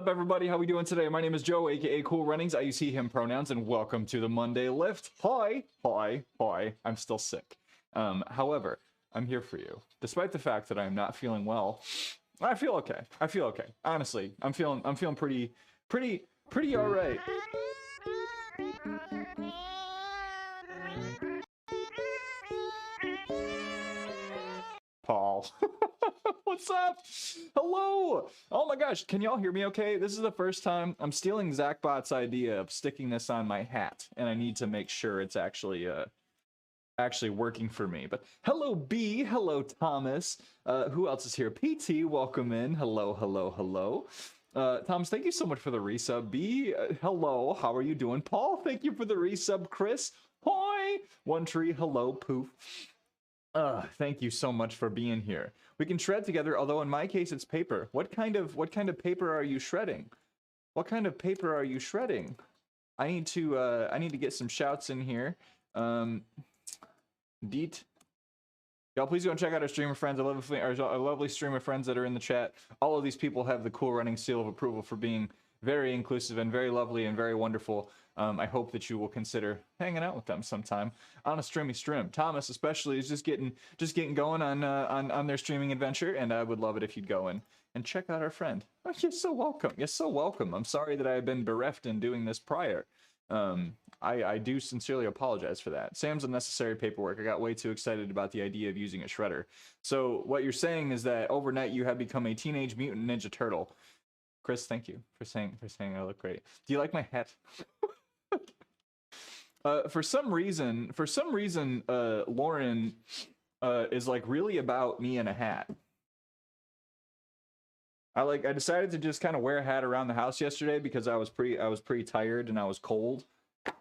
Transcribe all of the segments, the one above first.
Up, everybody? How we doing today? My name is Joe, aka Cool Runnings. I use he, him pronouns, and welcome to the Monday Lift. Hi, hi, hi. I'm still sick. However, I'm here for you. Despite the fact that I'm not feeling well, I feel okay. I feel okay. Honestly, I'm feeling pretty all right. Paul. What's up? Hello. Oh my gosh, can y'all hear me okay? This is the first time I'm stealing Zachbot's idea of sticking this on my hat, and I need to make sure it's actually working for me. But hello B, hello Thomas. Who else is here? PT, welcome in. Hello, hello, hello. Thomas, thank you so much for the resub. B, hello, how are you doing? Paul, thank you for the resub. Chris, hi. One Tree, hello, poof. Thank you so much for being here. We can shred together, although in my case it's paper. What kind of paper are you shredding? What kind of paper are you shredding? I need to get some shouts in here. Deet. Y'all please go and check out our streamer friends. Our lovely streamer friends that are in the chat. All of these people have the Cool Running seal of approval for being very inclusive and very lovely and very wonderful. I hope that you will consider hanging out with them sometime on a streamy stream. Thomas especially is just getting going on their streaming adventure, and I would love it if you'd go in and check out our friend. Oh, you're so welcome. You're so welcome. I'm sorry that I have been bereft in doing this prior. I do sincerely apologize for that. Sam's unnecessary paperwork. I got way too excited about the idea of using a shredder. So what you're saying is that overnight you have become a teenage mutant ninja turtle. Chris, thank you for saying I look great. Do you like my hat? For some reason, Lauren is like really about me in a hat. I decided to just kind of wear a hat around the house yesterday because I was pretty tired and I was cold.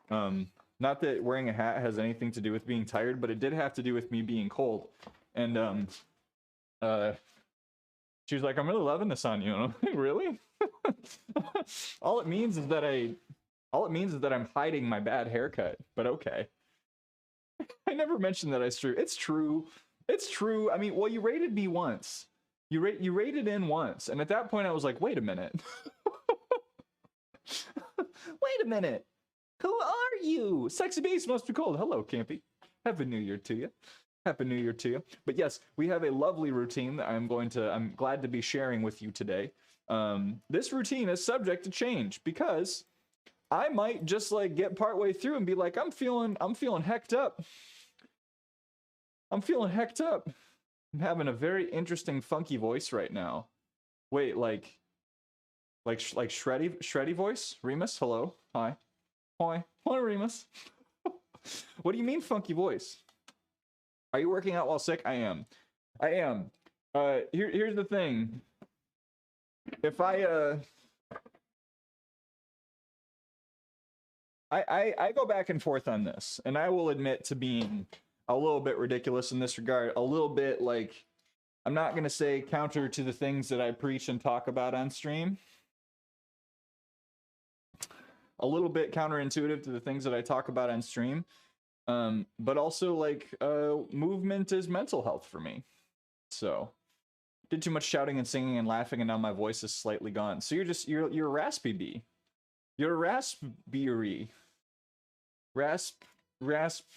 Not that wearing a hat has anything to do with being tired, but it did have to do with me being cold. And she was like, "I'm really loving this on you." And I'm like, "Really?" All it means is that I'm hiding my bad haircut, but okay. I never mentioned that I stream. It's true. It's true. I mean, well, you rated me once. You rated in once, and at that point I was like, wait a minute. Wait a minute. Who are you? Sexy Beast must be cold. Hello, Campy. Happy New Year to you. Happy New Year to you. But yes, we have a lovely routine that I'm glad to be sharing with you today. This routine is subject to change because I might just like get partway through and be like, I'm feeling hecked up. I'm feeling hecked up. I'm having a very interesting, funky voice right now. Wait, like shreddy voice? Remus, hello, hi, hi, Remus. What do you mean, funky voice? Are you working out while sick? I am. Here's the thing. If I go back and forth on this, and I will admit to being a little bit ridiculous in this regard, a little bit like, I'm not going to say counter to the things that I preach and talk about on stream. A little bit counterintuitive to the things that I talk about on stream. But also like movement is mental health for me. So did too much shouting and singing and laughing, and now my voice is slightly gone. So you're a raspy bee. You're a raspberry. Raspberry.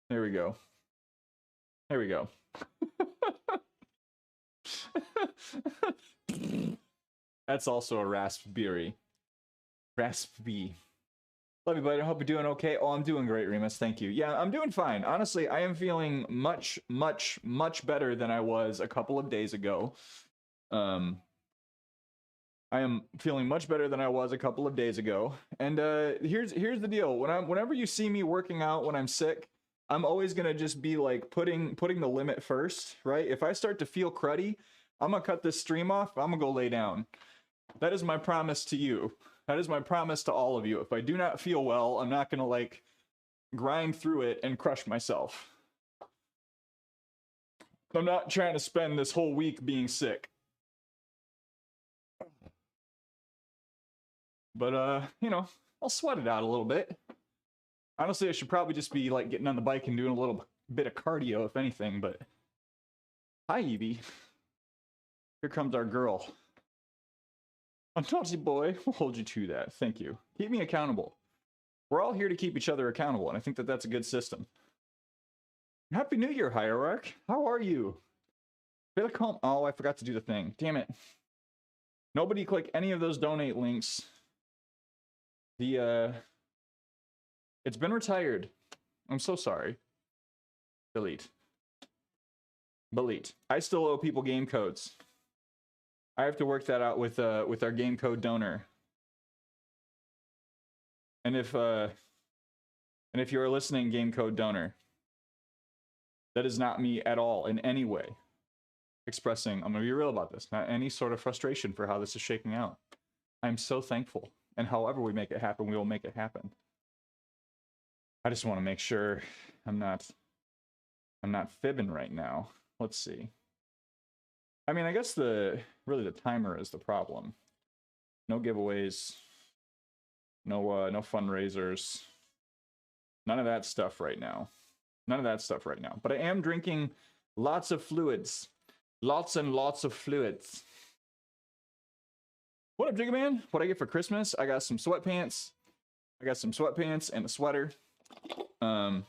There we go. There we go. That's also a raspberry. Raspy. Love you, buddy. I hope you're doing okay. Oh, I'm doing great, Remus. Thank you. Yeah, I'm doing fine. Honestly, I am feeling much, much, much better than I was a couple of days ago. I am feeling much better than I was a couple of days ago. And here's the deal. Whenever you see me working out when I'm sick, I'm always gonna just be like putting the limit first, right? If I start to feel cruddy, I'm gonna cut this stream off. I'm gonna go lay down. That is my promise to you. That is my promise to all of you. If I do not feel well, I'm not gonna like grind through it and crush myself. I'm not trying to spend this whole week being sick. But you know, I'll sweat it out a little bit. Honestly, I should probably just be like getting on the bike and doing a little bit of cardio, if anything, but hi, Evie. Here comes our girl. A naughty boy will hold you to that. Thank you. Keep me accountable. We're all here to keep each other accountable, and I think that that's a good system. Happy New Year, Hierarch. How are you? Feel calm. Oh, I forgot to do the thing. Damn it. Nobody click any of those donate links. It's been retired. I'm so sorry. Delete. I still owe people game codes. I have to work that out with our game code donor. And if you're a listening game code donor, that is not me at all in any way expressing, I'm gonna be real about this, not any sort of frustration for how this is shaking out. I'm so thankful. And however we make it happen, we will make it happen. I just want to make sure I'm not fibbing right now. Let's see. I mean, I guess really the timer is the problem. No giveaways, no fundraisers, none of that stuff right now. But I am drinking lots of fluids, lots and lots of fluids. What up, Jigga Man? What I get for Christmas? I got some sweatpants. And a sweater. And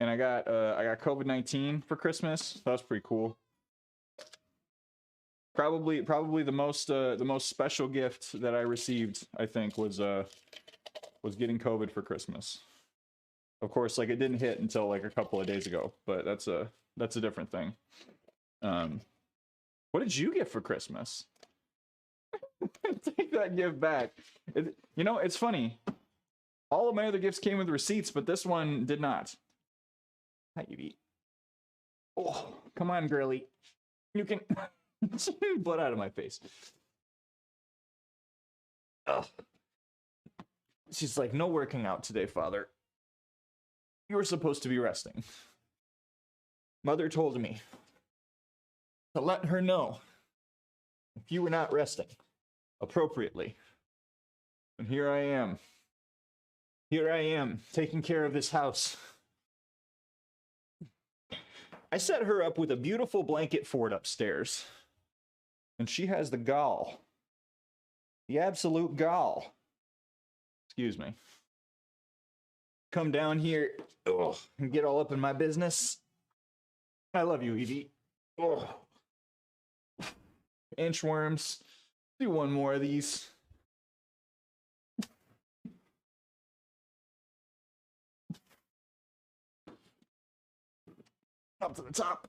I got COVID-19 for Christmas. That was pretty cool. Probably the most special gift that I received, I think, was getting COVID for Christmas. Of course, like, it didn't hit until like a couple of days ago, but that's a different thing. What did you get for Christmas? Take that gift back. You know, it's funny. All of my other gifts came with receipts, but this one did not. Hi, Evie. Oh, come on, girly. You can butt out of my face. Ugh. She's like, no working out today, Father. You were supposed to be resting. Mother told me to let her know if you were not resting appropriately. And here I am. Taking care of this house. I set her up with a beautiful blanket fort upstairs. And she has the gall. The absolute gall. Excuse me. Come down here and get all up in my business. I love you, Evie. Oh. Inchworms. Do one more of these. Up to the top.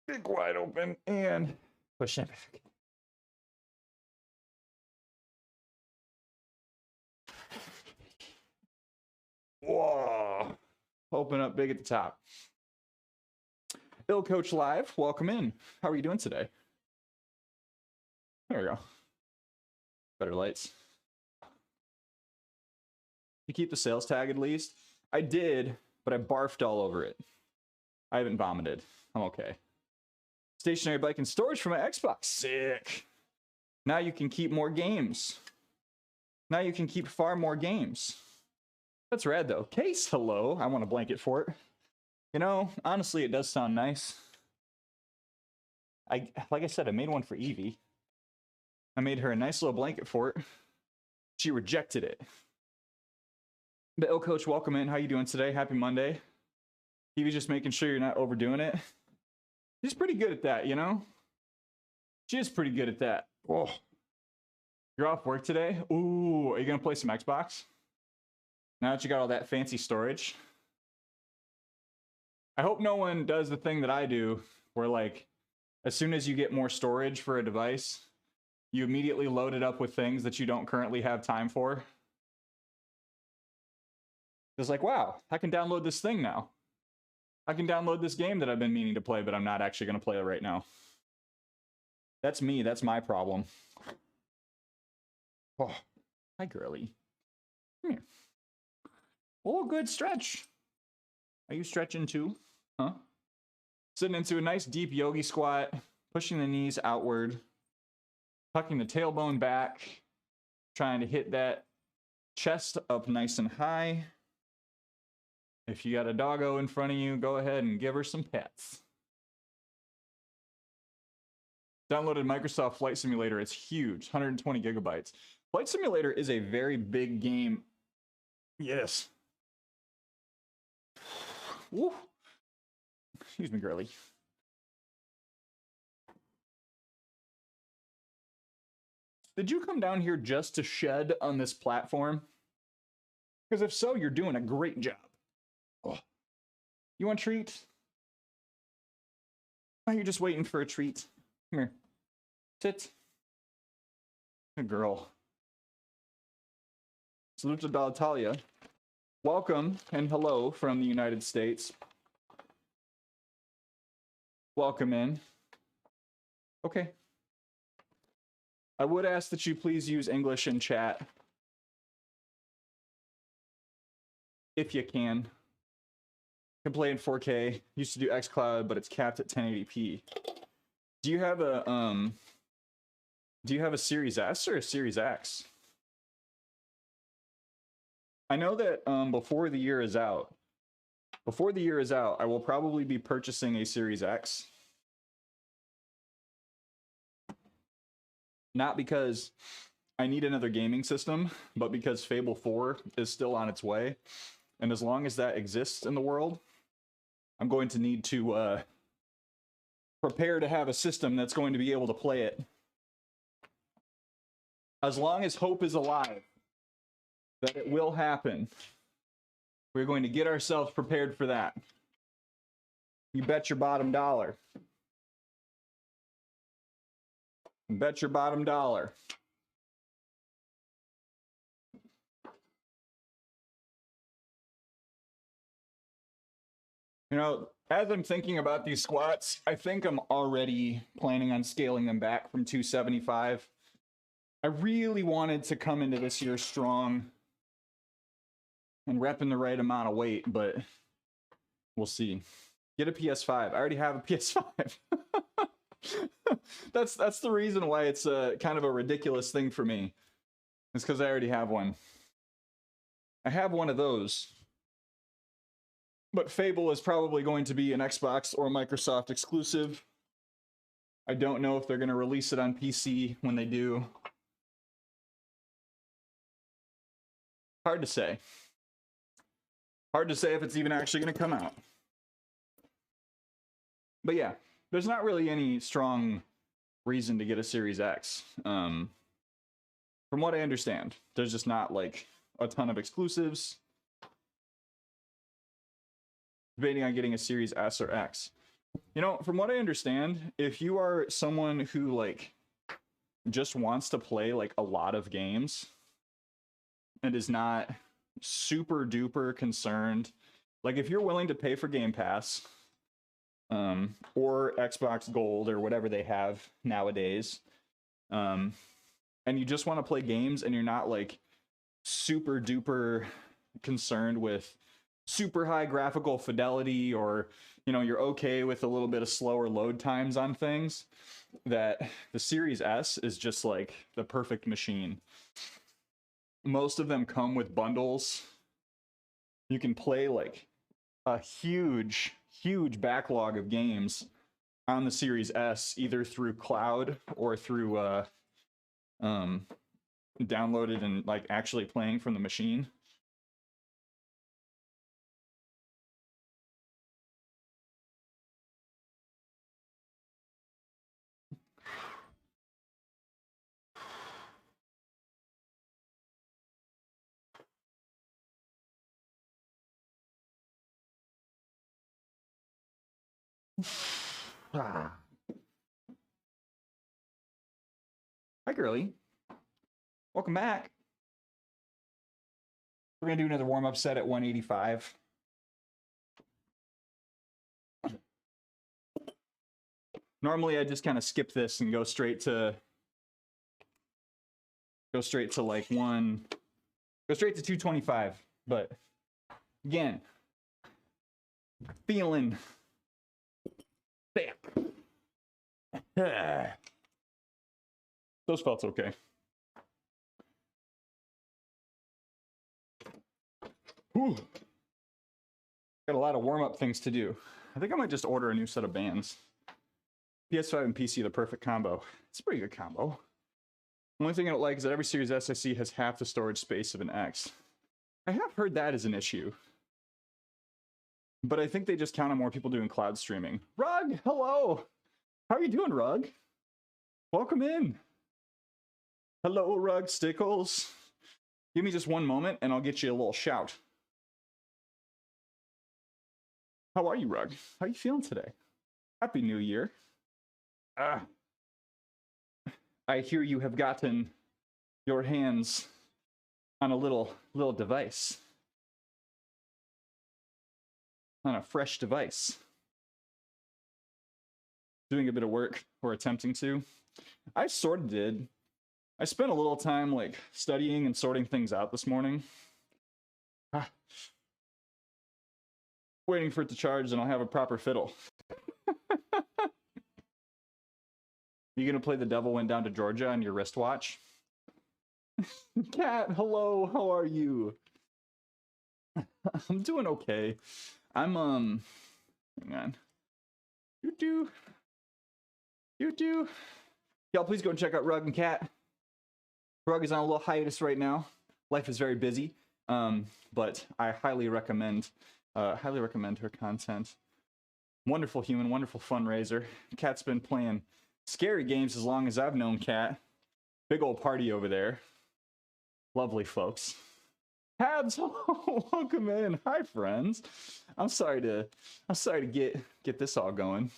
Big wide open and push it back. Whoa. Open up big at the top. Ill Coach Live, welcome in. How are you doing today? There we go. Better lights. You keep the sales tag at least? I did, but I barfed all over it. I haven't vomited. I'm okay. Stationary bike and storage for my Xbox. Sick. Now you can keep more games. Now you can keep far more games. That's rad though. Case, hello. I want a blanket fort. You know, honestly, it does sound nice. Like I said, I made one for Evie. I made her a nice little blanket fort. She rejected it. But Ill Coach, welcome in. How you doing today? Happy Monday. Evie's just making sure you're not overdoing it. She's pretty good at that, you know? She is pretty good at that. Oh. You're off work today? Ooh, are you gonna play some Xbox? Now that you got all that fancy storage? I hope no one does the thing that I do, where like, as soon as you get more storage for a device, you immediately load it up with things that you don't currently have time for. It's like, wow, I can download this thing now. I can download this game that I've been meaning to play, but I'm not actually going to play it right now. That's me. That's my problem. Oh, hi, girly. Come here. Oh, good stretch. Are you stretching too? Huh? Sitting into a nice deep yogi squat, pushing the knees outward, tucking the tailbone back, trying to hit that chest up nice and high. If you got a doggo in front of you, go ahead and give her some pets. Downloaded Microsoft Flight Simulator. It's huge, 120 gigabytes. Flight Simulator is a very big game. Yes. Woo. Excuse me, girly. Did you come down here just to shed on this platform? Because if so, you're doing a great job. Oh. You want a treat? Oh, you're just waiting for a treat. Come here. Sit. Good girl. Saluta dall'Italia. Welcome and hello from the United States. Welcome in. Okay. I would ask that you please use English in chat. If you can. Can play in 4K. Used to do xCloud, but it's capped at 1080p. Do you have a Series S or a Series X? I know that before the year is out, I will probably be purchasing a Series X. Not because I need another gaming system, but because Fable 4 is still on its way. And as long as that exists in the world, I'm going to need to prepare to have a system that's going to be able to play it. As long as hope is alive, that it will happen. We're going to get ourselves prepared for that. You bet your bottom dollar. Bet your bottom dollar. You know, as I'm thinking about these squats, I think I'm already planning on scaling them back from 275. I really wanted to come into this year strong and repping the right amount of weight, but we'll see. Get a PS5. I already have a PS5. That's the reason why it's kind of a ridiculous thing for me. It's because I already have one. I have one of those. But Fable is probably going to be an Xbox or Microsoft exclusive. I don't know if they're going to release it on PC when they do. Hard to say. Hard to say if it's even actually going to come out. But yeah, there's not really any strong reason to get a Series X. From what I understand, there's just not like a ton of exclusives. Debating on getting a Series S or X. You know, from what I understand, if you are someone who like just wants to play like a lot of games and is not super duper concerned, like if you're willing to pay for Game Pass or Xbox Gold or whatever they have nowadays, and you just want to play games and you're not like super duper concerned with super high graphical fidelity, or you know, you're okay with a little bit of slower load times on things, that the Series S is just like the perfect machine. Most of them come with bundles. You can play like a huge backlog of games on the Series S, either through cloud or through downloaded and like actually playing from the machine. Hi, girly. Welcome back. We're going to do another warm-up set at 185. Normally, I just kind of skip this and go straight to like go straight to 225. But again, feeling thick. Those felt okay. Whew. Got a lot of warm-up things to do. I think I might just order a new set of bands. PS5 and PC, the perfect combo. It's a pretty good combo. One thing I don't like is that every Series S I see has half the storage space of an X. I have heard that is an issue. But I think they just count on more people doing cloud streaming. Rug, hello! How are you doing, Rug? Welcome in. Hello, Rug Stickles. Give me just one moment and I'll get you a little shout. How are you, Rug? How are you feeling today? Happy New Year. I hear you have gotten your hands on a little device. On a fresh device. Doing a bit of work, or attempting to. I sort of did. I spent a little time like studying and sorting things out this morning. Waiting for it to charge and I'll have a proper fiddle. You gonna play The Devil Went Down to Georgia on your wristwatch? Cat, hello, how are you? I'm doing okay. I'm hang on. You do. Y'all please go and check out Rug and Cat. Rug is on a little hiatus right now. Life is very busy. But I highly recommend her content. Wonderful human, wonderful fundraiser. Cat's been playing scary games as long as I've known Cat. Big old party over there. Lovely folks. Habs, welcome in. Hi, friends. I'm sorry to get this all going.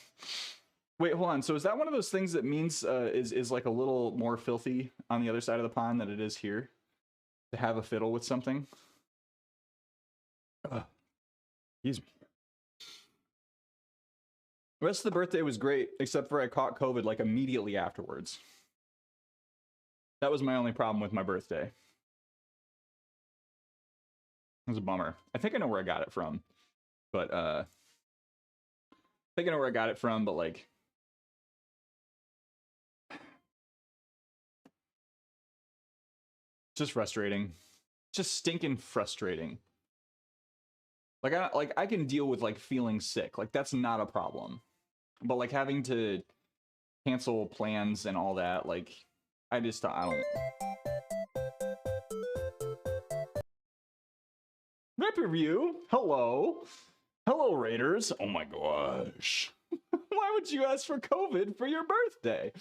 Wait, hold on. So is that one of those things that means is like a little more filthy on the other side of the pond than it is here? To have a fiddle with something? Excuse me. The rest of the birthday was great, except for I caught COVID like immediately afterwards. That was my only problem with my birthday. It was a bummer. I think I know where I got it from. But like just frustrating. Just stinking frustrating. Like I can deal with like feeling sick. Like that's not a problem. But like having to cancel plans and all that, like I don't. Rip review. Hello. Hello, Raiders. Oh my gosh. Why would you ask for COVID for your birthday?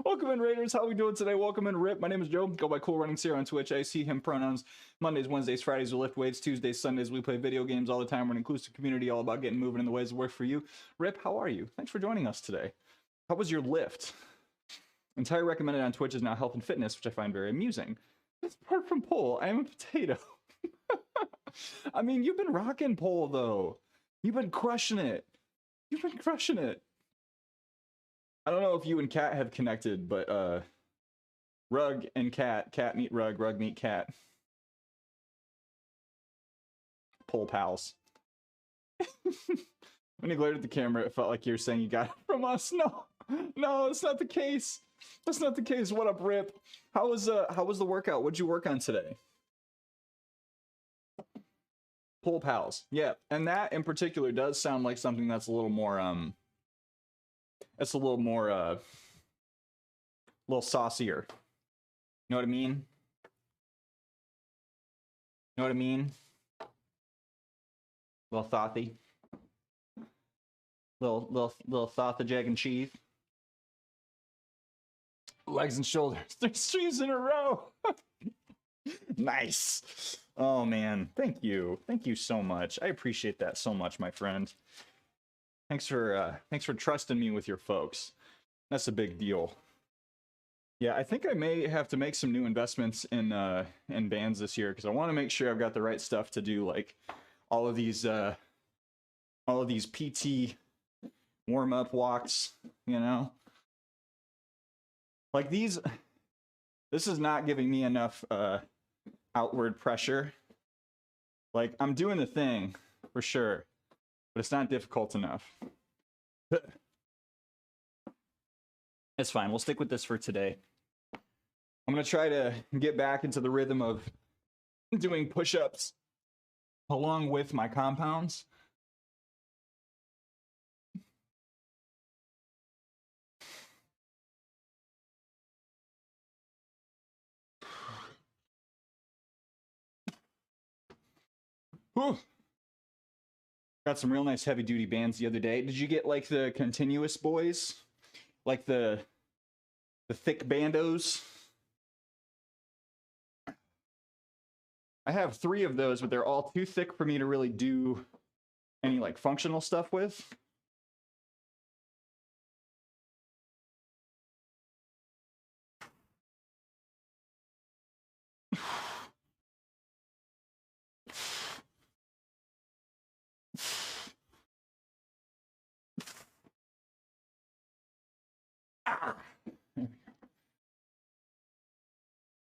Welcome in, Raiders. How are we doing today? Welcome in, Rip. My name is Joe. Go by Cool Runnings here on Twitch. I see him pronouns. Mondays, Wednesdays, Fridays, we lift weights. Tuesdays, Sundays, we play video games all the time. We're an inclusive community all about getting moving in the ways that work for you. Rip, how are you? Thanks for joining us today. How was your lift? Entire recommended on Twitch is now health and fitness, which I find very amusing. Apart from pole, I am a potato. I mean, you've been rocking pole, though. You've been crushing it. You've been crushing it. I don't know if you and Cat have connected, but Rug and Cat meet Rug, Rug meet Cat. Pole pals. When you glared at the camera, it felt like you were saying you got it from us. No, that's not the case. That's not the case. What up, Rip? How was the workout? What'd you work on today? Pole pals. Yeah, and that in particular does sound like something that's a little more a little saucier. Know what I mean? Know what I mean? Little thothy. Little thothajeg and cheese. Legs and shoulders. 3 streams in a row. Nice. Oh man, thank you so much. I appreciate that so much, my friend. Thanks for trusting me with your folks. That's a big deal. Yeah, I think I may have to make some new investments in bands this year because I want to make sure I've got the right stuff to do like all of these PT warm-up walks, you know? Like this is not giving me enough outward pressure. Like I'm doing the thing for sure, but it's not difficult enough. It's fine. We'll stick with this for today. I'm going to try to get back into the rhythm of doing push-ups along with my compounds. Whew. Got some real nice heavy duty bands the other day. Did you get like the continuous boys? Like the thick bandos? I have 3 of those, but they're all too thick for me to really do any like functional stuff with.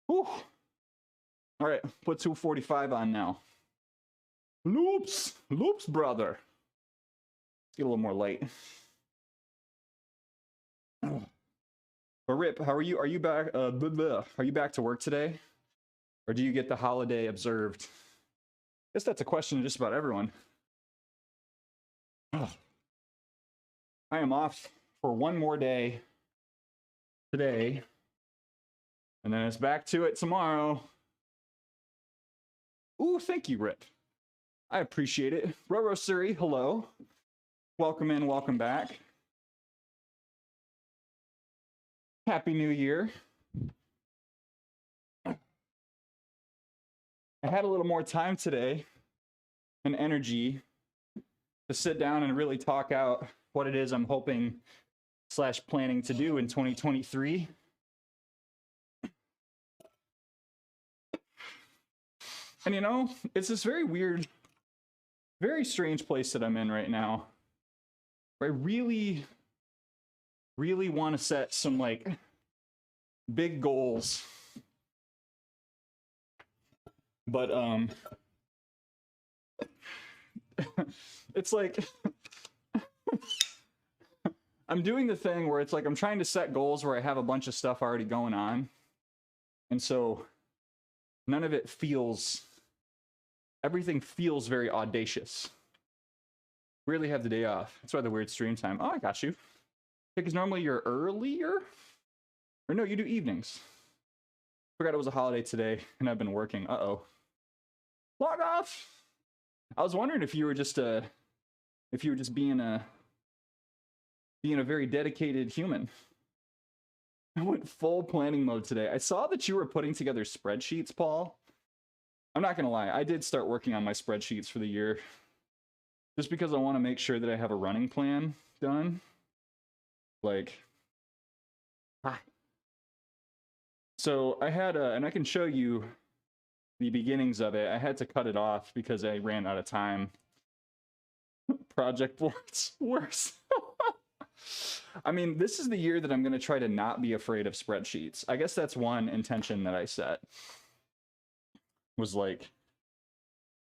Whew. All right, put 245 on now. Loops, brother. Let's get a little more light. But Rip, how are you? Are you back? Are you back to work today, or do you get the holiday observed? I guess that's a question to just about everyone. I am off for one more day today, and then it's back to it tomorrow. Ooh, thank you, Rip. I appreciate it. Roro Suri, hello. Welcome in, welcome back. Happy New Year. I had a little more time today and energy to sit down and really talk out what it is I'm hoping / planning to do in 2023. And you know, it's this very weird, very strange place that I'm in right now, where I really want to set some like big goals. But it's like I'm doing the thing where it's like I'm trying to set goals where I have a bunch of stuff already going on. And so none of it feels, everything feels very audacious. Really have the day off. That's why the weird stream time. Oh, I got you. Because normally you're earlier? Or no, you do evenings. Forgot it was a holiday today and I've been working. Uh-oh. Log off! I was wondering if you were just being a very dedicated human. I went full planning mode today. I saw that you were putting together spreadsheets, Paul. I'm not gonna lie, I did start working on my spreadsheets for the year. Just because I want to make sure that I have a running plan done. Like, so I had and I can show you the beginnings of it. I had to cut it off because I ran out of time. Project boards, worse. I mean, this is the year that I'm going to try to not be afraid of spreadsheets. I guess that's one intention that I set. Was like,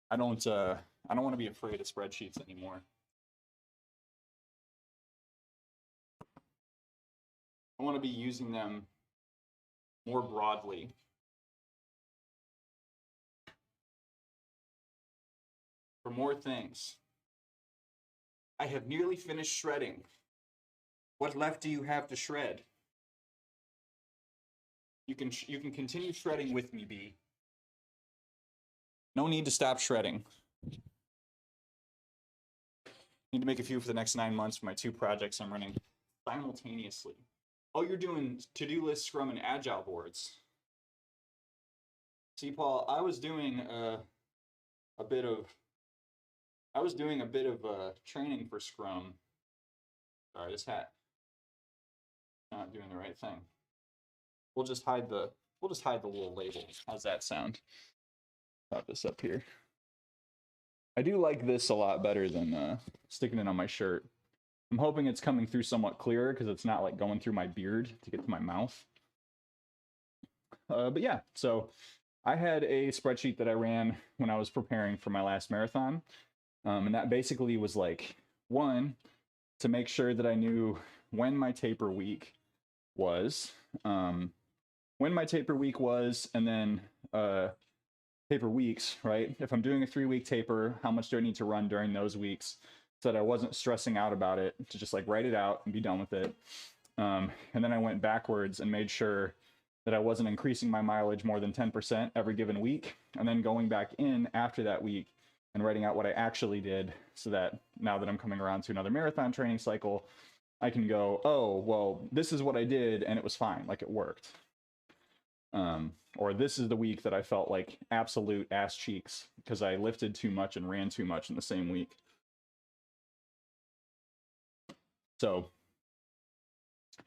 I don't want to be afraid of spreadsheets anymore. I want to be using them more broadly. For more things. I have nearly finished shredding. What left do you have to shred? You can continue shredding with me, B. No need to stop shredding. Need to make a few for the next 9 months for my 2 projects I'm running simultaneously. Oh, you're doing to-do list, Scrum, and Agile boards. See, Paul, I was doing a bit of training for Scrum. Sorry, this hat not doing the right thing. We'll just hide the little label. How's that sound? Pop this up here. I do like this a lot better than sticking it on my shirt. I'm hoping it's coming through somewhat clearer because it's not like going through my beard to get to my mouth. But yeah, so I had a spreadsheet that I ran when I was preparing for my last marathon. And that basically was like, 1, to make sure that I knew when my taper week was, and then taper weeks, right? If I'm doing a 3-week taper, how much do I need to run during those weeks so that I wasn't stressing out about it, to just like write it out and be done with it. And then I went backwards and made sure that I wasn't increasing my mileage more than 10% every given week. And then going back in after that week and writing out what I actually did, so that now that I'm coming around to another marathon training cycle, I can go, oh, well, this is what I did and it was fine, like it worked. Or this is the week that I felt like absolute ass cheeks because I lifted too much and ran too much in the same week. So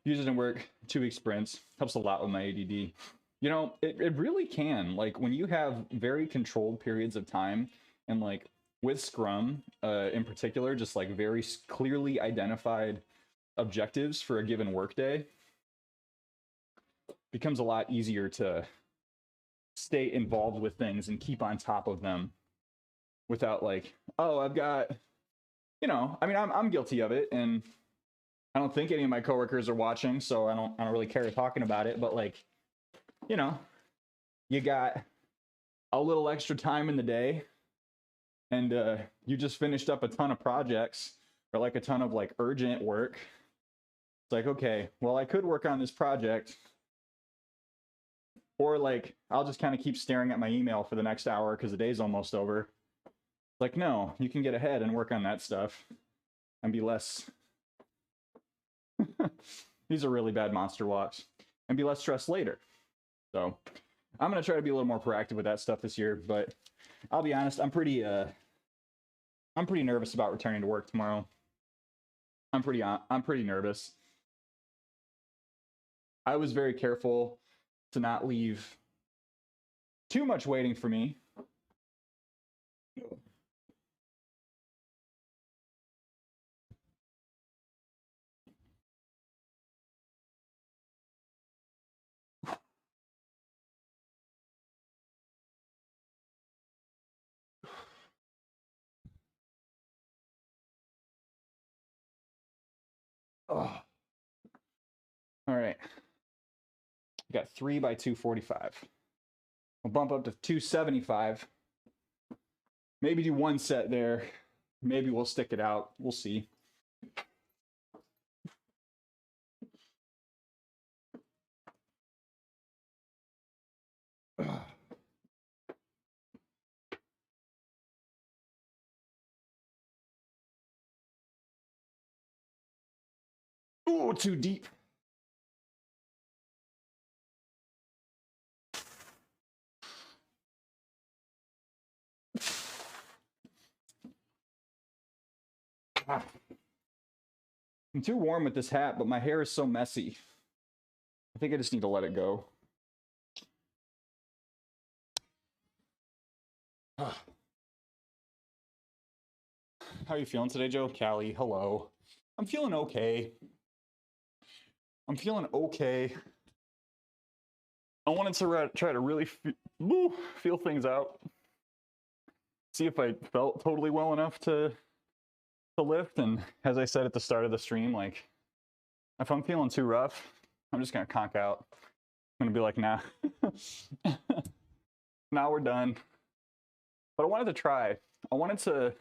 use it in work, 2-week sprints, helps a lot with my ADD. You know, it really can. Like when you have very controlled periods of time, and like with Scrum in particular, just like very clearly identified objectives for a given workday, becomes a lot easier to stay involved with things and keep on top of them without like, oh, I've got, you know, I mean, I'm guilty of it, and I don't think any of my coworkers are watching, so I don't really care talking about it, but like, you know, you got a little extra time in the day and you just finished up a ton of projects or like a ton of like urgent work. It's like, okay, well, I could work on this project, or like I'll just kind of keep staring at my email for the next hour because the day's almost over. Like, no, you can get ahead and work on that stuff and be less these are really bad monster walks, and be less stressed later. So I'm going to try to be a little more proactive with that stuff this year, but I'll be honest, I'm pretty nervous about returning to work tomorrow. I'm pretty nervous. I was very careful to not leave too much waiting for me. Oh. All right. Got 3 by 245. We'll bump up to 275. Maybe do one set there. Maybe we'll stick it out. We'll see. Oh, too deep. I'm too warm with this hat, but my hair is so messy. I think I just need to let it go. How are you feeling today, Joe? Callie, hello. I'm feeling okay. I'm feeling okay. I wanted to try to really feel things out. See if I felt totally well enough to lift. And as I said at the start of the stream, like, if I'm feeling too rough, I'm just going to conk out. I'm going to be like, nah. Now we're done. But I wanted to try. I wanted to,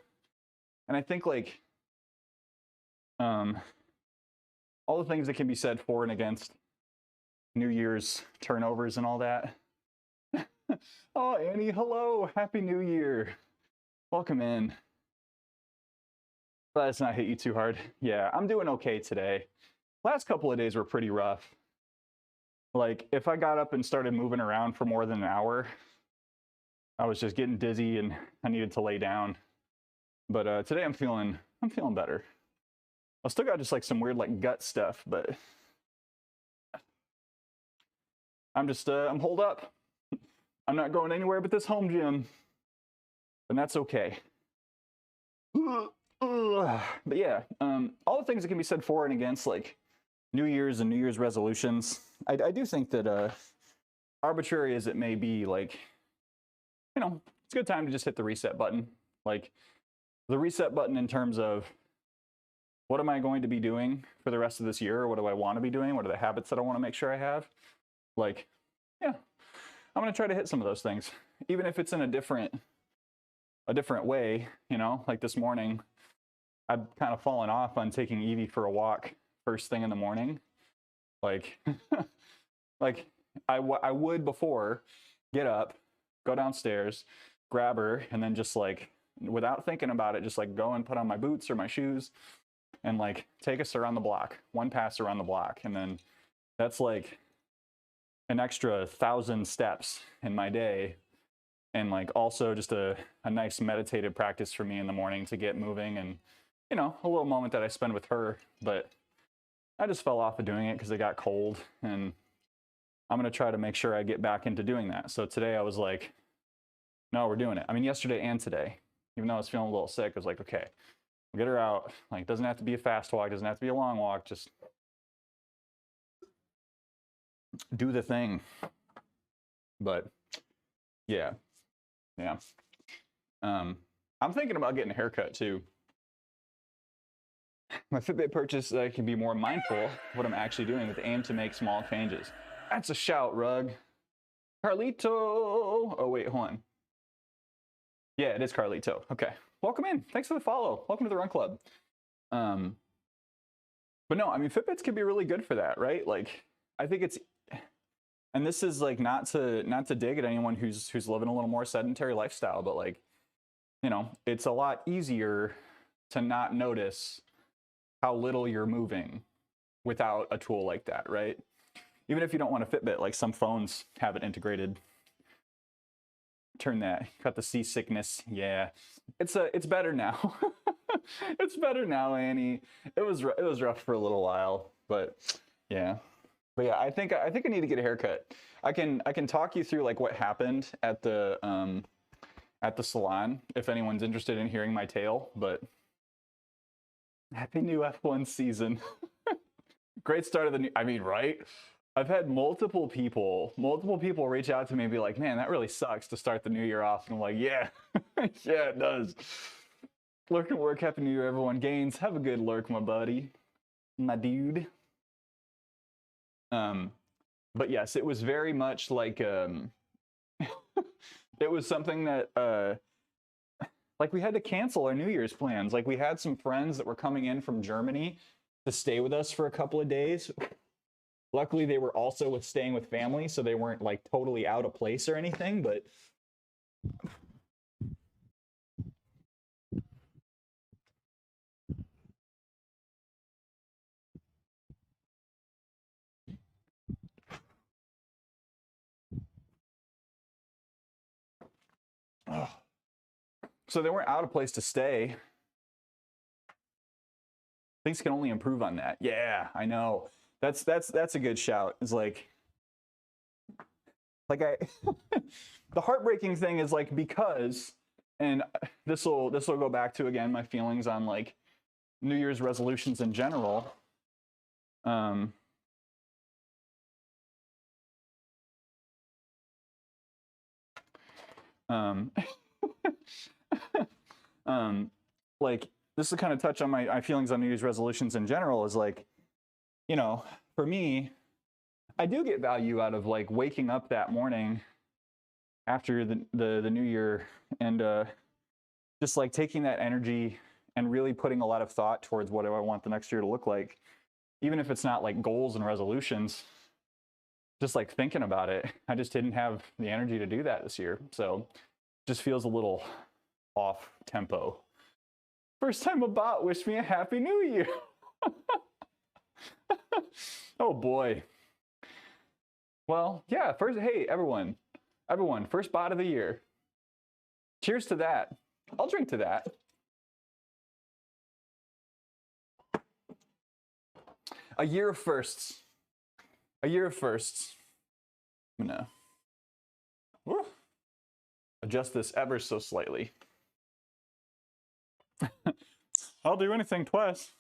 and I think like, all the things that can be said for and against New Year's turnovers and all that. Oh, Annie, hello. Happy New Year. Welcome in. Glad it's not hit you too hard. Yeah, I'm doing okay today. Last couple of days were pretty rough. Like, if I got up and started moving around for more than an hour, I was just getting dizzy and I needed to lay down. But today I'm feeling better. I still got just like some weird like gut stuff, but I'm just I'm holed up. I'm not going anywhere but this home gym, and that's okay. But yeah, all the things that can be said for and against like New Year's and New Year's resolutions, I do think that arbitrary as it may be, like, you know, it's a good time to just hit the reset button. Like the reset button in terms of what am I going to be doing for the rest of this year? Or what do I want to be doing? What are the habits that I want to make sure I have? Like, yeah, I'm going to try to hit some of those things, even if it's in a different way, you know, like this morning, I've kind of fallen off on taking Evie for a walk first thing in the morning. Like, like I would before get up, go downstairs, grab her, and then just like without thinking about it, just like go and put on my boots or my shoes and like take us around the block, one pass around the block. And then that's like an extra 1,000 steps in my day. And like also just a nice meditative practice for me in the morning to get moving, and, you know, a little moment that I spend with her. But I just fell off of doing it because it got cold, and I'm going to try to make sure I get back into doing that. So today I was like, no, we're doing it. I mean, yesterday and today, even though I was feeling a little sick, I was like, okay, we'll get her out. Like, it doesn't have to be a fast walk, doesn't have to be a long walk, just do the thing. But yeah. I'm thinking about getting a haircut too. My Fitbit purchase, I can be more mindful of what I'm actually doing with the aim to make small changes. That's a shout, Rug. Carlito. Oh, wait, hold on. Yeah, it is Carlito. Okay. Welcome in. Thanks for the follow. Welcome to the Run Club. But no, I mean, Fitbits can be really good for that, right? Like, I think it's, and this is like not to dig at anyone who's living a little more sedentary lifestyle, but like, you know, it's a lot easier to not notice how little you're moving without a tool like that, right? Even if you don't want a Fitbit, like some phones have it integrated. Turn that, cut the seasickness. Yeah, it's better now. It's better now, Annie. It was rough for a little while, but yeah. But yeah, I think I need to get a haircut. I can talk you through like what happened at the salon if anyone's interested in hearing my tale. But happy new F1 season. Great start of the new, I mean, right? I've had multiple people reach out to me and be like, man, that really sucks to start the new year off. And I'm like, yeah, yeah, it does. Lurk and work. Happy New Year, everyone. Gaines, have a good lurk, my buddy, my dude. But yes, it was very much like, it was something that, like we had to cancel our New Year's plans. Like we had some friends that were coming in from Germany to stay with us for a couple of days. Luckily, they were also staying with family, so they weren't like totally out of place or anything, but so they weren't out of place to stay. Things can only improve on that. Yeah, I know. That's a good shout. It's like I the heartbreaking thing is like, because, and this will go back to again my feelings on like New Year's resolutions in general. Like this will kind of touch on my feelings on New Year's resolutions in general, is like, you know, for me, I do get value out of like waking up that morning after the new year and just like taking that energy and really putting a lot of thought towards what do I want the next year to look like, even if it's not like goals and resolutions, just like thinking about it. I just didn't have the energy to do that this year, so just feels a little off tempo. First time a bot wished me a happy new year. Oh boy. Well, yeah, hey, everyone, first bot of the year. Cheers to that. I'll drink to that. A year of firsts. I'm gonna adjust this ever so slightly. I'll do anything twice.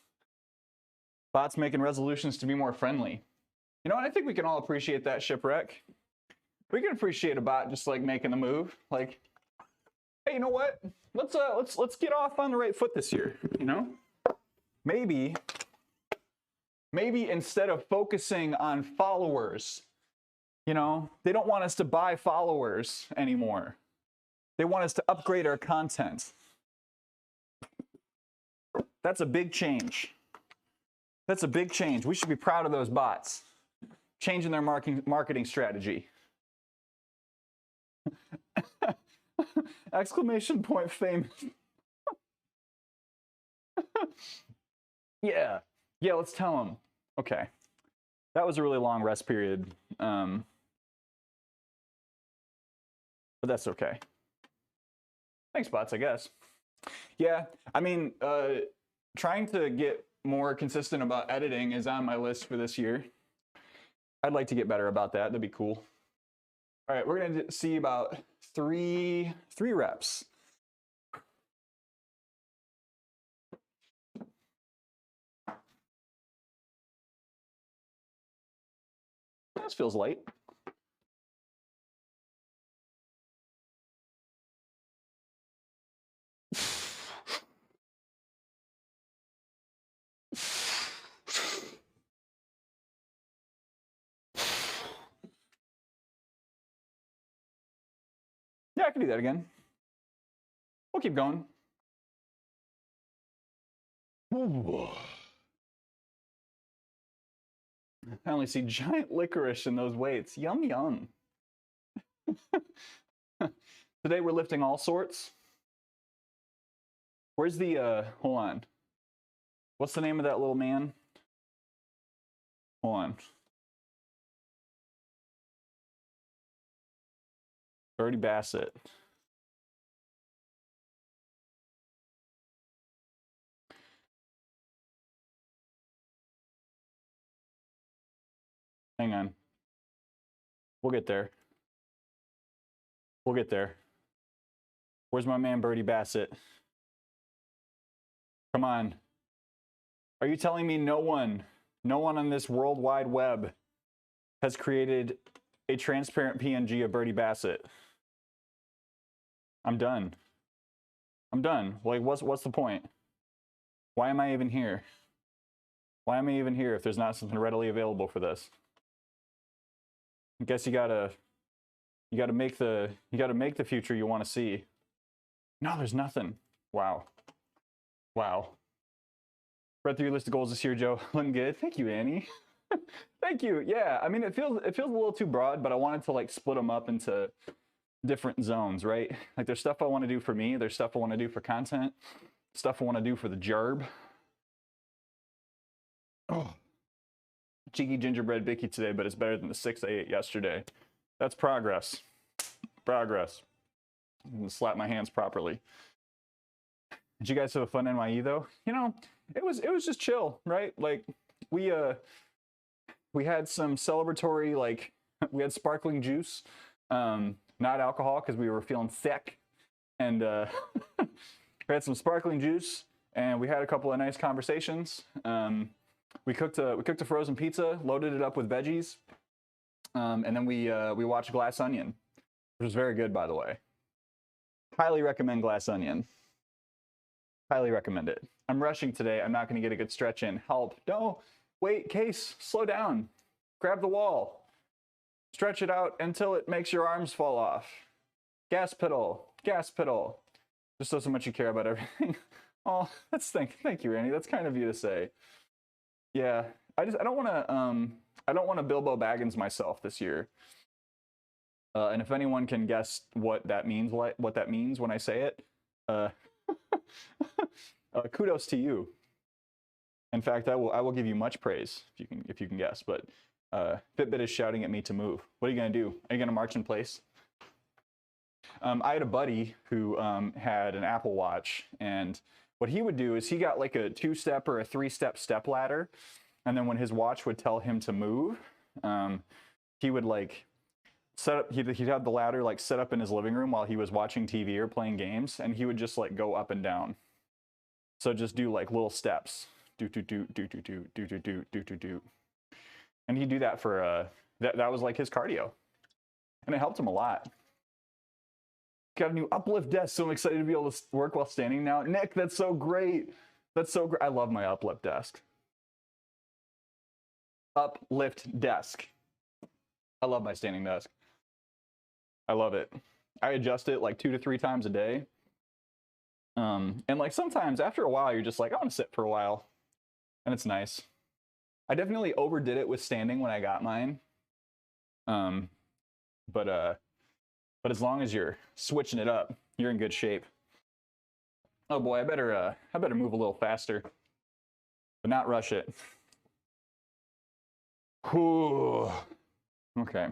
Bots making resolutions to be more friendly. You know what? I think we can all appreciate that, Shipwreck. We can appreciate a bot just like making a move. Like, hey, you know what? Let's get off on the right foot this year. You know, maybe instead of focusing on followers, you know, they don't want us to buy followers anymore. They want us to upgrade our content. That's a big change. That's a big change. We should be proud of those bots. Changing their marketing strategy. Exclamation point famous. Yeah. Yeah, let's tell him. Okay. That was a really long rest period. But that's okay. Thanks, bots, I guess. Yeah, I mean, trying to get more consistent about editing is on my list for this year. I'd like to get better about that. That'd be cool. All right, we're gonna see about three reps. This feels light. Yeah, I can do that again. We'll keep going. Ooh. I only see giant licorice in those weights. Yum, yum. Today we're lifting all sorts. Where's the, hold on. What's the name of that little man? Hold on. Birdie Bassett. Hang on. We'll get there. We'll get there. Where's my man Birdie Bassett? Come on. Are you telling me no one on this World Wide Web has created a transparent PNG of Birdie Bassett? I'm done. I'm done. Like, what's the point? Why am I even here? Why am I even here if there's not something readily available for this? I guess you gotta make the future you want to see. No, there's nothing. Wow. Wow. Read through your list of goals this year, Joe. Looking good. Thank you, Annie. Thank you. Yeah, I mean, it feels a little too broad, but I wanted to like split them up into different zones, right? Like there's stuff I want to do for me, there's stuff I want to do for content, stuff I want to do for the gerb. Oh. Cheeky gingerbread bicky today, but it's better than the 6 I ate yesterday. That's progress. Progress. I'm gonna slap my hands properly. Did you guys have a fun NYE though? You know, it was just chill, right? Like we had some celebratory, like we had sparkling juice, not alcohol because we were feeling sick, and we had some sparkling juice, and we had a couple of nice conversations. We cooked a frozen pizza, loaded it up with veggies, and then we watched Glass Onion, which was very good, by the way. Highly recommend Glass Onion. Highly recommend it. I'm rushing today. I'm not going to get a good stretch in. Help. No. Wait, Case, slow down. Grab the wall. Stretch it out until it makes your arms fall off. Gas pedal. Gas pedal. Just so much you care about everything. Oh, thank you, Randy. That's kind of you to say. Yeah, I don't want to Bilbo Baggins myself this year. And if anyone can guess what that means when I say it, kudos to you. In fact, I will give you much praise if you can guess. But Fitbit is shouting at me to move. What are you gonna do? Are you gonna march in place? I had a buddy who had an Apple Watch, and what he would do is he got like a 2-step or a 3-step step ladder, and then when his watch would tell him to move, he would like set up. He'd have the ladder like set up in his living room while he was watching TV or playing games, and he would just like go up and down. So just do like little steps, do, and he'd do that for that was like his cardio, and it helped him a lot. Got a new uplift desk, so I'm excited to be able to work while standing now. Nick, that's so great. That's so great. I love my uplift desk. Uplift desk. I love my standing desk. I love it. I adjust it like 2 to 3 times a day. And like sometimes after a while, you're just like, I want to sit for a while. And it's nice. I definitely overdid it with standing when I got mine. But as long as you're switching it up, you're in good shape. Oh boy, I better move a little faster. but not rush it. Whew. Okay.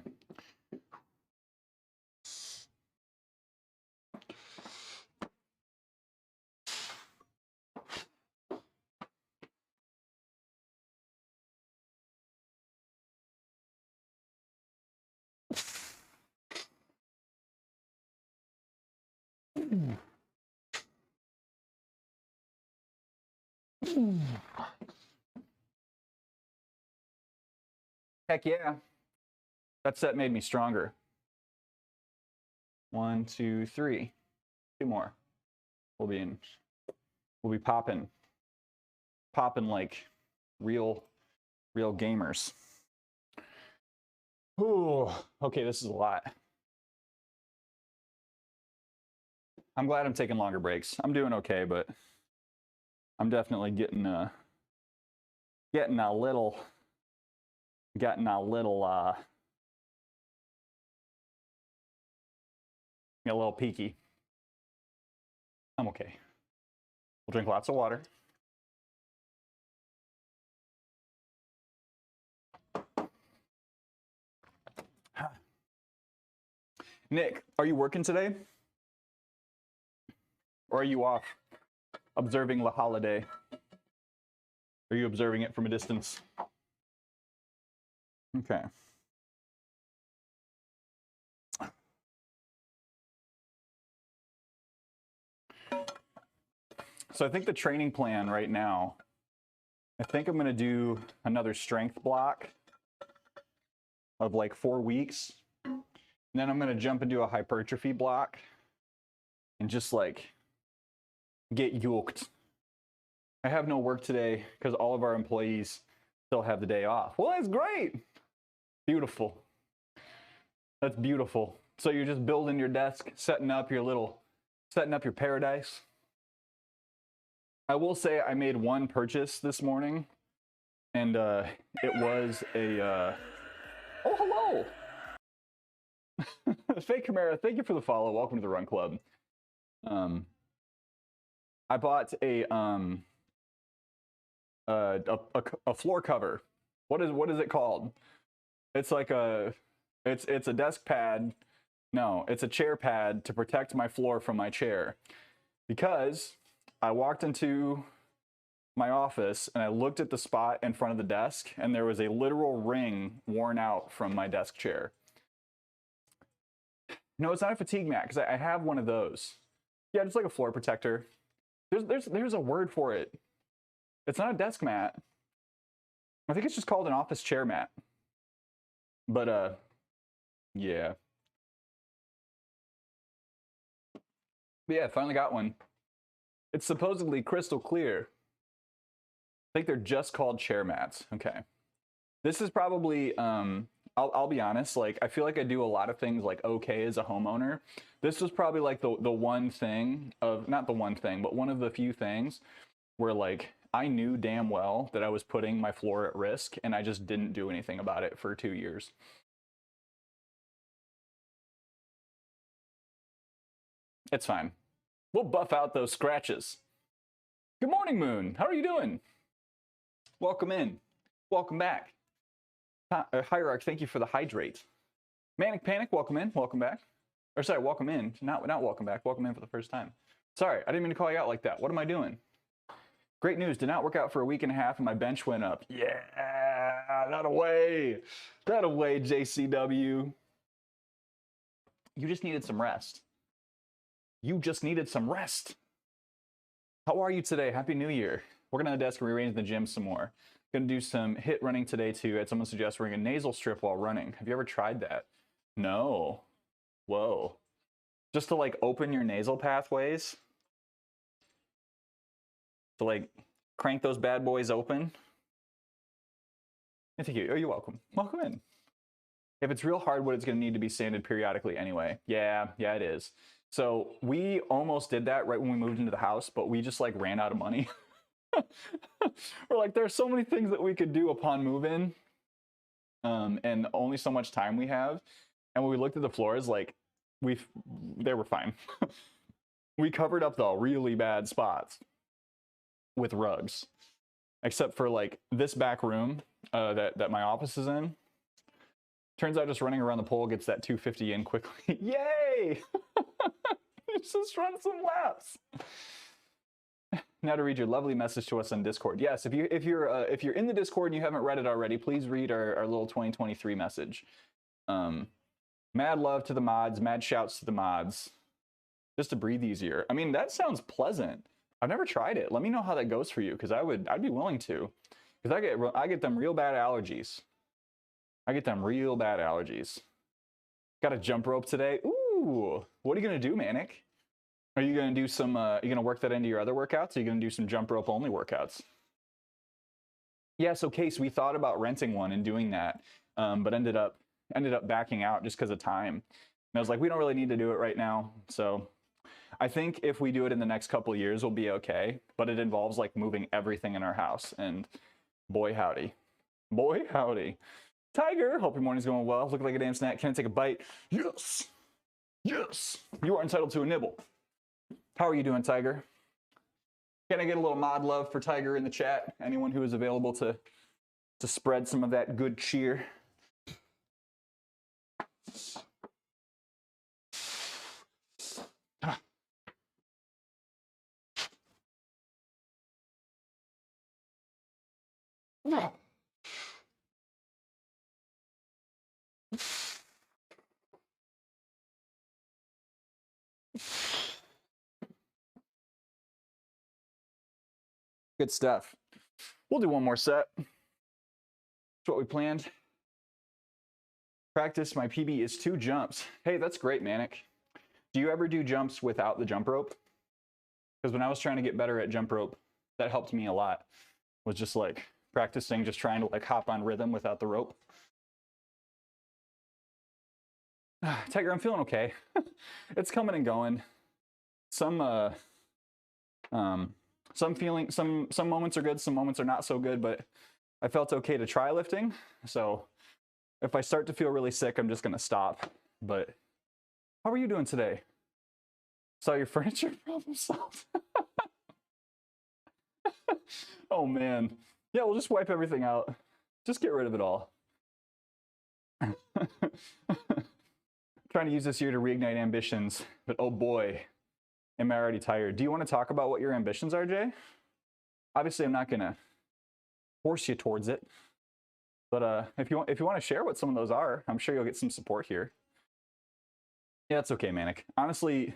Heck yeah. That set made me stronger. 1, 2, 3. 2 more. We'll be popping like real gamers. Ooh, okay, this is a lot. I'm glad I'm taking longer breaks. I'm doing okay, but I'm definitely getting a little peaky. I'm okay. We'll drink lots of water. Nick, are you working today? Or are you off observing the holiday? Are you observing it from a distance? Okay. So I think the training plan right now, I think I'm going to do another strength block of like 4 weeks. And then I'm going to jump into a hypertrophy block and just like get yoked. I have no work today because all of our employees still have the day off. Well, that's great. Beautiful. That's beautiful. So you're just building your desk, setting up your paradise. I will say I made one purchase this morning, and it was a oh, hello. Fake Camara, thank you for the follow. Welcome to the Run Club. I bought a floor cover. What is it called? It's like it's a desk pad. No, it's a chair pad to protect my floor from my chair. Because I walked into my office and I looked at the spot in front of the desk and there was a literal ring worn out from my desk chair. No, it's not a fatigue mat because I have one of those. Yeah, it's like a floor protector. There's a word for it. It's not a desk mat. I think it's just called an office chair mat. But yeah. But yeah, finally got one. It's supposedly crystal clear. I think they're just called chair mats. Okay. This is probably I'll be honest, like I feel like I do a lot of things like okay as a homeowner. This was probably like the one thing of, not the one thing, but one of the few things where like I knew damn well that I was putting my floor at risk and I just didn't do anything about it for 2 years. It's fine. We'll buff out those scratches. Good morning, Moon. How are you doing? Welcome in. Welcome back. Hierarch, thank you for the hydrate. Manic Panic, welcome in. Welcome back. Or sorry, welcome in. Not welcome back. Welcome in for the first time. Sorry, I didn't mean to call you out like that. What am I doing? Great news. Did not work out for a week and a half and my bench went up. Yeah, that away. That away, JCW. You just needed some rest. You just needed some rest. How are you today? Happy New Year. Working on the desk and rearranging the gym some more. Gonna do some HIIT running today too. I had someone suggest wearing a nasal strip while running. Have you ever tried that? No. Whoa. Just to like open your nasal pathways. To like crank those bad boys open. Thank you. Oh, you're welcome. Welcome in. If it's real hardwood, it's gonna need to be sanded periodically anyway. Yeah, it is. So we almost did that right when we moved into the house, but we just like ran out of money. We're like, there's so many things that we could do upon move-in, and only so much time we have. And when we looked at the floors, like they were fine. We covered up the really bad spots with rugs. except for like this back room that my office is in. Turns out just running around the pole gets that 250 in quickly. Yay! Just run some laps. Now to read your lovely message to us on Discord. Yes, if you're in the Discord and you haven't read it already, please read our little 2023 message. Mad love to the mods, mad shouts to the mods. Just to breathe easier. I mean, that sounds pleasant. I've never tried it. Let me know how that goes for you, because I'd be willing to, because I get them real bad allergies. I get them real bad allergies. Got a jump rope today. Ooh, what are you gonna do, Manic? Are you gonna do some? You gonna work that into your other workouts? Or are you gonna do some jump rope only workouts? Yeah, so Case, we thought about renting one and doing that, but ended up backing out just because of time. And I was like, we don't really need to do it right now. So I think if we do it in the next couple of years, we'll be okay. But it involves like moving everything in our house, and boy howdy, boy howdy. Tiger, hope your morning's going well. Look like a damn snack. Can I take a bite? Yes, yes. You are entitled to a nibble. How are you doing, Tiger? Can I get a little mod love for Tiger in the chat? Anyone who is available to spread some of that good cheer. Good stuff. We'll do one more set. That's what we planned. Practice, my PB is 2 jumps. Hey, that's great, Manic. Do you ever do jumps without the jump rope? Because when I was trying to get better at jump rope, that helped me a lot. Was just like practicing, just trying to like hop on rhythm without the rope. Tiger, I'm feeling okay. It's coming and going. Some moments are good, some moments are not so good, but I felt okay to try lifting. So if I start to feel really sick, I'm just gonna stop. But how are you doing today? Saw your furniture problem solved. Oh man. Yeah, we'll just wipe everything out. Just get rid of it all. Trying to use this year to reignite ambitions, but oh boy, am I already tired. Do you want to talk about what your ambitions are, Jay? Obviously, I'm not gonna force you towards it, but if you want to share what some of those are, I'm sure you'll get some support here. Yeah, it's okay, Manic. Honestly,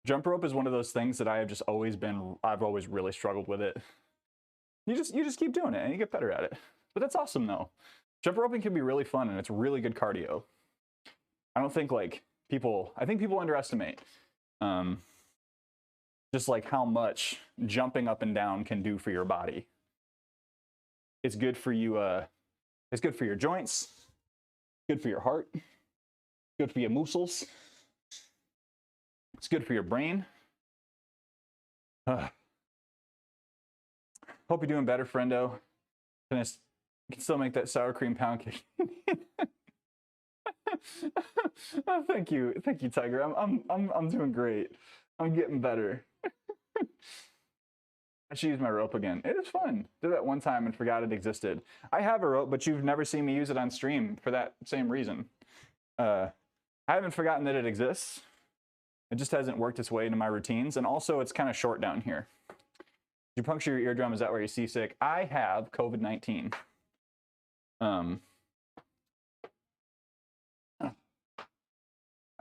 jump rope is one of those things that I've always really struggled with it. You just keep doing it and you get better at it. But that's awesome though. Jump roping can be really fun and it's really good cardio. I think people underestimate just like how much jumping up and down can do for your body. It's good for you, it's good for your joints, good for your heart, good for your muscles. It's good for your brain. Hope you're doing better, friendo. Can still make that sour cream pound cake. Oh, thank you, Tiger. I'm doing great. I'm getting better. I should use my rope again. It is fun. Did that one time and forgot it existed. I have a rope, but you've never seen me use it on stream for that same reason. I haven't forgotten that it exists. It just hasn't worked its way into my routines, and also it's kind of short down here. Did you puncture your eardrum? Is that where you're seasick? I have COVID-19. I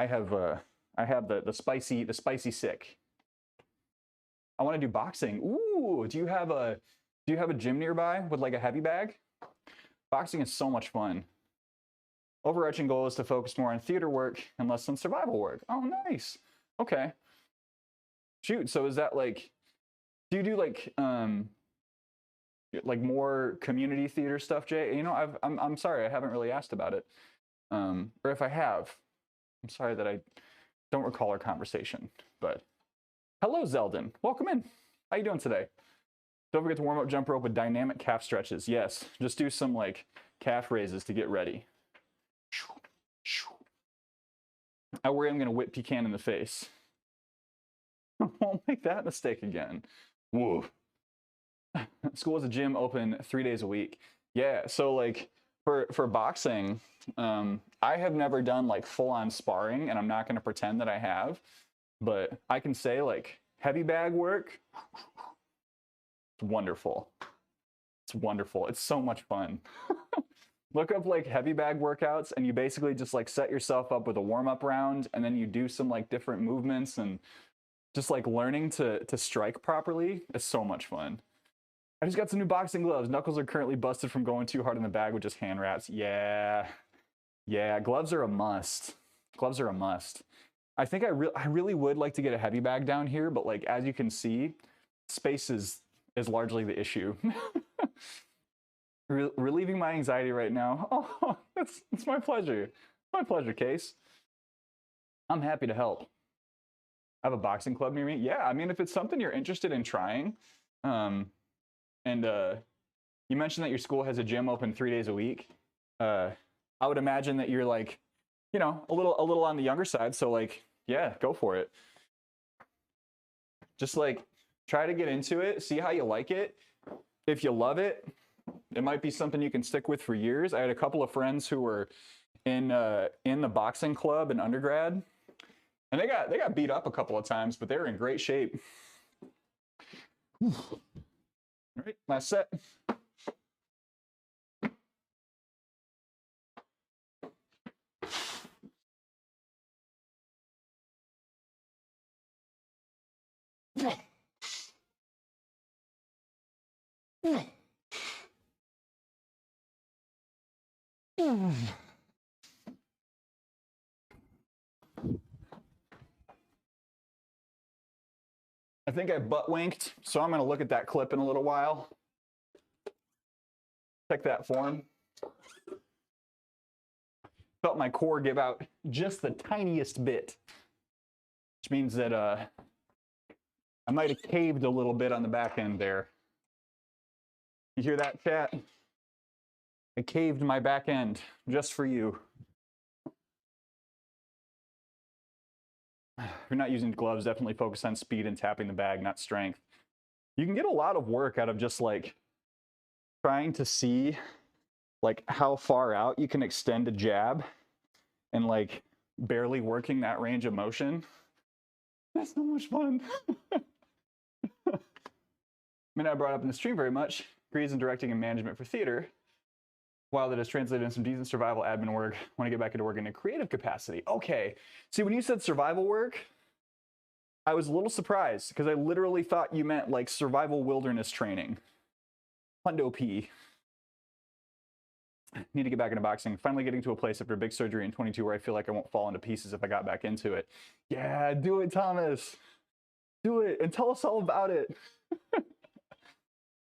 have the spicy sick. I want to do boxing. Ooh, do you have a gym nearby with like a heavy bag? Boxing is so much fun. Overarching goal is to focus more on theater work and less on survival work. Oh, nice. Okay. Shoot, so is that like, do you do like more community theater stuff, Jay? You know, I'm sorry, I haven't really asked about it. Or if I have, I'm sorry that I don't recall our conversation, but hello, Zeldin. Welcome in. How you doing today? Don't forget to warm up jump rope with dynamic calf stretches. Yes, just do some like calf raises to get ready. I worry I'm going to whip Pecan in the face. Won't make that mistake again. Whoa. School has a gym open 3 days a week. Yeah, so like for boxing, I have never done like full on sparring, and I'm not going to pretend that I have, but I can say like heavy bag work, it's wonderful. It's wonderful. It's so much fun. Look up like heavy bag workouts, and you basically just like set yourself up with a warm up round, and then you do some like different movements, and just like learning to strike properly is so much fun. I just got some new boxing gloves. Knuckles are currently busted from going too hard in the bag with just hand wraps. Yeah. Yeah, gloves are a must. Gloves are a must. I think I really would like to get a heavy bag down here, but like as you can see, space is largely the issue. Relieving my anxiety right now. Oh, it's my pleasure. My pleasure, Case. I'm happy to help. I have a boxing club near me. Yeah, I mean, if it's something you're interested in trying, and you mentioned that your school has a gym open 3 days a week. I would imagine that you're like, you know, a little on the younger side. So like, yeah, go for it. Just like try to get into it, see how you like it. If you love it, it might be something you can stick with for years. I had a couple of friends who were in the boxing club in undergrad, and they got beat up a couple of times, but they were in great shape. All right, last set. I think I butt winked, so I'm going to look at that clip in a little while. Check that form. Felt my core give out just the tiniest bit, which means that I might have caved a little bit on the back end there. You hear that, chat? I caved my back end just for you. If you're not using gloves, definitely focus on speed and tapping the bag, not strength. You can get a lot of work out of just like trying to see like how far out you can extend a jab and like barely working that range of motion. That's so much fun. I mean, I brought up in the stream very much. Degrees in directing and management for theater. While that is translated in some decent survival admin work, want to get back into work in a creative capacity. Okay. See, when you said survival work, I was a little surprised because I literally thought you meant like survival wilderness training. Hundo P. Need to get back into boxing. Finally getting to a place after a big surgery in 22 where I feel like I won't fall into pieces if I got back into it. Yeah, do it, Thomas. Do it and tell us all about it.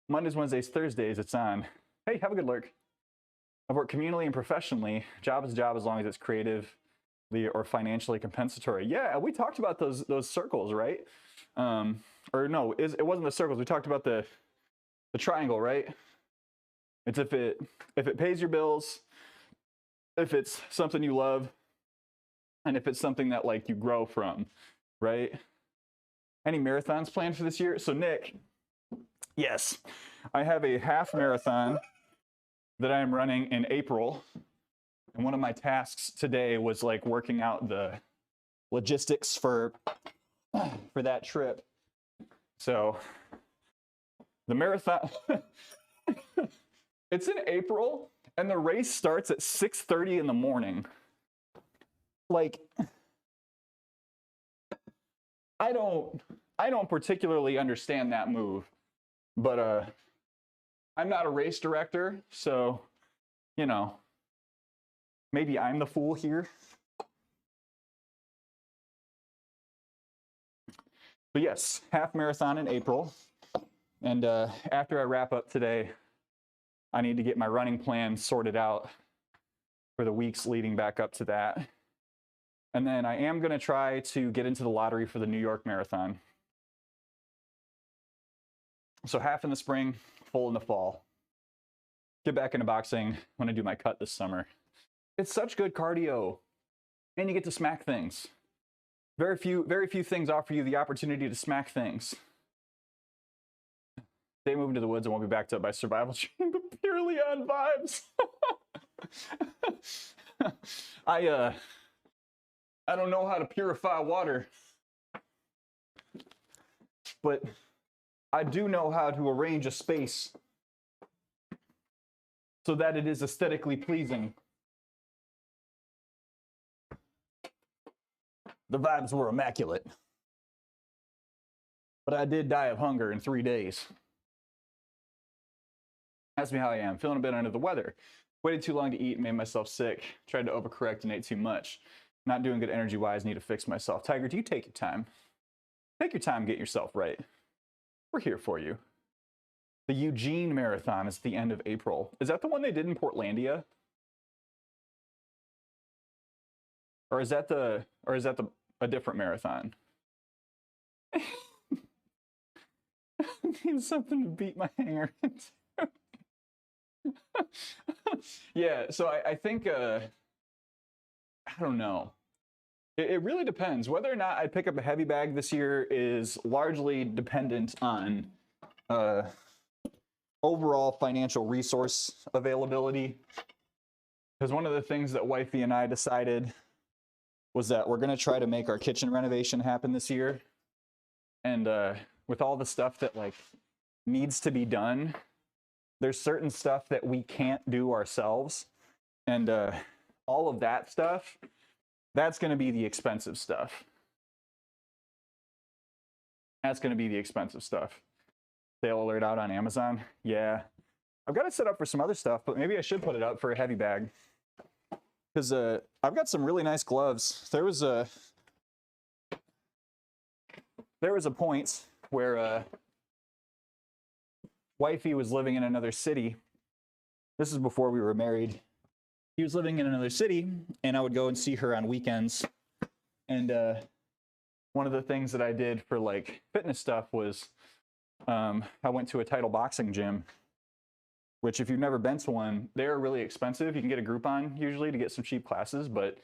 Mondays, Wednesdays, Thursdays, it's on. Hey, have a good lurk. I've worked communally and professionally. Job is a job as long as it's creatively or financially compensatory. Yeah, we talked about those circles, right? Or no, it wasn't the circles. We talked about the triangle, right? It's if it pays your bills, if it's something you love, and if it's something that like you grow from, right? Any marathons planned for this year? So Nick, yes, I have a half marathon that I am running in April. And one of my tasks today was like working out the logistics for that trip. So the marathon, it's in April and the race starts at 6:30 in the morning. Like, I don't particularly understand that move, but I'm not a race director, so, you know, maybe I'm the fool here. But yes, half marathon in April. And after I wrap up today, I need to get my running plan sorted out for the weeks leading back up to that. And then I am going to try to get into the lottery for the New York Marathon. So half in the spring, full in the fall. Get back into boxing when I do my cut this summer. It's such good cardio, and you get to smack things. Very few things offer you the opportunity to smack things. They move into the woods and won't be backed up by survival chain, but purely on vibes. I don't know how to purify water, but I do know how to arrange a space so that it is aesthetically pleasing. The vibes were immaculate, but I did die of hunger in 3 days. Ask me how I am. Feeling a bit under the weather. Waited too long to eat and made myself sick. Tried to overcorrect and ate too much. Not doing good energy-wise. Need to fix myself. Tiger, do you take your time? Take your time, get yourself right. We're here for you. The Eugene Marathon is at the end of April. Is that the one they did in Portlandia? Or is that a different marathon? I need something to beat my hanger into. Yeah, so I think, I don't know. It really depends. Whether or not I pick up a heavy bag this year is largely dependent on overall financial resource availability. Because one of the things that wifey and I decided was that we're going to try to make our kitchen renovation happen this year. And with all the stuff that like needs to be done, there's certain stuff that we can't do ourselves. And all of that stuff, that's going to be the expensive stuff. That's going to be the expensive stuff. Sale alert out on Amazon. Yeah. I've got it set up for some other stuff, but maybe I should put it up for a heavy bag. Because I've got some really nice gloves. There was a point where wifey was living in another city. This is before we were married. He was living in another city, and I would go and see her on weekends. And one of the things that I did for like fitness stuff was I went to a Title boxing gym, which if you've never been to one, they're really expensive. You can get a Groupon usually to get some cheap classes, but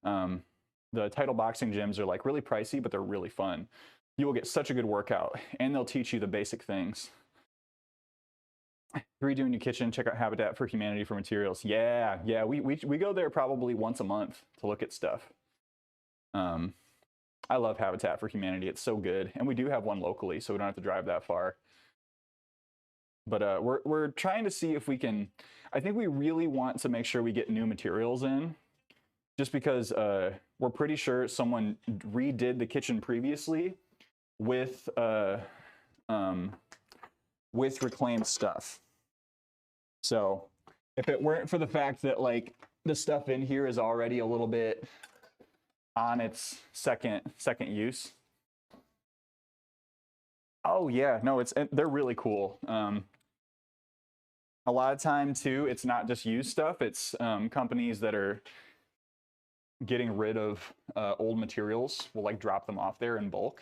the Title boxing gyms are like really pricey, but they're really fun. You will get such a good workout, and they'll teach you the basic things. Redoing your kitchen, check out Habitat for Humanity for materials. Yeah, we go there probably once a month to look at stuff. I love Habitat for Humanity. It's so good, and we do have one locally, so we don't have to drive that far. But we're trying to see if we can. I think we really want to make sure we get new materials in, just because we're pretty sure someone redid the kitchen previously with reclaimed stuff. So if it weren't for the fact that like the stuff in here is already a little bit on its second use. Oh yeah, no, they're really cool. A lot of time too, it's not just used stuff. It's companies that are getting rid of old materials will like drop them off there in bulk.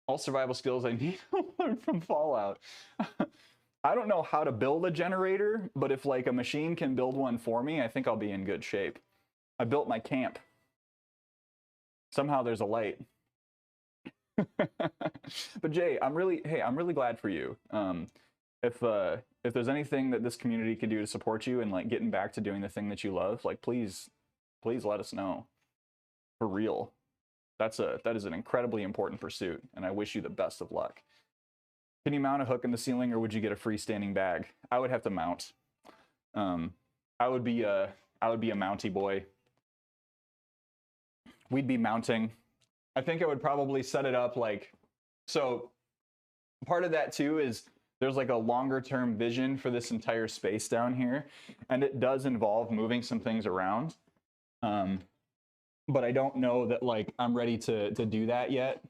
All survival skills I need to learn from Fallout. I don't know how to build a generator, but if like a machine can build one for me, I think I'll be in good shape. I built my camp. Somehow there's a light. But Jay, I'm really glad for you. If there's anything that this community can do to support you and like getting back to doing the thing that you love, like please let us know. For real. That is an incredibly important pursuit, and I wish you the best of luck. Can you mount a hook in the ceiling, or would you get a freestanding bag? I would have to mount. I would be a mounty boy. We'd be mounting. I think I would probably set it up like, so part of that too is there's like a longer term vision for this entire space down here, and it does involve moving some things around. But I don't know that like I'm ready to do that yet.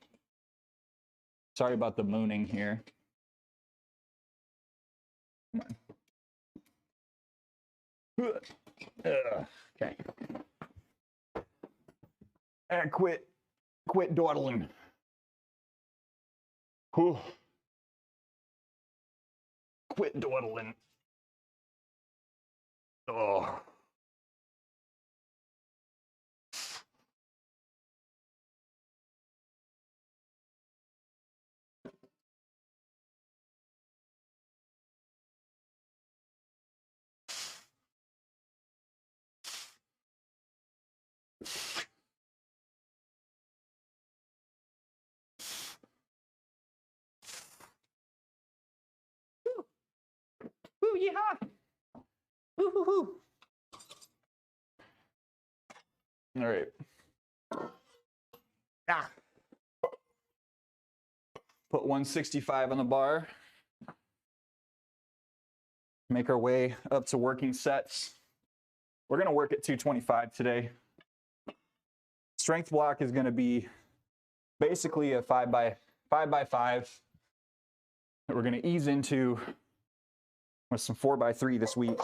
Sorry about the mooning here. Okay. Quit dawdling. Whew. Quit dawdling. Oh. Yeehaw! Woo-hoo-hoo! All right. Ah. Put 165 on the bar. Make our way up to working sets. We're going to work at 225 today. Strength block is going to be basically a 5 by 5 that we're going to ease into with some 4 by 3 this week.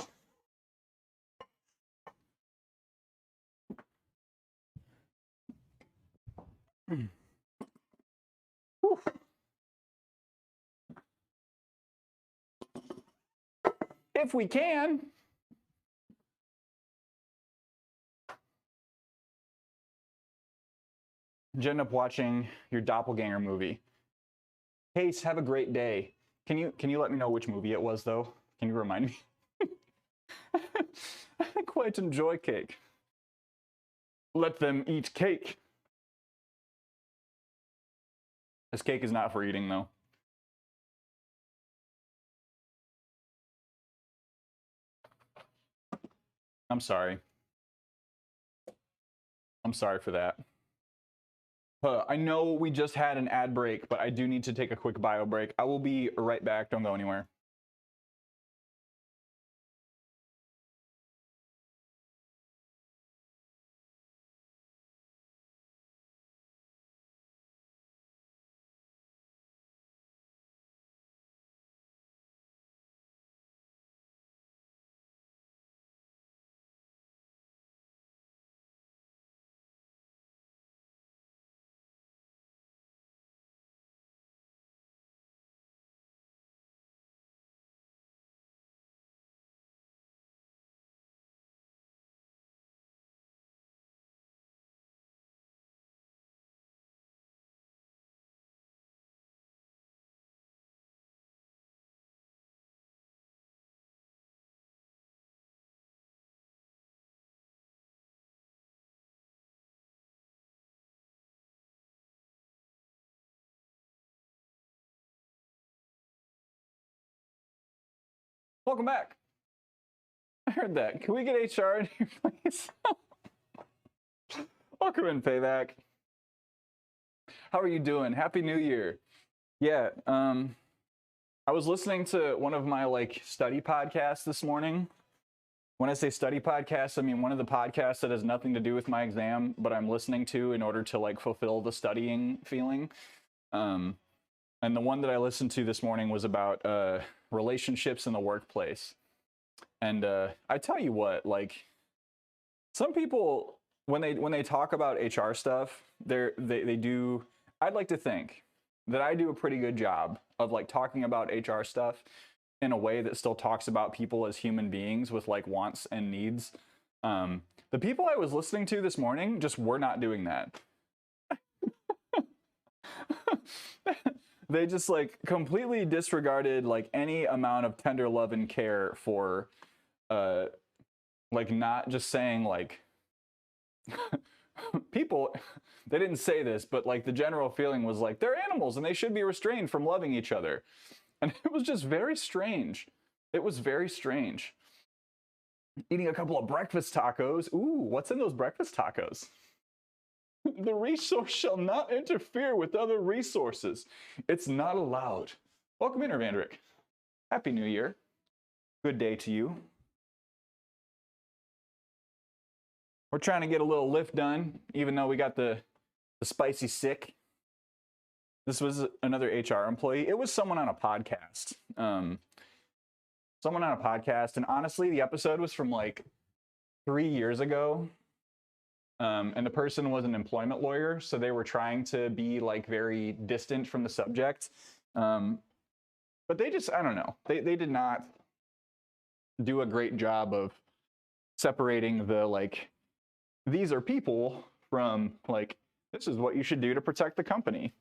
Whew. If we can. Did you end up watching your Doppelganger movie? Case, have a great day. Can you let me know which movie it was, though? Can you remind me? I quite enjoy cake. Let them eat cake. This cake is not for eating, though. I'm sorry. I'm sorry for that. I know we just had an ad break, but I do need to take a quick bio break. I will be right back. Don't go anywhere. Welcome back. I heard that. Can we get HR in here, please? Welcome in, Payback. How are you doing? Happy New Year. Yeah, I was listening to one of my study podcasts this morning. When I say study podcast, I mean one of the podcasts that has nothing to do with my exam, but I'm listening to in order to fulfill the studying feeling. And the one that I listened to this morning was about relationships in the workplace. And I tell you what, some people when they talk about HR stuff, they do. I'd like to think that I do a pretty good job of talking about HR stuff in a way that still talks about people as human beings with wants and needs. The people I was listening to this morning just were not doing that. They just completely disregarded any amount of tender love and care for not just saying people. They didn't say this, but the general feeling was they're animals and they should be restrained from loving each other. And it was just very strange. It was very strange. Eating a couple of breakfast tacos. Ooh, what's in those breakfast tacos? The resource shall not interfere with other resources. It's not allowed. Welcome in, Ervandrick. Happy New Year. Good day to you. We're trying to get a little lift done, even though we got the spicy sick. This was another HR employee. It was someone on a podcast. And honestly, the episode was from 3 years ago. And the person was an employment lawyer, so they were trying to be very distant from the subject. But they just, I don't know. They did not do a great job of separating the these are people from this is what you should do to protect the company.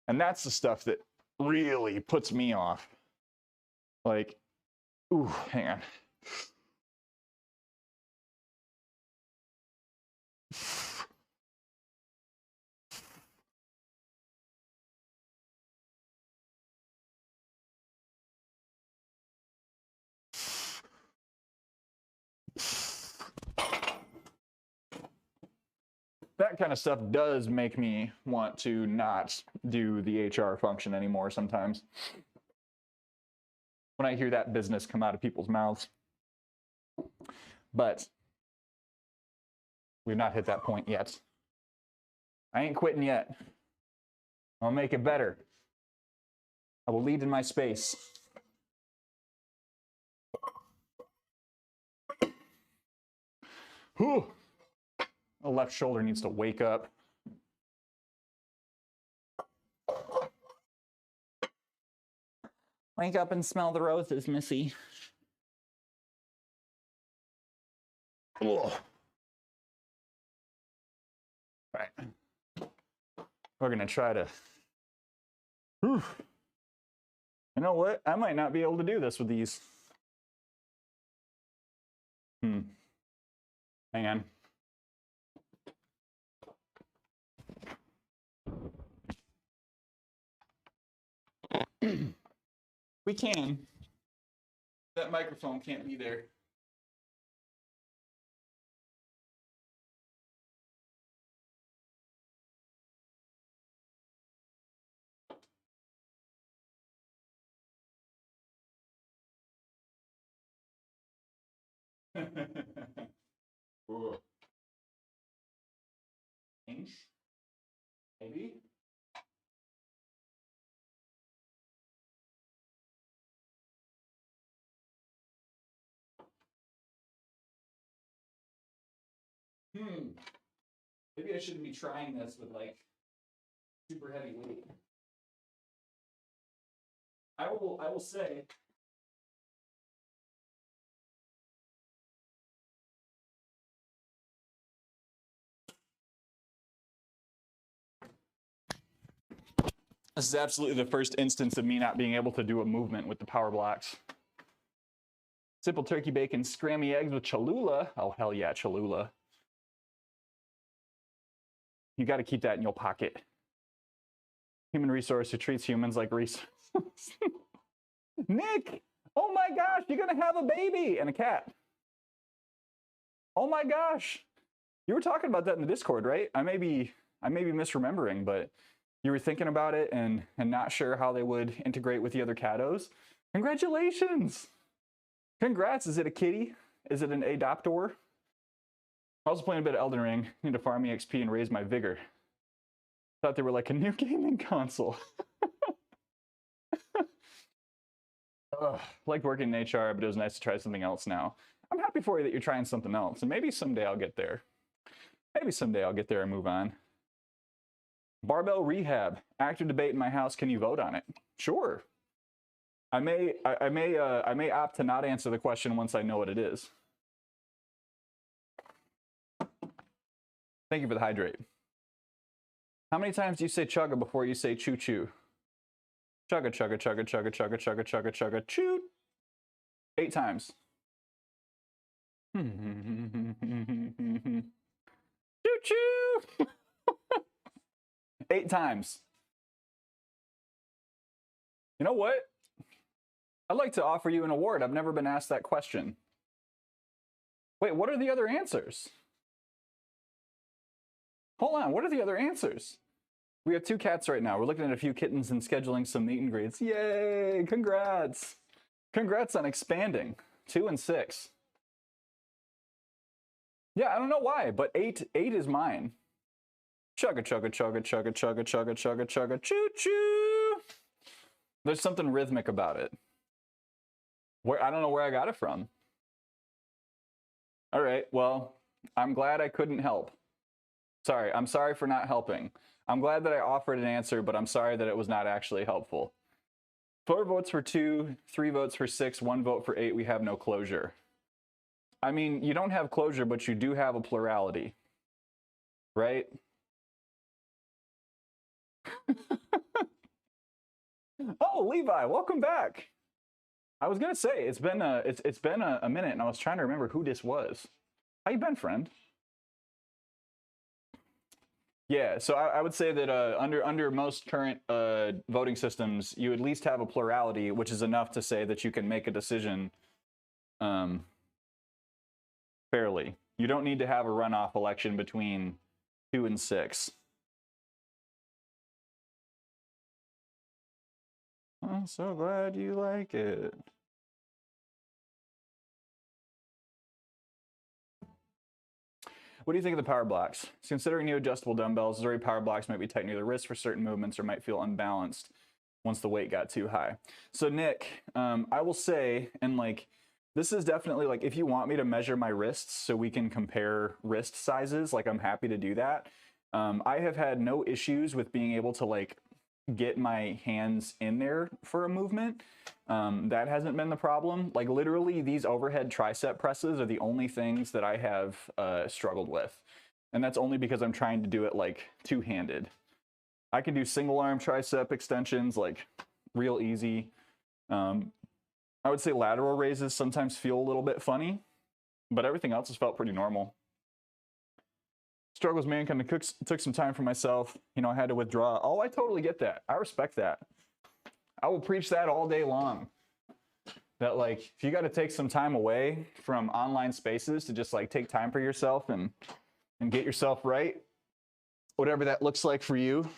And that's the stuff that really puts me off. Ooh, hang on. that kind of stuff does make me want to not do the HR function anymore sometimes. When I hear that business come out of people's mouths. But we've not hit that point yet. I ain't quitting yet. I'll make it better. I will lead in my space. Whew. The left shoulder needs to wake up. Wake up and smell the roses, Missy. Ugh. Right. We're gonna try to. Whew. You know what? I might not be able to do this with these. Hang on. We can. That microphone can't be there. Inch? Maybe? Maybe I shouldn't be trying this with like super heavy weight. I will say this is absolutely the first instance of me not being able to do a movement with the power blocks. Simple turkey bacon, scrammy eggs with Cholula. Oh, hell yeah, Cholula. You got to keep that in your pocket. Human resource who treats humans like resources. Nick! Oh my gosh, you're going to have a baby and a cat. Oh my gosh. You were talking about that in the Discord, right? I may be misremembering, but you were thinking about it and not sure how they would integrate with the other caddos. Congratulations! Congrats. Is it a kitty? Is it an adoptor? I was playing a bit of Elden Ring. Need to farm EXP and raise my vigor. Thought they were like a new gaming console. Liked working in HR, but it was nice to try something else now. I'm happy for you that you're trying something else, and maybe someday I'll get there. Maybe someday I'll get there and move on. Barbell rehab. Active debate in my house. Can you vote on it? Sure. I may opt to not answer the question once I know what it is. Thank you for the hydrate. How many times do you say chugga before you say choo choo? Chugga, chugga, chugga, chugga, chugga, chugga, chugga, chugga, choo. 8 times. Choo choo. 8 times. You know what? I'd like to offer you an award. I've never been asked that question. Wait, what are the other answers? Hold on, what are the other answers? We have 2 cats right now. We're looking at a few kittens and scheduling some meet and greets. Yay, congrats. Congrats on expanding. 2 and 6. Yeah, I don't know why, but 8 is mine. Chugga, chugga, chugga, chugga, chugga, chugga, chugga, chugga, choo choo. There's something rhythmic about it. I don't know where I got it from. All right, well, I'm glad I couldn't help. Sorry, I'm sorry for not helping. I'm glad that I offered an answer, but I'm sorry that it was not actually helpful. 4 votes for 2, 3 votes for 6, 1 vote for 8. We have no closure. I mean, you don't have closure, but you do have a plurality, right? Oh, Levi, welcome back. I was gonna say it's been a minute, and I was trying to remember who this was. How you been, friend? Yeah, so I would say that under most current voting systems, you at least have a plurality, which is enough to say that you can make a decision fairly. You don't need to have a runoff election between 2 and 6. I'm so glad you like it. What do you think of the power blocks? Considering new adjustable dumbbells, Zuri power blocks might be tight near the wrist for certain movements or might feel unbalanced once the weight got too high. So Nick, I will say, and like, this is definitely like, if you want me to measure my wrists so we can compare wrist sizes, like I'm happy to do that. I have had no issues with being able to like get my hands in there for a movement. That hasn't been the problem. Like literally these overhead tricep presses are the only things that I have struggled with. And that's only because I'm trying to do it like two-handed. I can do single arm tricep extensions like real easy. I would say lateral raises sometimes feel a little bit funny, but everything else has felt pretty normal. Struggles, man, kind of took some time for myself. You know, I had to withdraw. Oh, I totally get that. I respect that. I will preach that all day long. That like, if you got to take some time away from online spaces to just like take time for yourself and get yourself right, whatever that looks like for you,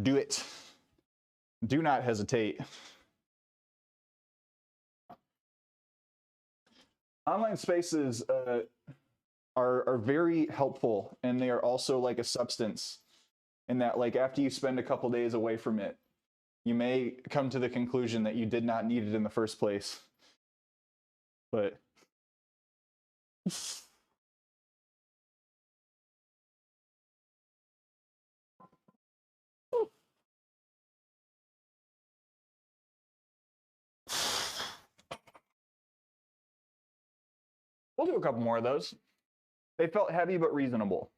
do it. Do not hesitate. Online spaces are very helpful, and they are also like a substance in that like after you spend a couple days away from it, you may come to the conclusion that you did not need it in the first place. But we'll do a couple more of those. They felt heavy but reasonable.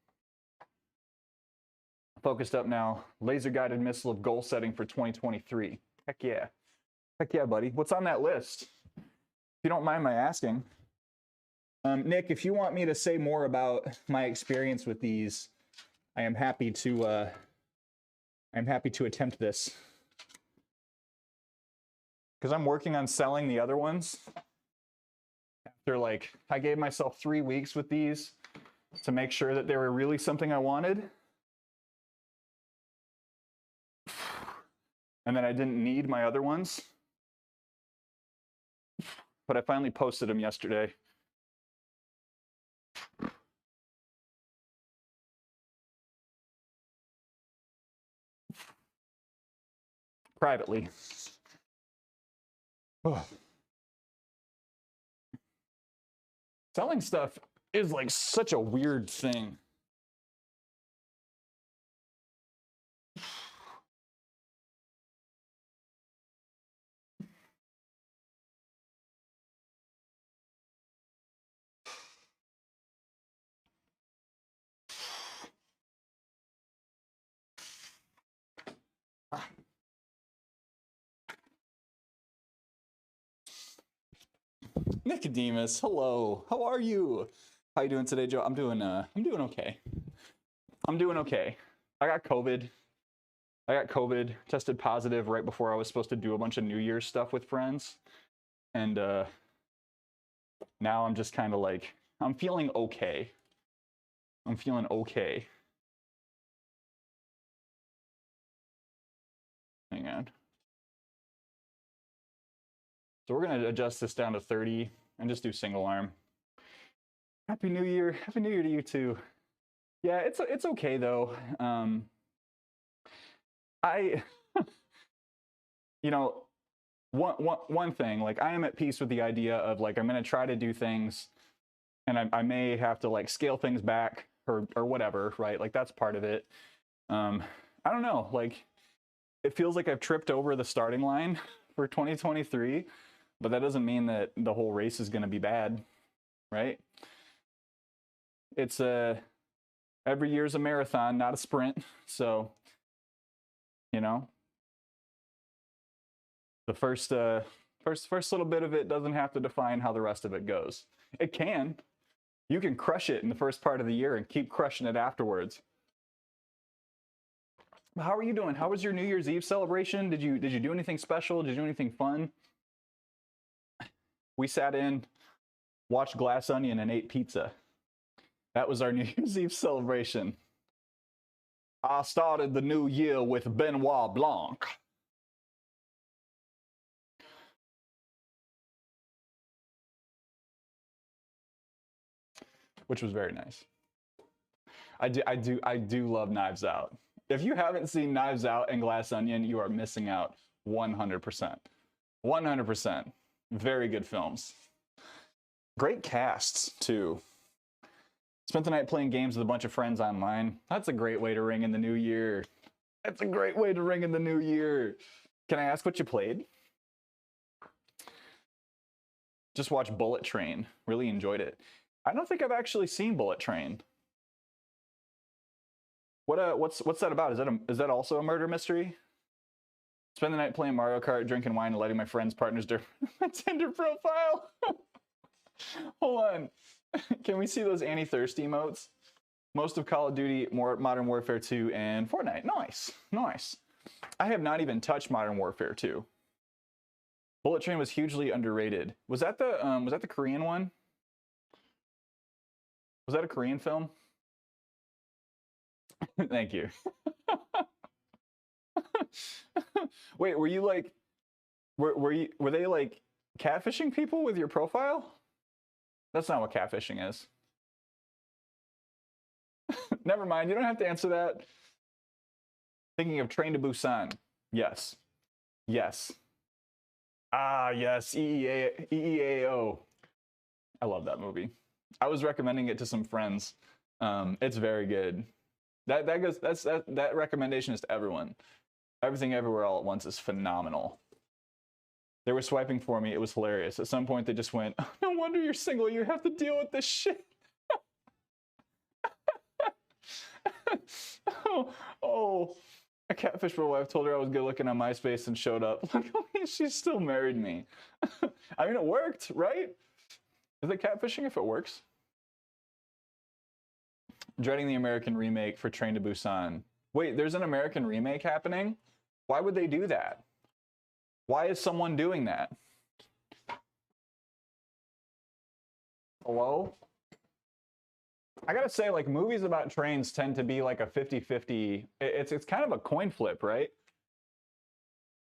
Focused up now. Laser guided missile of goal setting for 2023. Heck yeah. Heck yeah, buddy. What's on that list? If you don't mind my asking. Nick, if you want me to say more about my experience with these, I am happy to attempt this. Because I'm working on selling the other ones. After like, I gave myself 3 weeks with these to make sure that they were really something I wanted. And then I didn't need my other ones. But I finally posted them yesterday. Privately. Selling stuff is like such a weird thing. Nicodemus, hello. How are you? How you doing today, Joe? I'm doing okay. I'm doing okay. I got COVID, tested positive right before I was supposed to do a bunch of New Year's stuff with friends. And now I'm just kind of like, I'm feeling okay. I'm feeling okay. Hang on. So we're going to adjust this down to 30 and just do single arm. Happy New Year. Happy New Year to you too. Yeah, it's okay though. You know, one thing, like I am at peace with the idea of like, I'm going to try to do things and I may have to like scale things back or whatever, right? Like that's part of it. I don't know, like it feels like I've tripped over the starting line for 2023, but that doesn't mean that the whole race is going to be bad, right? It's every year's a marathon, not a sprint. So, you know, the first little bit of it doesn't have to define how the rest of it goes. It can. You can crush it in the first part of the year and keep crushing it afterwards. How are you doing? How was your New Year's Eve celebration? Did you do anything special? Did you do anything fun? We sat in, watched Glass Onion, and ate pizza. That was our New Year's Eve celebration. I started the new year with Benoit Blanc. Which was very nice. I do love Knives Out. If you haven't seen Knives Out and Glass Onion, you are missing out 100%. 100%. Very good films. Great casts, too. Spent the night playing games with a bunch of friends online. That's a great way to ring in the new year. That's a great way to ring in the new year. Can I ask what you played? Just watched Bullet Train. Really enjoyed it. I don't think I've actually seen Bullet Train. What's that about? Is that also a murder mystery? Spend the night playing Mario Kart, drinking wine, and letting my friends' partners do my Tinder profile. Hold on. Can we see those anti-thirst emotes? Most of Call of Duty, Modern Warfare 2, and Fortnite. Nice, nice. I have not even touched Modern Warfare 2. Bullet Train was hugely underrated. Was that the Korean one? Was that a Korean film? Thank you. Wait, were you like, were they like catfishing people with your profile? That's not what catfishing is. Never mind, you don't have to answer that. Thinking of Train to Busan. Yes. Yes. Ah, yes, EEAO. I love that movie. I was recommending it to some friends. It's very good. That recommendation is to everyone. Everything Everywhere All at Once is phenomenal. They were swiping for me. It was hilarious. At some point, they just went, oh, no wonder you're single. You have to deal with this shit. oh, I catfished my wife, told her I was good looking on MySpace and showed up. She still married me. I mean, it worked, right? Is it catfishing if it works? Dreading the American remake for Train to Busan. Wait, there's an American remake happening? Why would they do that? Why is someone doing that? Hello? I gotta say, like, movies about trains tend to be like a 50-50. It's kind of a coin flip, right?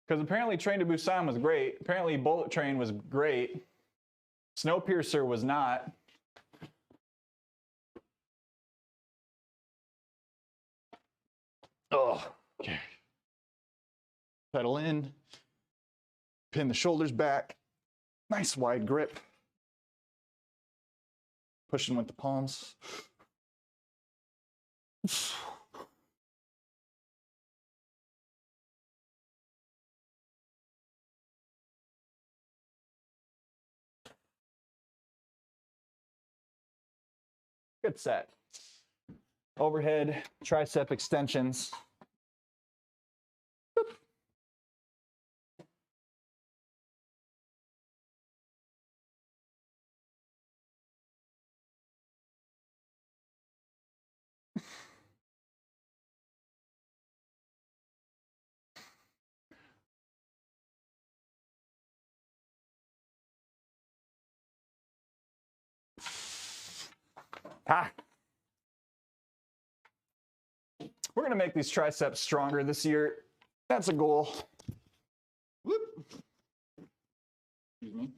Because apparently Train to Busan was great. Apparently Bullet Train was great. Snowpiercer was not. Oh, okay. Pedal in. Pin the shoulders back. Nice wide grip. Pushing with the palms. Good set. Overhead tricep extensions. Ah. We're gonna make these triceps stronger this year. That's a goal. Whoop. Excuse me.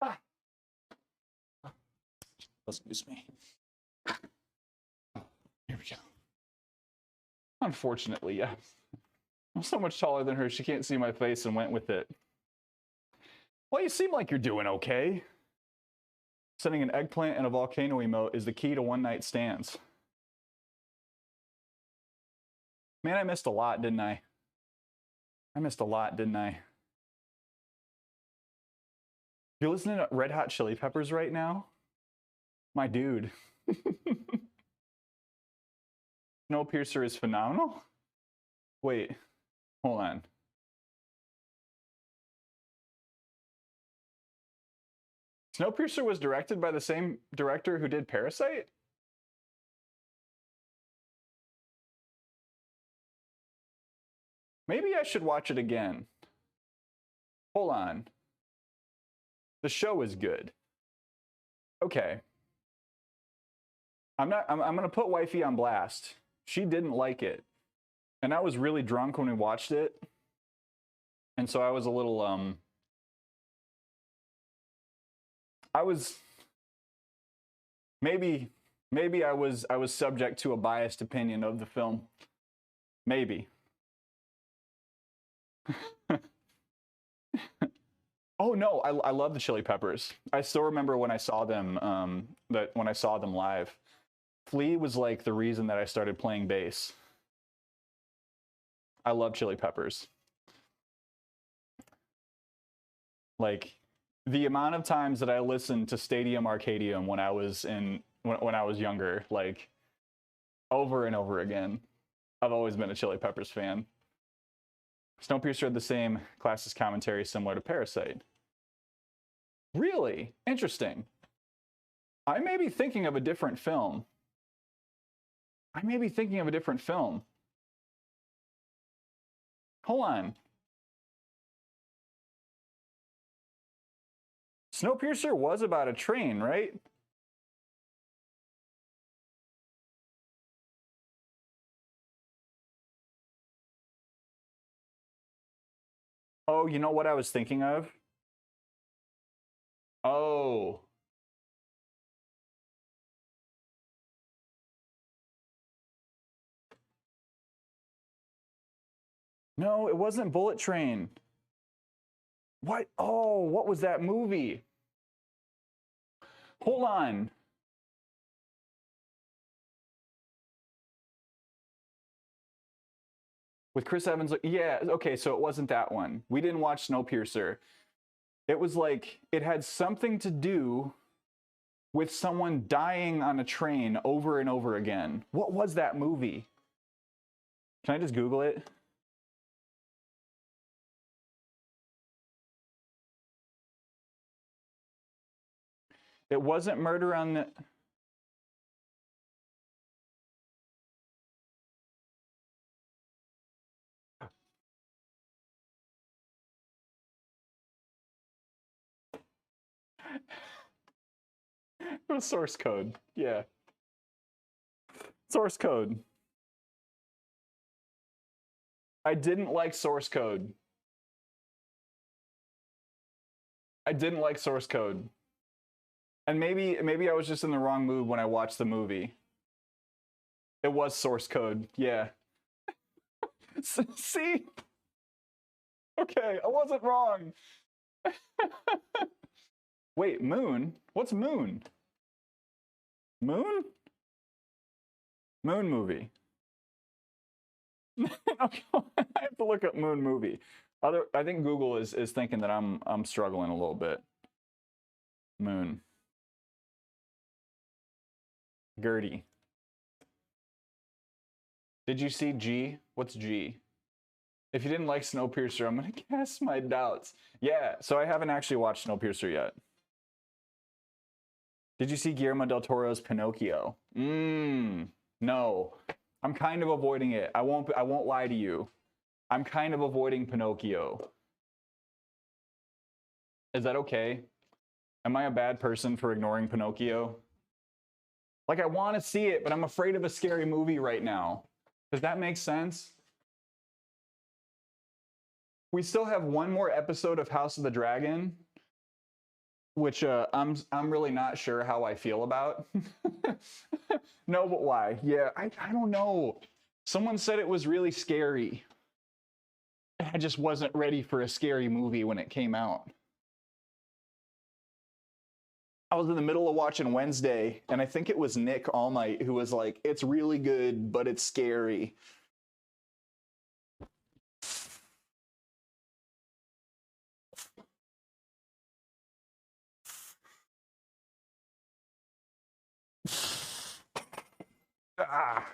Ah. Excuse me. Here we go. Unfortunately, yeah. I'm so much taller than her, she can't see my face and went with it. Well, you seem like you're doing okay. Sending an eggplant and a volcano emote is the key to one-night stands. Man, I missed a lot, didn't I? I missed a lot, didn't I? You're listening to Red Hot Chili Peppers right now? My dude. Snowpiercer is phenomenal? Wait, hold on. Snowpiercer was directed by the same director who did Parasite? Maybe I should watch it again. Hold on. The show is good. Okay. I'm gonna put wifey on blast. She didn't like it. And I was really drunk when we watched it. And so I was a little I was maybe I was subject to a biased opinion of the film. Maybe. Oh no, I love the Chili Peppers. I still remember when I saw them when I saw them live. Flea was like the reason that I started playing bass. I love Chili Peppers. Like the amount of times that I listened to Stadium Arcadium when I was younger, like over and over again. I've always been a Chili Peppers fan. Snowpiercer had the same classist commentary similar to Parasite. Really? Interesting. I may be thinking of a different film. Hold on. Snowpiercer was about a train, right? Oh, you know what I was thinking of? Oh. No, it wasn't Bullet Train. What? Oh, what was that movie? Hold on. With Chris Evans, yeah, okay, so it wasn't that one. We didn't watch Snowpiercer. It was like, it had something to do with someone dying on a train over and over again. What was that movie? Can I just Google it? It wasn't Murder on the... It was Source Code, yeah. Source Code. I didn't like Source Code. I didn't like Source Code. And maybe I was just in the wrong mood when I watched the movie. It was Source Code, yeah. See? Okay, I wasn't wrong. Wait, Moon? What's Moon? Moon? Moon movie. Okay, I have to look up Moon movie. I think Google is thinking that I'm struggling a little bit. Moon. Gertie. Did you see G? What's G? If you didn't like Snowpiercer, I'm gonna cast my doubts. Yeah, so I haven't actually watched Snowpiercer yet. Did you see Guillermo del Toro's Pinocchio? No. I'm kind of avoiding it. I won't lie to you. I'm kind of avoiding Pinocchio. Is that okay? Am I a bad person for ignoring Pinocchio? Like, I want to see it, but I'm afraid of a scary movie right now. Does that make sense? We still have one more episode of House of the Dragon, which I'm really not sure how I feel about. No, but why? Yeah, I don't know. Someone said it was really scary. I just wasn't ready for a scary movie when it came out. I was in the middle of watching Wednesday, and I think it was Nick Allnight who was like, it's really good, but it's scary. Ah.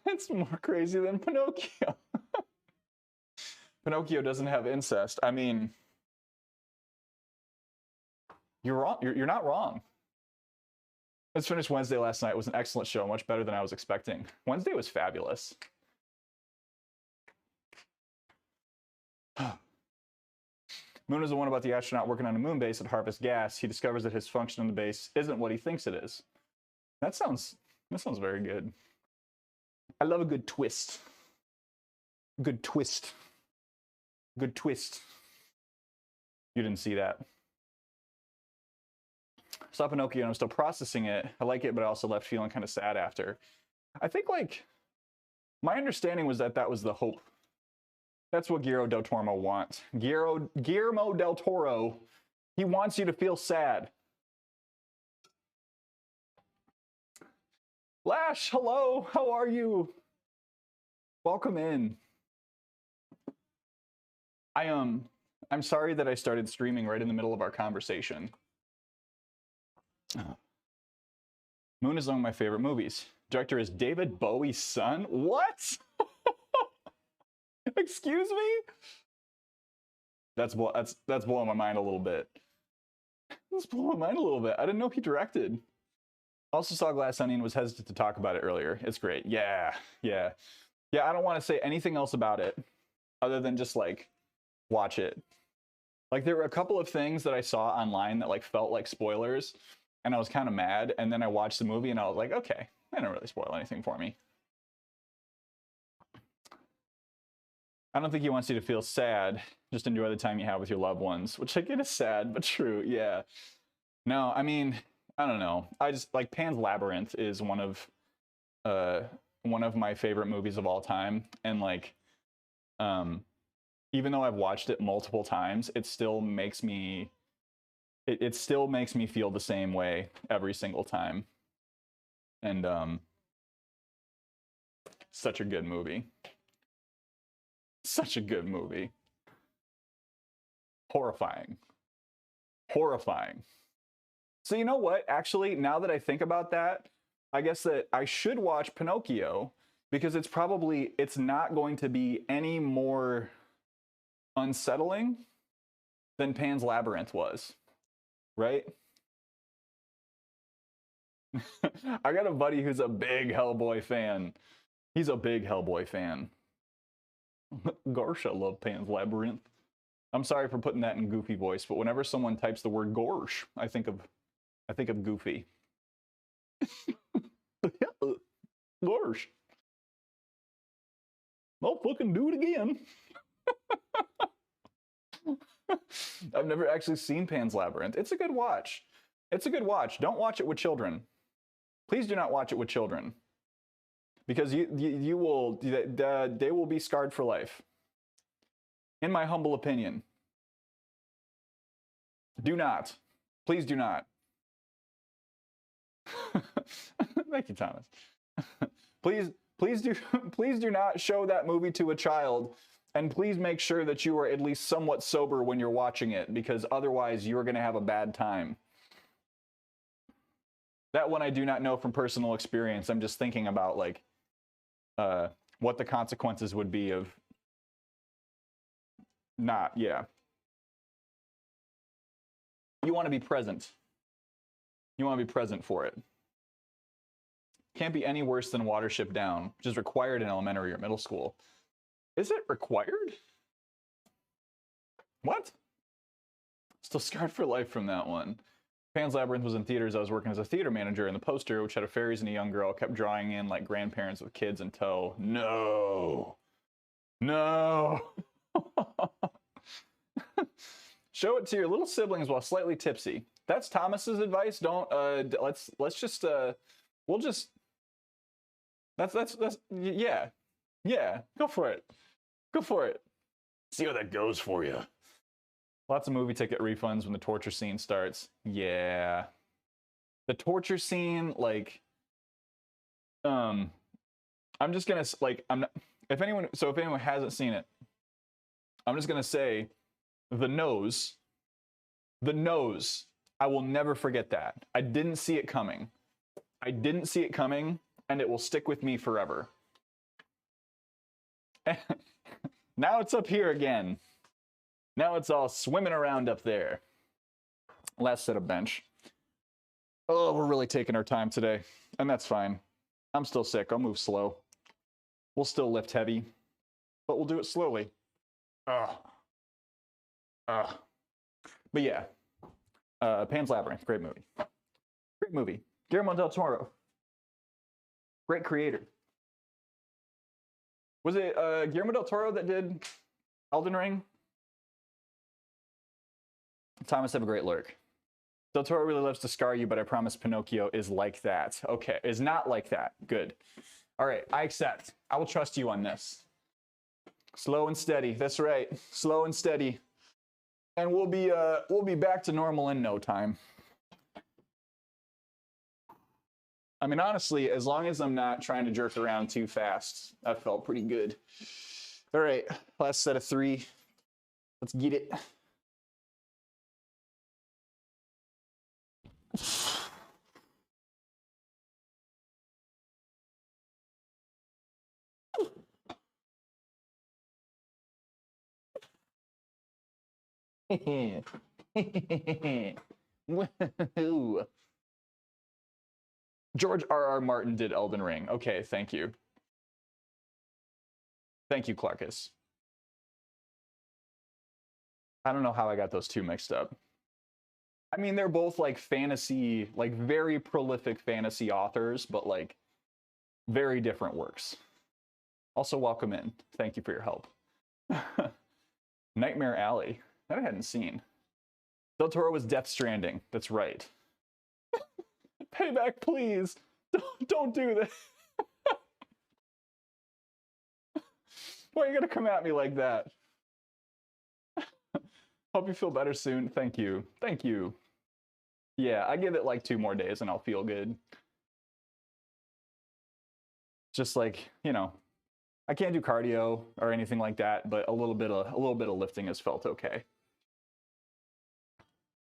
It's more crazy than Pinocchio. Pinocchio doesn't have incest. I mean, you're wrong. You're not wrong. Let's finish Wednesday last night. It was an excellent show, much better than I was expecting. Wednesday was fabulous. Moon is the one about the astronaut working on a moon base at Harvest Gas. He discovers that his function on the base isn't what he thinks it is. That sounds very good. I love a good twist. Good twist. Good twist. You didn't see that. Saw Pinocchio and I'm still processing it. I like it, but I also left feeling kind of sad after. I think, like, my understanding was that was the hope. That's what Guillermo del Toro wants. Guillermo del Toro, he wants you to feel sad. Lash, hello, how are you? Welcome in. I'm sorry that I started streaming right in the middle of our conversation. Moon is one of my favorite movies. Director is David Bowie's son. What? Excuse me? That's blowing my mind a little bit. That's blowing my mind a little bit. I didn't know he directed. Also saw Glass Onion, was hesitant to talk about it earlier. It's great. Yeah. I don't want to say anything else about it other than just, like, watch it. Like, there were a couple of things that I saw online that, like, felt like spoilers, and I was kind of mad, and then I watched the movie and I was like, okay, they didn't really spoil anything for me. I don't think he wants you to feel sad. Just enjoy the time you have with your loved ones, which I get is sad, but true. Yeah. No, I mean, I don't know. I just, like, Pan's Labyrinth is one of my favorite movies of all time. And, like, even though I've watched it multiple times, it still makes me feel the same way every single time. And such a good movie. Such a good movie. Horrifying. So you know what? Actually, now that I think about that, I guess that I should watch Pinocchio because it's not going to be any more unsettling than Pan's Labyrinth was, right? I got a buddy who's a big Hellboy fan. He's a big Hellboy fan. Gosh, I love Pan's Labyrinth. I'm sorry for putting that in Goofy voice, but whenever someone types the word Gorsh, I think of Goofy. Gorsh. I'll fucking do it again. I've never actually seen Pan's Labyrinth. It's a good watch. Don't watch it with children. Please do not watch it with children. Because they will be scarred for life. In my humble opinion. Do not. Please do not. Thank you, Thomas. Please do not show that movie to a child, and please make sure that you are at least somewhat sober when you're watching it, because otherwise you're going to have a bad time. That one I do not know from personal experience. I'm just thinking about, like, what the consequences would be of not, yeah. You want to be present. You want to be present for it. Can't be any worse than Watership Down, which is required in elementary or middle school. Is it required? What? Still scarred for life from that one. Pan's Labyrinth was in theaters. I was working as a theater manager, and the poster, which had a fairies and a young girl, kept drawing in like grandparents with kids in tow. No. Show it to your little siblings while slightly tipsy. That's Thomas's advice. Don't let's just we'll just that's yeah. Go for it. See how that goes for you. Lots of movie ticket refunds when the torture scene starts. Yeah. The torture scene, like, I'm just gonna, like, if anyone hasn't seen it, I'm just gonna say, the nose, I will never forget that. I didn't see it coming, and it will stick with me forever. Now it's up here again. Now it's all swimming around up there. Last set of bench. Oh, we're really taking our time today, and that's fine. I'm still sick. I'll move slow. We'll still lift heavy, but we'll do it slowly. But yeah, Pan's Labyrinth, great movie. Great movie. Guillermo del Toro. Great creator. Was it Guillermo del Toro that did Elden Ring? Thomas, have a great lurk. Del Toro really loves to scar you, but I promise Pinocchio is like that. Okay, is not like that. Good. All right, I accept. I will trust you on this. Slow and steady. That's right. Slow and steady. And we'll be back to normal in no time. I mean, honestly, as long as I'm not trying to jerk around too fast, that felt pretty good. All right, last set of 3. Let's get it. George R.R. Martin did Elden Ring. Okay, thank you. Thank you, Clarkus. I don't know how I got those two mixed up. I mean, they're both like fantasy, like very prolific fantasy authors, but like very different works. Also, welcome in. Thank you for your help. Nightmare Alley. That I hadn't seen. Del Toro was Death Stranding. That's right. Payback, please. Don't do this. Why are you gonna come at me like that? Hope you feel better soon. Thank you. Thank you. Yeah, I give it like 2 more days and I'll feel good. Just like, you know, I can't do cardio or anything like that, but a little bit of lifting has felt okay.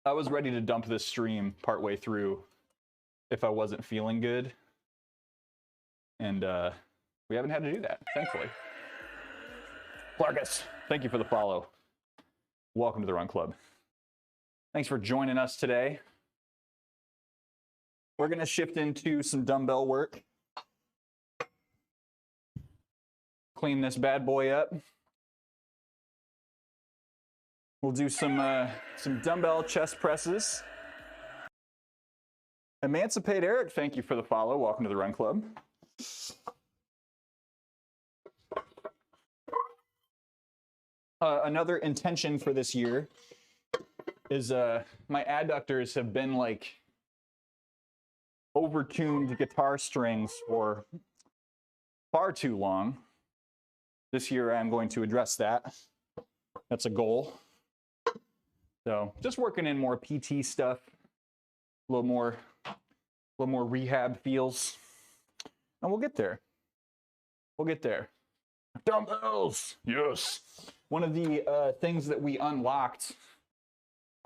I was ready to dump this stream partway through if I wasn't feeling good. And we haven't had to do that, thankfully. Clarkus, thank you for the follow. Welcome to the Run Club. Thanks for joining us today. We're gonna shift into some dumbbell work. Clean this bad boy up. We'll do some dumbbell chest presses. Emancipate Eric, thank you for the follow. Welcome to the Run Club. Another intention for this year is my adductors have been like overtuned guitar strings for far too long. This year I'm going to address that. That's a goal. So just working in more PT stuff, a little more rehab feels, and we'll get there. We'll get there. Dumbbells, yes. One of the things that we unlocked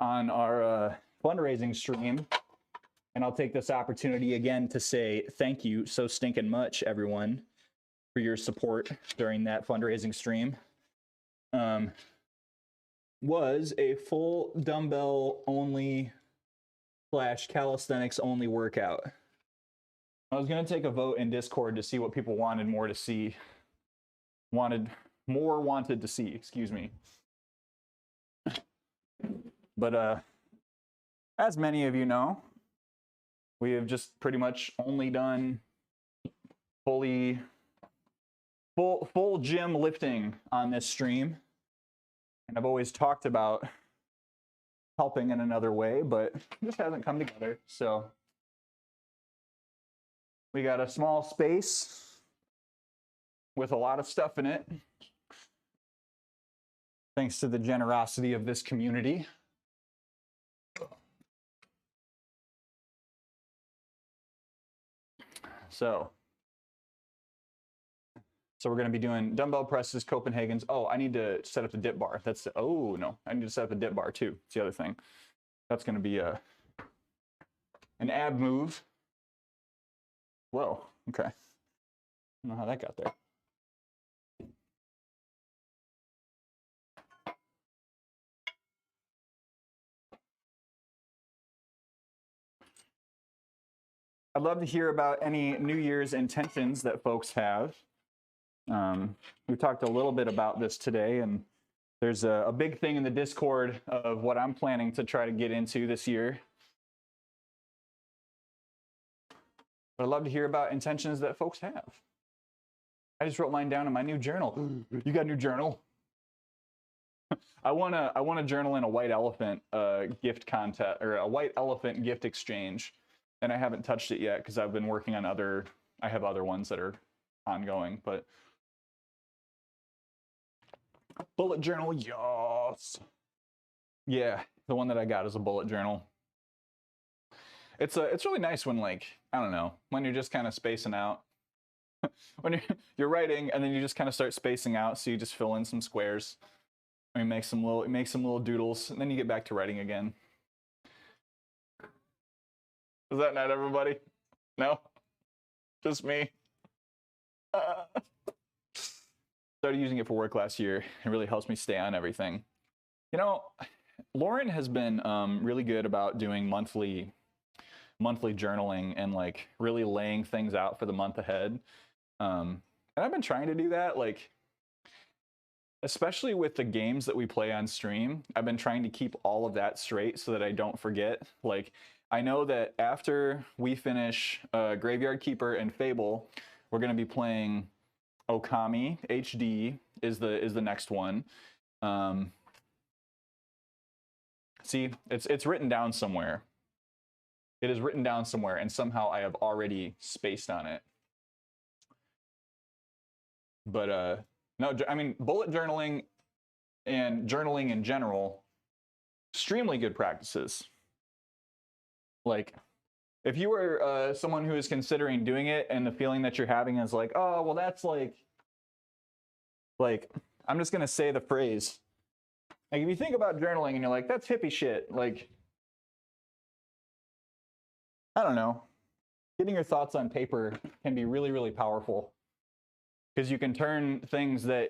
on our fundraising stream, and I'll take this opportunity again to say thank you so stinking much, everyone, for your support during that fundraising stream, was a full dumbbell only / calisthenics only workout. I was going to take a vote in Discord to see what people wanted more to see. Wanted to see, excuse me. But as many of you know, we have just pretty much only done full gym lifting on this stream. And I've always talked about helping in another way, but it just hasn't come together. So we got a small space with a lot of stuff in it. Thanks to the generosity of this community. So we're going to be doing dumbbell presses, Copenhagen's. Oh, I need to set up the dip bar. Oh no, I need to set up the dip bar too. It's the other thing. That's going to be an ab move. Whoa, okay. I don't know how that got there. I'd love to hear about any New Year's intentions that folks have. We talked a little bit about this today, and there's a big thing in the Discord of what I'm planning to try to get into this year. But I'd love to hear about intentions that folks have. I just wrote mine down in my new journal. You got a new journal? I want to journal in a white elephant gift contest, or a white elephant gift exchange, and I haven't touched it yet because I've been working on I have other ones that are ongoing, but bullet journal, yes. Yeah, the one that I got is a bullet journal. It's really nice when, like, I don't know, when you're just kind of spacing out. When you're writing and then you just kind of start spacing out, so you just fill in some squares. I mean, make some little doodles, and then you get back to writing again. Is that not everybody? No? Just me? Started using it for work last year. It really helps me stay on everything. You know, Lauren has been really good about doing monthly journaling and like really laying things out for the month ahead. And I've been trying to do that, like, especially with the games that we play on stream. I've been trying to keep all of that straight so that I don't forget. Like, I know that after we finish Graveyard Keeper and Fable, we're going to be playing Okami HD is the next one. See, it's written down somewhere. It is written down somewhere, and somehow I have already spaced on it. But no, I mean, bullet journaling and journaling in general, extremely good practices. Like, if you were someone who is considering doing it and the feeling that you're having is like, oh, well, that's like, I'm just going to say the phrase. Like, if you think about journaling and you're like, that's hippie shit, like, I don't know. Getting your thoughts on paper can be really, really powerful, because you can turn things that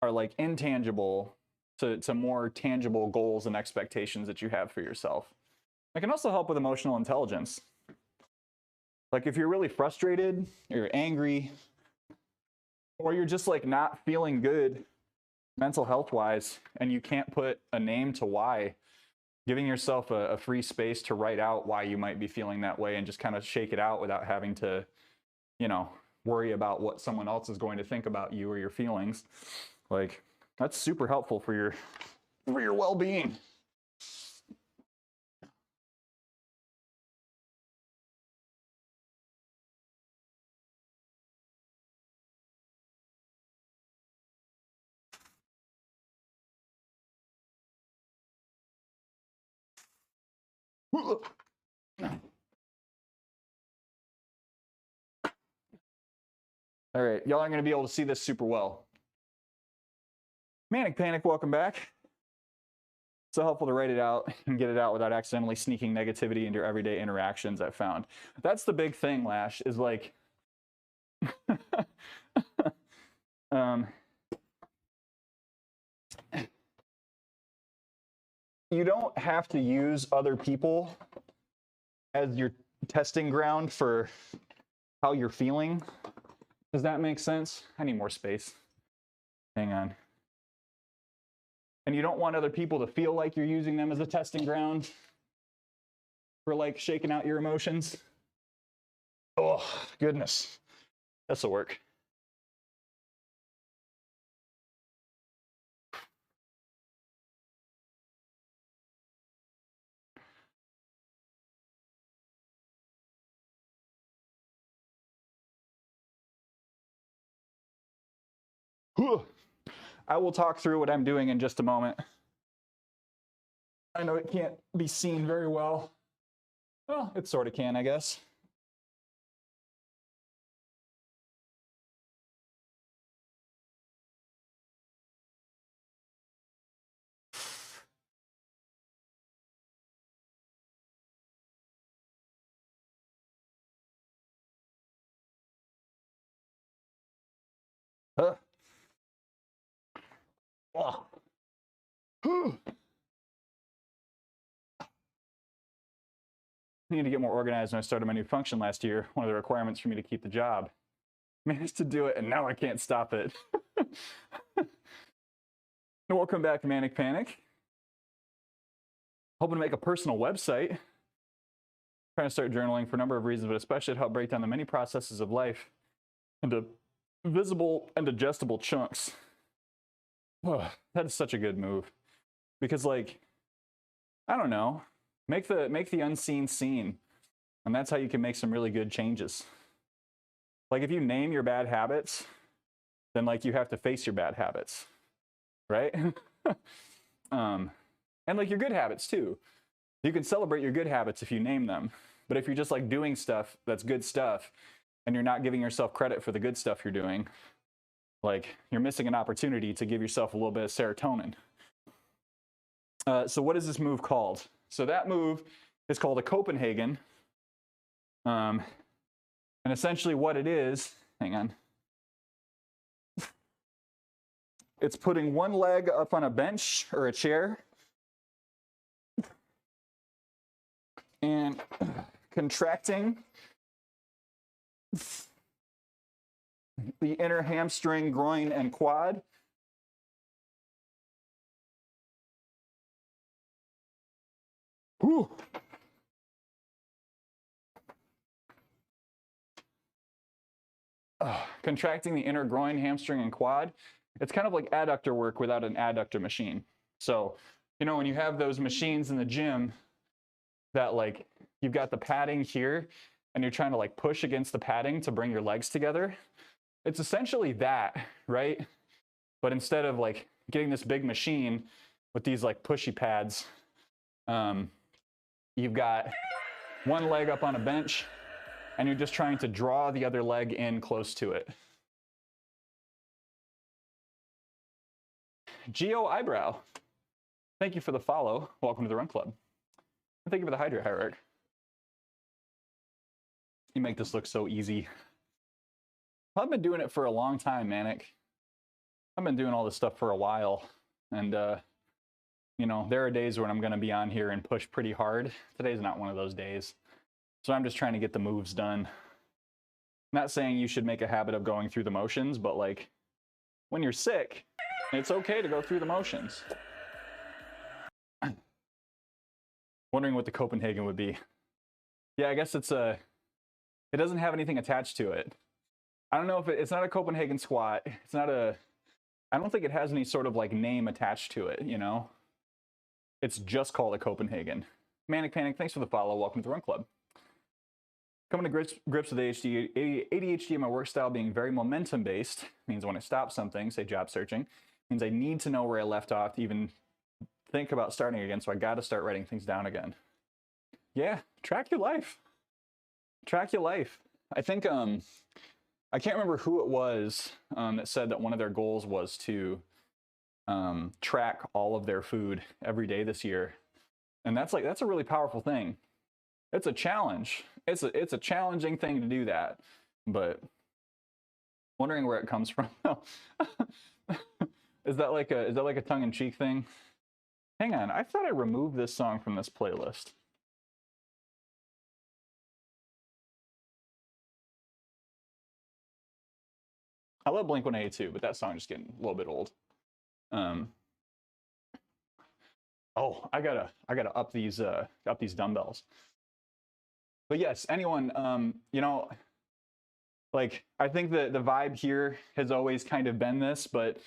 are like intangible to more tangible goals and expectations that you have for yourself. It can also help with emotional intelligence. Like, if you're really frustrated, you're angry, or you're just like not feeling good mental health wise, and you can't put a name to why, giving yourself a free space to write out why you might be feeling that way and just kind of shake it out without having to, you know, worry about what someone else is going to think about you or your feelings. Like, that's super helpful for your well-being. All right, y'all aren't going to be able to see this super well. Manic Panic, welcome back. So helpful to write it out and get it out without accidentally sneaking negativity into your everyday interactions, I've found. That's the big thing, Lash, is like, you don't have to use other people as your testing ground for how you're feeling. Does that make sense? I need more space. Hang on. And you don't want other people to feel like you're using them as a testing ground for like shaking out your emotions. Oh, goodness. This'll work. I will talk through what I'm doing in just a moment. I know it can't be seen very well. Well, it sort of can, I guess. Oh. I need to get more organized when I started my new function last year. One of the requirements for me to keep the job. Managed to do it, and now I can't stop it. Welcome back, Manic Panic. Hoping to make a personal website. Trying to start journaling for a number of reasons, but especially to help break down the many processes of life into visible and digestible chunks. Oh, that is such a good move. Because, like, I don't know, make the unseen seen. And that's how you can make some really good changes. Like, if you name your bad habits, then, like, you have to face your bad habits, right? And, like, your good habits, too. You can celebrate your good habits if you name them. But if you're just, like, doing stuff that's good stuff, and you're not giving yourself credit for the good stuff you're doing, like, you're missing an opportunity to give yourself a little bit of serotonin. So what is this move called? So that move is called a Copenhagen. And essentially what it is, hang on. It's putting one leg up on a bench or a chair and contracting the inner hamstring, groin, and quad. Whew. Contracting the inner groin, hamstring, and quad. It's kind of like adductor work without an adductor machine. So, you know, when you have those machines in the gym that, like, you've got the padding here and you're trying to, like, push against the padding to bring your legs together, it's essentially that, right? But instead of, like, getting this big machine with these, like, pushy pads, you've got one leg up on a bench and you're just trying to draw the other leg in close to it. Geo Eyebrow, thank you for the follow. Welcome to the Run Club. And thank you for the hydrate hierarch. You make this look so easy. I've been doing it for a long time, Manic. I've been doing all this stuff for a while. And, you know, there are days when I'm going to be on here and push pretty hard. Today's not one of those days. So I'm just trying to get the moves done. Not saying you should make a habit of going through the motions, but, like, when you're sick, it's okay to go through the motions. Wondering what the Copenhagen would be. Yeah, I guess it doesn't have anything attached to it. I don't know if it's not a Copenhagen squat. It's not I don't think it has any sort of, like, name attached to it, you know? It's just called a Copenhagen. Manic Panic, thanks for the follow. Welcome to the Run Club. Coming to grips with ADHD and my work style being very momentum-based means when I stop something, say job searching, means I need to know where I left off to even think about starting again, so I got to start writing things down again. Yeah, track your life. Track your life. I think, I can't remember who it was that said that one of their goals was to track all of their food every day this year. And that's a really powerful thing. It's a challenge. It's a challenging thing to do that, but wondering where it comes from. Is that like a tongue-in-cheek thing? Hang on, I thought I removed this song from this playlist. I love Blink-182, but that song is getting a little bit old. Oh, I gotta up these dumbbells. But yes, anyone, you know, like, I think the vibe here has always kind of been this, but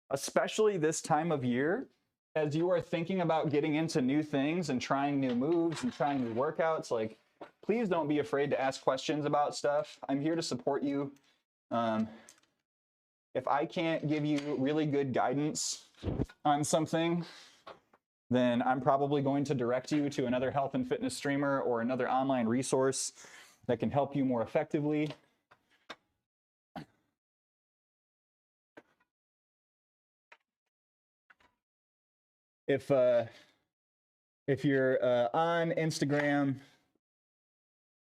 especially this time of year, as you are thinking about getting into new things and trying new moves and trying new workouts, like, please don't be afraid to ask questions about stuff. I'm here to support you. If I can't give you really good guidance on something, then I'm probably going to direct you to another health and fitness streamer or another online resource that can help you more effectively. If you're on Instagram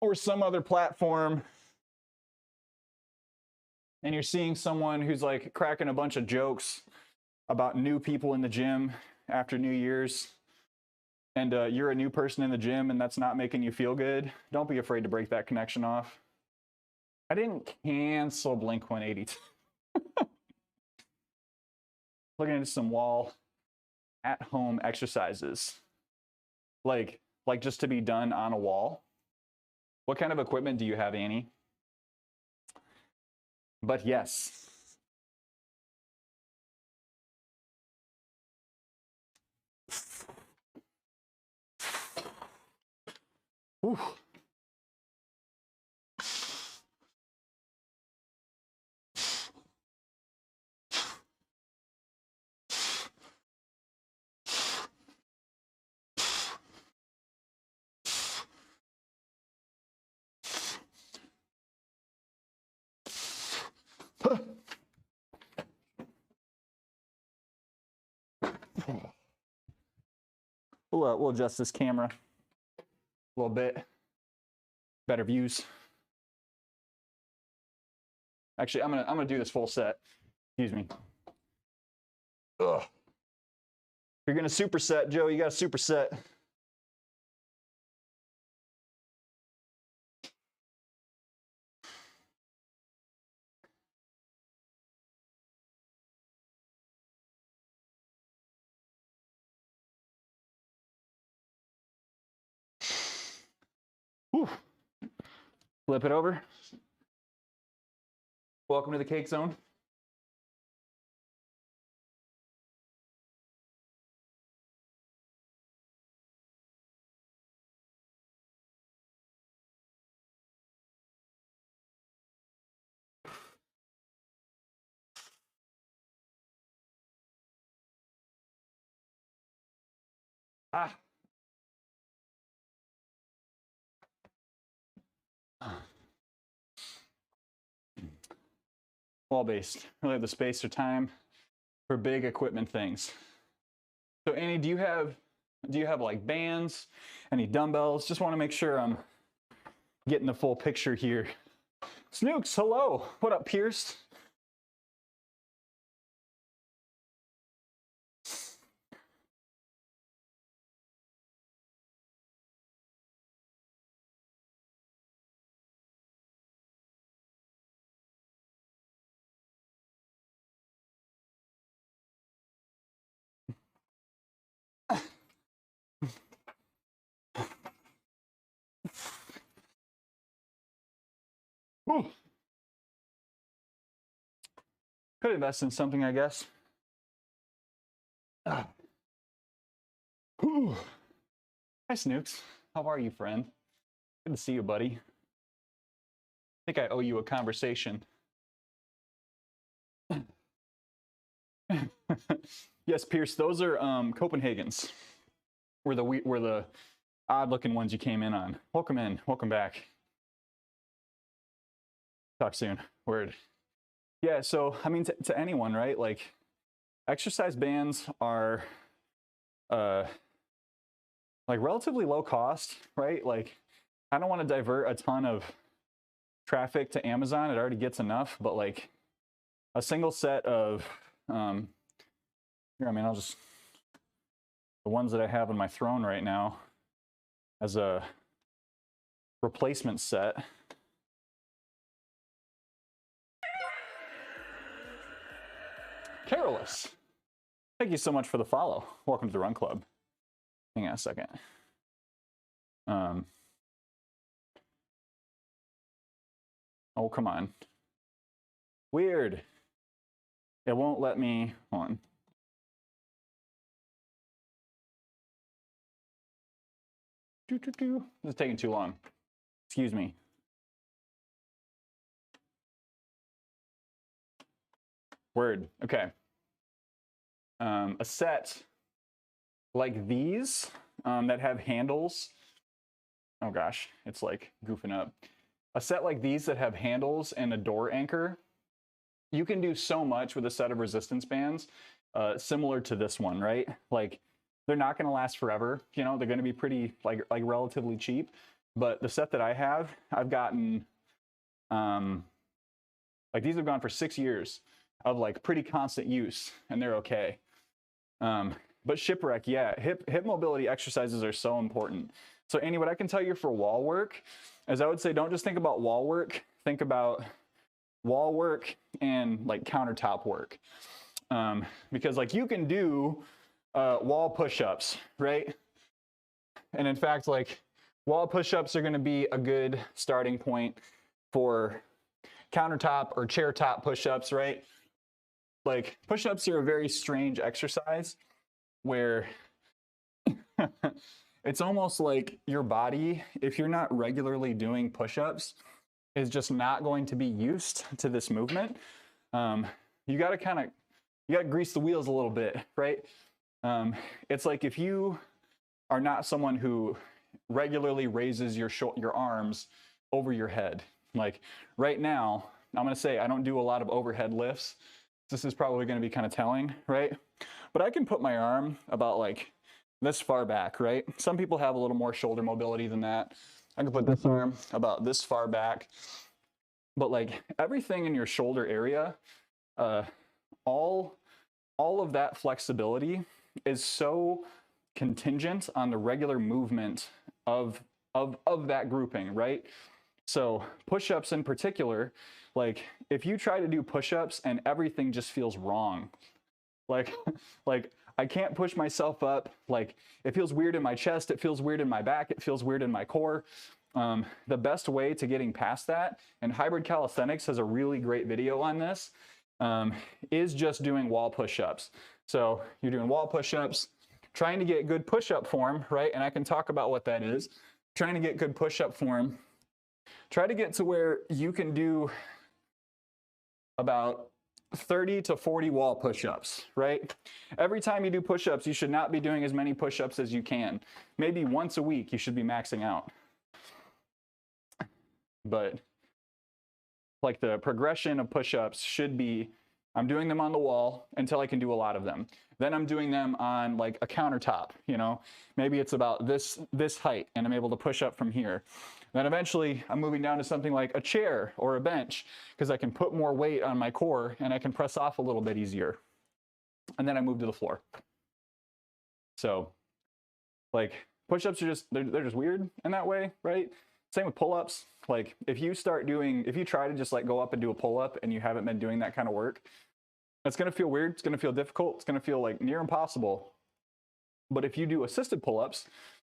or some other platform and you're seeing someone who's, like, cracking a bunch of jokes about new people in the gym after New Year's, and you're a new person in the gym and that's not making you feel good, don't be afraid to break that connection off. I didn't cancel Blink 182. Looking into some wall at home exercises. Like just to be done on a wall. What kind of equipment do you have, Annie? But yes. Whew. We'll adjust this camera a little bit. Better views. Actually, I'm gonna do this full set. Excuse me. Ugh. If you're gonna superset, Joe, you got to superset. Whew. Flip it over. Welcome to the cake zone. Ah. Wall-based. Really have the space or time for big equipment things. So Annie, do you have like bands, any dumbbells? Just want to make sure I'm getting the full picture here. Snooks, hello. What up, Pierce? Ooh. Could invest in something, I guess. Ooh. Hi, Snooks. How are you, friend? Good to see you, buddy. I think I owe you a conversation. Yes, Pierce, those are Copenhagen's. Were the odd-looking ones you came in on. Welcome in. Welcome back. Talk soon. Word. Yeah, so, I mean, to anyone, right? Like, exercise bands are, like, relatively low cost, right? Like, I don't want to divert a ton of traffic to Amazon. It already gets enough, but, like, a single set of, here, I mean, the ones that I have on my throne right now as a replacement set. Carolus, thank you so much for the follow. Welcome to the Run Club. Hang on a second. Oh, come on. Weird. It won't let me, hold on. This is taking too long. Excuse me. Word, okay. A set like these that have handles. Oh gosh, it's like goofing up. A set like these that have handles and a door anchor. You can do so much with a set of resistance bands, similar to this one, right? Like, they're not going to last forever. You know, they're going to be pretty like relatively cheap. But the set that I have, I've gotten, like these have gone for 6 years of like pretty constant use, and they're okay. But shipwreck, yeah, hip mobility exercises are so important. So Annie, what I can tell you for wall work is I would say don't just think about wall work, think about wall work and like countertop work. Because like you can do wall push-ups, right? And in fact, like wall push-ups are going to be a good starting point for countertop or chair top push-ups, right? Like push-ups are a very strange exercise where it's almost like your body, if you're not regularly doing push-ups, is just not going to be used to this movement. You got to grease the wheels a little bit, right? It's like if you are not someone who regularly raises your arms over your head. Like right now, I'm going to say I don't do a lot of overhead lifts. This is probably going to be kind of telling, right? But I can put my arm about like this far back, right? Some people have a little more shoulder mobility than that. I can put this arm about this far back. But like everything in your shoulder area, all of that flexibility is so contingent on the regular movement of that grouping, right? So push-ups in particular, like if you try to do push-ups and everything just feels wrong, like I can't push myself up, like it feels weird in my chest, it feels weird in my back, it feels weird in my core. The best way to getting past that, and Hybrid Calisthenics has a really great video on this, is just doing wall push-ups. So you're doing wall push-ups, trying to get good push-up form, right? And I can talk about what that is. Trying to get good push-up form. Try to get to where you can do about 30 to 40 wall push-ups, right? Every time you do push-ups, you should not be doing as many push-ups as you can. Maybe once a week, you should be maxing out. But like the progression of push-ups should be, I'm doing them on the wall until I can do a lot of them. Then I'm doing them on like a countertop, you know, maybe it's about this height and I'm able to push up from here. Then eventually I'm moving down to something like a chair or a bench because I can put more weight on my core and I can press off a little bit easier. And then I move to the floor. So like push-ups are just, they're just weird in that way, right? Same with pull-ups. Like if you try to just like go up and do a pull-up and you haven't been doing that kind of work, it's going to feel weird. It's going to feel difficult. It's going to feel like near impossible. But if you do assisted pull-ups,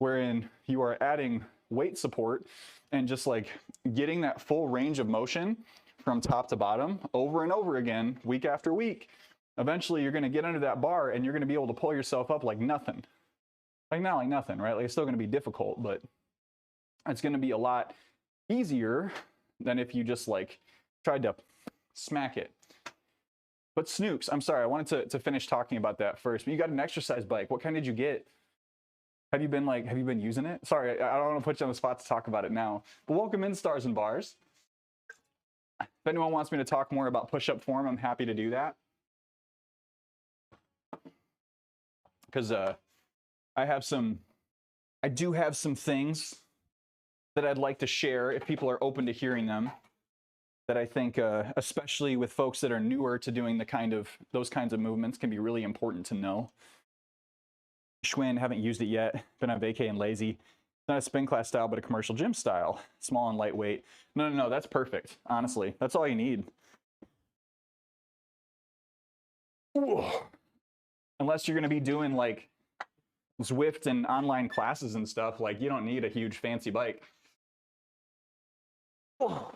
wherein you are adding weight support and just like getting that full range of motion from top to bottom over and over again, week after week, eventually you're going to get under that bar and you're going to be able to pull yourself up like nothing. Like not like nothing, right? Like it's still going to be difficult, but it's going to be a lot easier than if you just like tried to smack it. But Snooks, I'm sorry, I wanted to finish talking about that first. But you got an exercise bike. What kind did you get? Have you been using it? Sorry, I don't want to put you on the spot to talk about it now. But welcome in, Stars and Bars. If anyone wants me to talk more about push-up form, I'm happy to do that. Because I do have some things that I'd like to share if people are open to hearing them, that I think, especially with folks that are newer to doing those kinds of movements, can be really important to know. Schwinn, haven't used it yet, been on vacay and lazy. It's not a spin class style, but a commercial gym style, small and lightweight. No, that's perfect, honestly. That's all you need. Ooh. Unless you're gonna be doing like Zwift and online classes and stuff, like you don't need a huge fancy bike. Oh.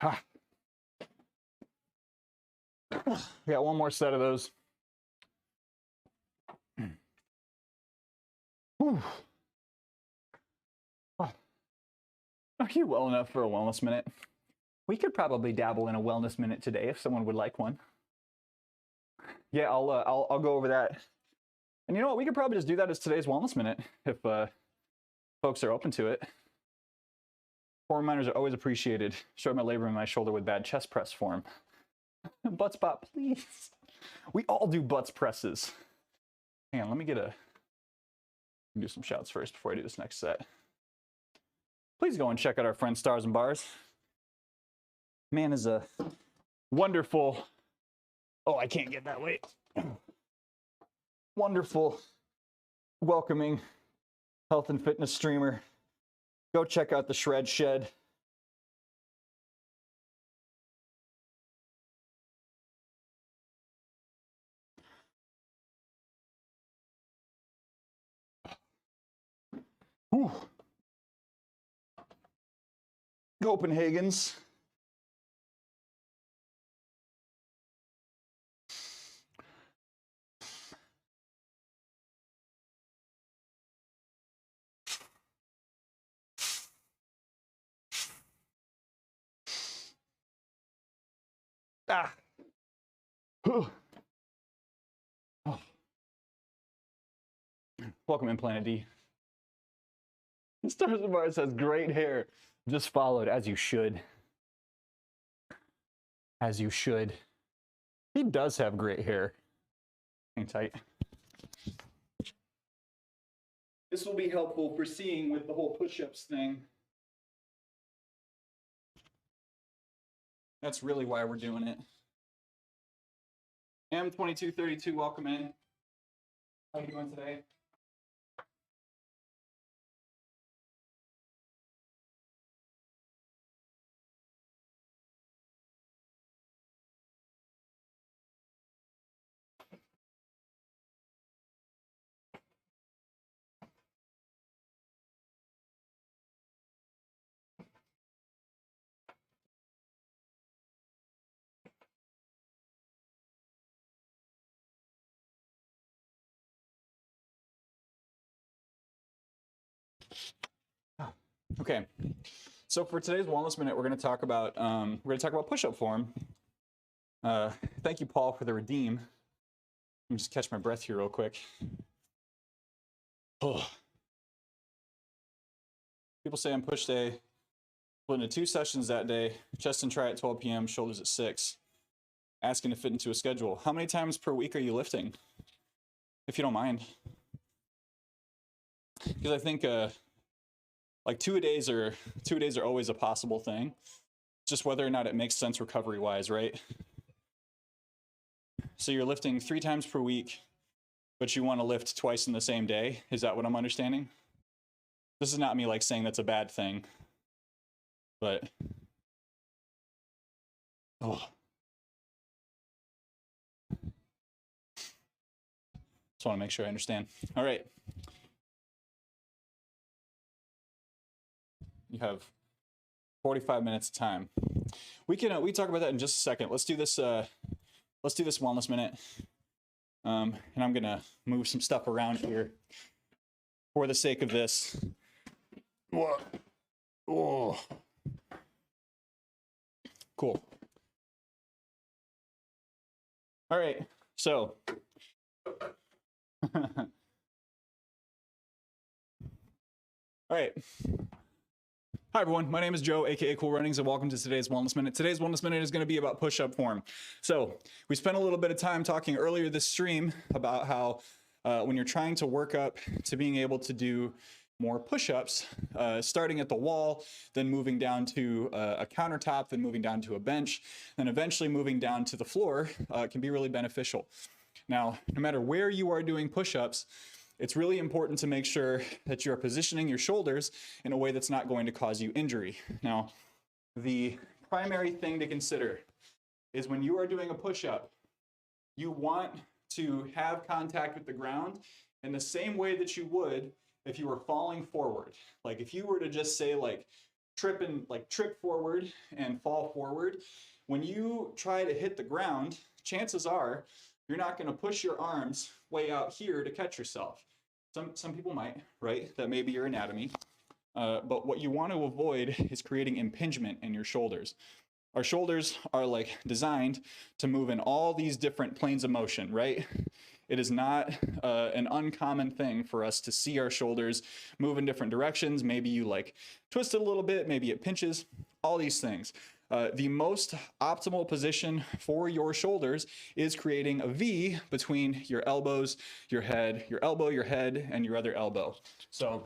Ah. We got one more set of those. Whew. Oh. Are you well enough for a wellness minute? We could probably dabble in a wellness minute today if someone would like one. Yeah, I'll go over that. And you know what? We could probably just do that as today's wellness minute if folks are open to it. Form reminders are always appreciated. Showed my labor in my shoulder with bad chest press form. Butt spot, please. We all do butts presses. Hang on, let me do some shouts first before I do this next set. Please go and check out our friend Stars and Bars. Man is a wonderful, oh, I can't get that way. Wonderful, welcoming health and fitness streamer. Go check out the Shred Shed. Whew. Copenhagen's. Ah. Oh. Welcome in, Planet D. Stars and Bars has great hair. Just followed, as you should. As you should. He does have great hair. Hang tight. This will be helpful for seeing with the whole push-ups thing. That's really why we're doing it. M2232, welcome in. How are you doing today? Okay, so for today's Wellness Minute, we're going to talk about push-up form. Thank you, Paul, for the redeem. Let me just catch my breath here real quick. Oh. People say on push day, split into 2 sessions that day, chest and try at 12 p.m., shoulders at 6. Asking to fit into a schedule. How many times per week are you lifting? If you don't mind. Because I think like 2 days are always a possible thing. Just whether or not it makes sense recovery-wise, right? So you're lifting 3 times per week, but you want to lift twice in the same day. Is that what I'm understanding? This is not me like saying that's a bad thing, but oh. Just want to make sure I understand. All right. You have 45 minutes of time. We talk about that in just a second. Let's do this Wellness Minute. And I'm gonna move some stuff around here for the sake of this. What? Oh. Cool. All right. So. All right. Hi, everyone. My name is Joe, aka Cool Runnings, and welcome to today's Wellness Minute. Today's Wellness Minute is going to be about push-up form. So we spent a little bit of time talking earlier this stream about how when you're trying to work up to being able to do more push-ups, starting at the wall, then moving down to a countertop, then moving down to a bench, then eventually moving down to the floor can be really beneficial. Now, no matter where you are doing push-ups, it's really important to make sure that you're positioning your shoulders in a way that's not going to cause you injury. Now, the primary thing to consider is when you are doing a push-up, you want to have contact with the ground in the same way that you would if you were falling forward. Like if you were to just say trip forward and fall forward, when you try to hit the ground, chances are you're not going to push your arms way out here to catch yourself. Some people might, right? That may be your anatomy. But what you want to avoid is creating impingement in your shoulders. Our shoulders are designed to move in all these different planes of motion, right? It is not an uncommon thing for us to see our shoulders move in different directions. Maybe you like twist it a little bit, maybe it pinches, all these things. The most optimal position for your shoulders is creating a V between your elbows, your head, your elbow, your head, and your other elbow. So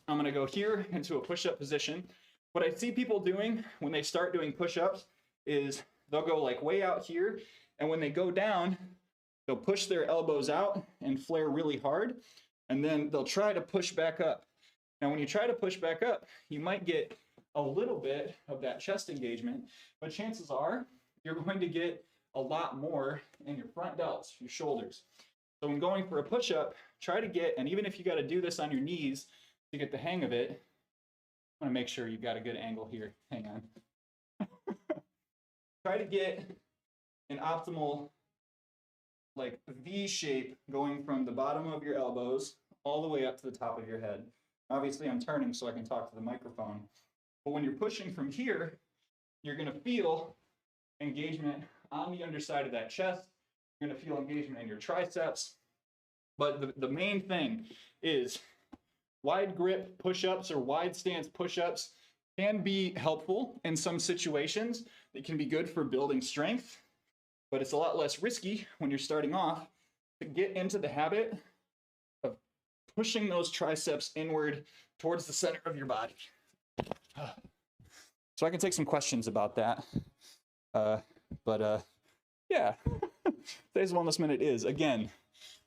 I'm gonna go here into a push-up position. What I see people doing when they start doing push-ups is they'll go like way out here, and when they go down, they'll push their elbows out and flare really hard, and then they'll try to push back up. Now, when you try to push back up, you might get a little bit of that chest engagement, but chances are you're going to get a lot more in your front delts, your shoulders. So when going for a push-up, try to get, and even if you got to do this on your knees to get the hang of it, I want to make sure you've got a good angle here. Hang on. Try to get an optimal like V shape going from the bottom of your elbows all the way up to the top of your head. Obviously, I'm turning so I can talk to the microphone. But when you're pushing from here, you're going to feel engagement on the underside of that chest. You're going to feel engagement in your triceps. But the main thing is wide grip push-ups or wide stance push-ups can be helpful in some situations. It can be good for building strength, but it's a lot less risky when you're starting off to get into the habit of pushing those triceps inward towards the center of your body. So I can take some questions about that. Yeah, today's Wellness Minute is, again,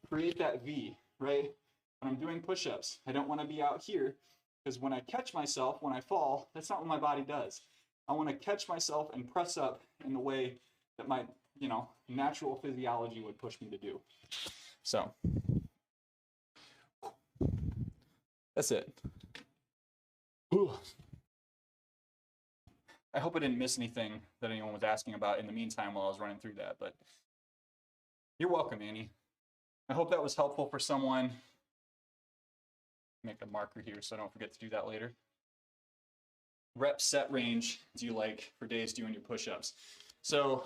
create that V, right? When I'm doing push-ups, I don't want to be out here because when I catch myself, when I fall, that's not what my body does. I want to catch myself and press up in the way that my, natural physiology would push me to do. So that's it. I hope I didn't miss anything that anyone was asking about in the meantime while I was running through that, but you're welcome, Annie. I hope that was helpful for someone. Make a marker here so I don't forget to do that later. Rep set range do you like for days doing your push-ups? So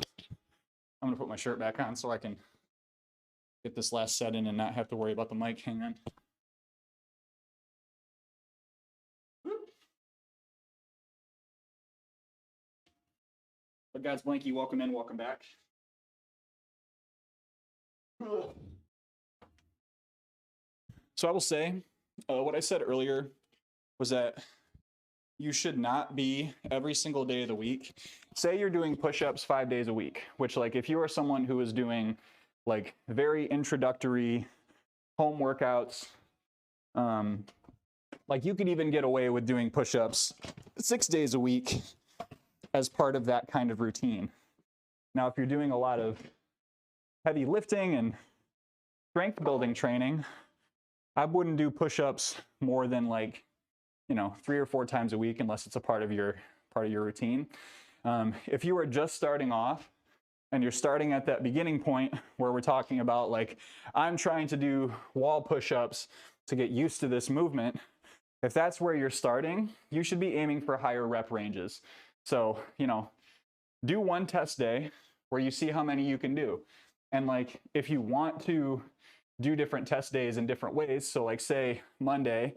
I'm gonna put my shirt back on so I can get this last set in and not have to worry about the mic. Hang on. But God's Blanky, welcome in, welcome back. So I will say, what I said earlier was that you should not be every single day of the week. Say you're doing push-ups 5 days a week, which like if you are someone who is doing like very introductory home workouts, like you could even get away with doing push-ups 6 days a week as part of that kind of routine. Now, if you're doing a lot of heavy lifting and strength building training, I wouldn't do push-ups more than like, 3 or 4 times a week unless it's a part of your routine. If you are just starting off and you're starting at that beginning point where we're talking about like, I'm trying to do wall push-ups to get used to this movement, if that's where you're starting, you should be aiming for higher rep ranges. So, do one test day where you see how many you can do. And like, if you want to do different test days in different ways, so like say Monday,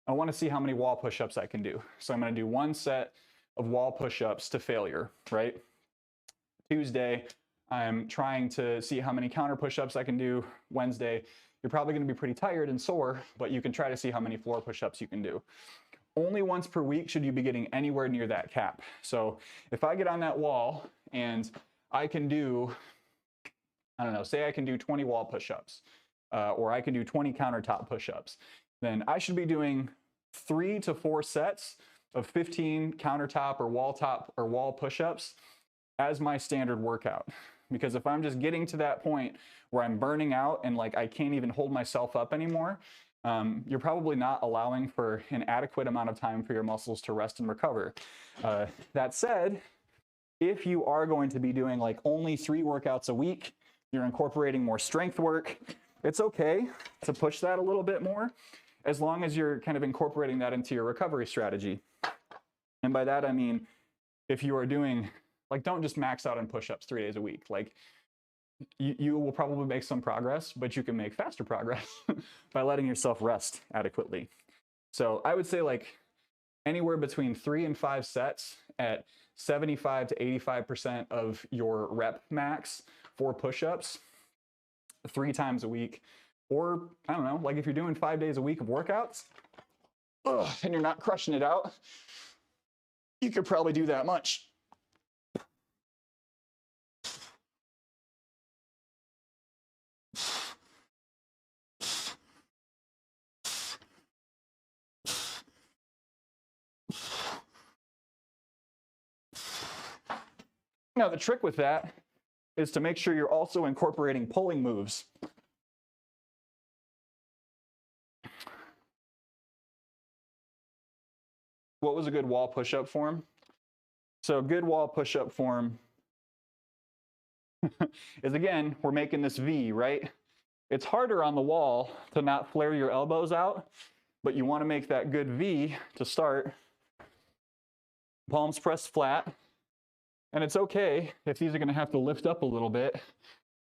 I want to see how many wall push-ups I can do. So I'm going to do 1 set of wall push-ups to failure, right? Tuesday, I'm trying to see how many counter push-ups I can do. Wednesday, you're probably going to be pretty tired and sore, but you can try to see how many floor push-ups you can do. Only once per week should you be getting anywhere near that cap. So if I get on that wall and I can do, say I can do 20 wall push-ups, or I can do 20 countertop push-ups, then I should be doing 3 to 4 sets of 15 countertop or wall push-ups as my standard workout. Because if I'm just getting to that point where I'm burning out and like I can't even hold myself up anymore, you're probably not allowing for an adequate amount of time for your muscles to rest and recover. That said, if you are going to be doing like only 3 workouts a week, you're incorporating more strength work, it's okay to push that a little bit more as long as you're kind of incorporating that into your recovery strategy. And by that, I mean, if you are doing, like, don't just max out on push-ups 3 days a week. Like, you will probably make some progress, but you can make faster progress by letting yourself rest adequately. So I would say like anywhere between 3 and 5 sets at 75 to 85% of your rep max for push-ups 3 times a week. Or I don't know, like if you're doing 5 days a week of workouts, and you're not crushing it out, you could probably do that much. Now, the trick with that is to make sure you're also incorporating pulling moves. What was a good wall push-up form? So a good wall push-up form is, again, we're making this V, right? It's harder on the wall to not flare your elbows out, but you want to make that good V to start. Palms pressed flat. And it's okay if these are going to have to lift up a little bit.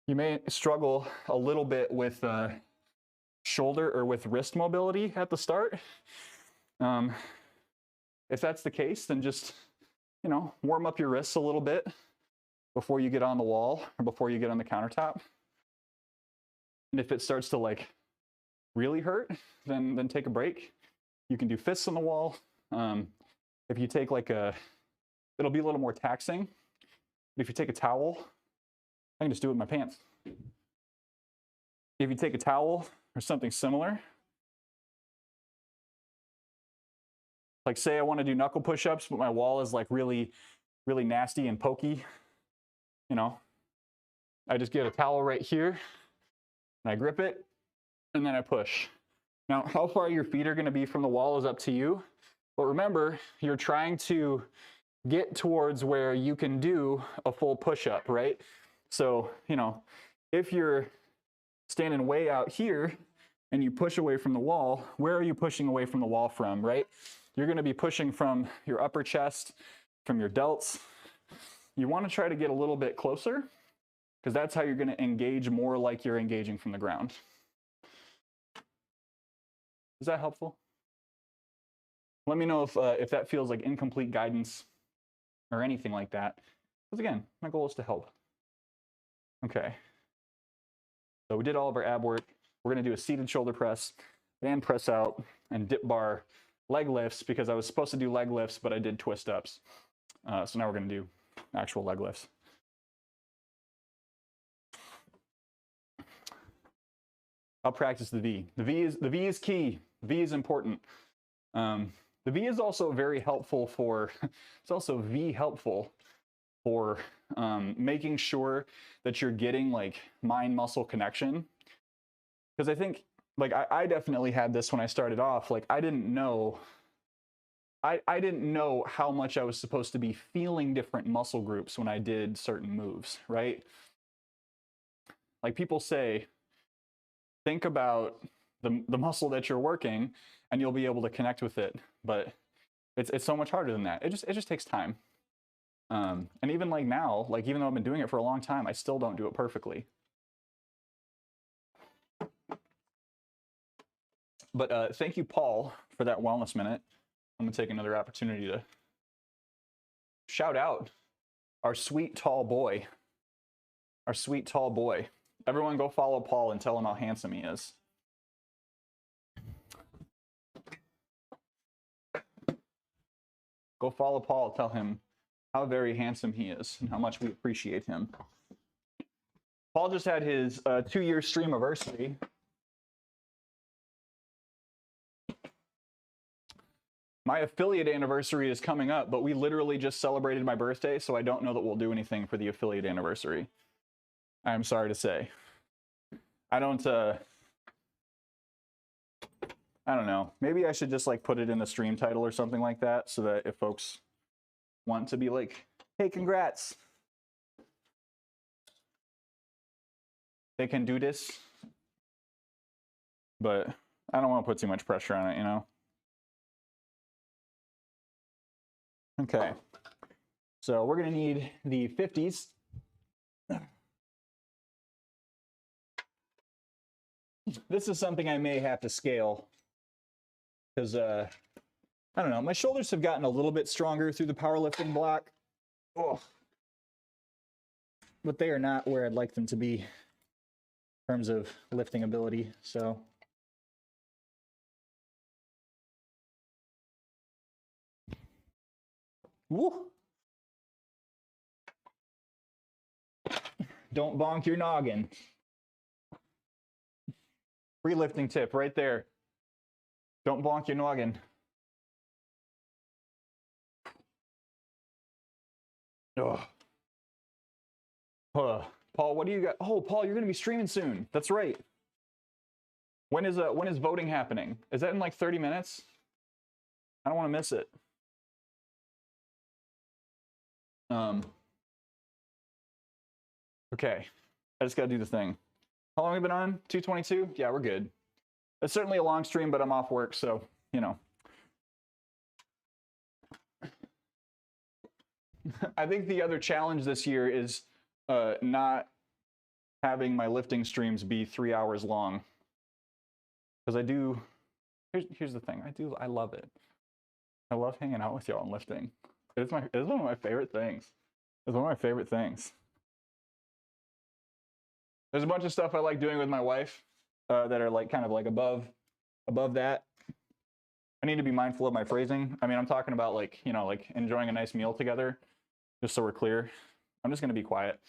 You may struggle a little bit with shoulder or with wrist mobility at the start. If that's the case, then just, warm up your wrists a little bit before you get on the wall or before you get on the countertop. And if it starts to like really hurt, then take a break. You can do fists on the wall. If you take like it'll be a little more taxing. But if you take a towel, I can just do it with my pants. If you take a towel or something similar, like say I want to do knuckle push-ups, but my wall is like really, really nasty and pokey, I just get a towel right here and I grip it and then I push. Now, how far your feet are going to be from the wall is up to you. But remember, you're trying to get towards where you can do a full push-up, right? So, if you're standing way out here and you push away from the wall, where are you pushing away from the wall from, right? You're going to be pushing from your upper chest, from your delts. You want to try to get a little bit closer because that's how you're going to engage more like you're engaging from the ground. Is that helpful? Let me know if that feels like incomplete guidance or anything like that. Because again, my goal is to help. Okay. So we did all of our ab work. We're going to do a seated shoulder press, band press out, and dip bar leg lifts because I was supposed to do leg lifts, but I did twist ups. So now we're going to do actual leg lifts. I'll practice the V. The V is key. V is important. The V is also very helpful for, it's also V helpful for making sure that you're getting like mind-muscle connection. Because I think, like I definitely had this when I started off, like I didn't know how much I was supposed to be feeling different muscle groups when I did certain moves, right? Like people say, think about the muscle that you're working and you'll be able to connect with it. But it's so much harder than that. It just takes time. And even like now, like even though I've been doing it for a long time, I still don't do it perfectly. But thank you, Paul, for that wellness minute. I'm gonna take another opportunity to shout out our sweet tall boy. Our sweet tall boy. Everyone go follow Paul and tell him how handsome he is. Go follow Paul, tell him how very handsome he is and how much we appreciate him. Paul just had his 2-year streamiversary. My affiliate anniversary is coming up, but we literally just celebrated my birthday, so I don't know that we'll do anything for the affiliate anniversary. I'm sorry to say. I don't know. Maybe I should just like put it in the stream title or something like that so that if folks want to be like, hey, congrats, they can do this. But I don't want to put too much pressure on it, Okay. So we're going to need the 50s. this is something I may have to scale because I don't know, my shoulders have gotten a little bit stronger through the powerlifting block. Oh. But they are not where I'd like them to be in terms of lifting ability. So woo. Don't bonk your noggin. Free lifting tip right there. Don't bonk your noggin. Oh. Paul, what do you got? Oh, Paul, you're going to be streaming soon. That's right. When is voting happening? Is that in like 30 minutes? I don't want to miss it. Okay. I just got to do the thing. How long have we been on? 222? Yeah, we're good. It's certainly a long stream, but I'm off work, so, you know. I think the other challenge this year is not having my lifting streams be 3 hours long. Because I do, here's the thing, I love it. I love hanging out with y'all and lifting. It's one of my favorite things. It's one of my favorite things. There's a bunch of stuff I like doing with my wife that are like kind of like above that. I need to be mindful of my phrasing. I mean, I'm talking about like, you know, like enjoying a nice meal together, just so we're clear. I'm just going to be quiet.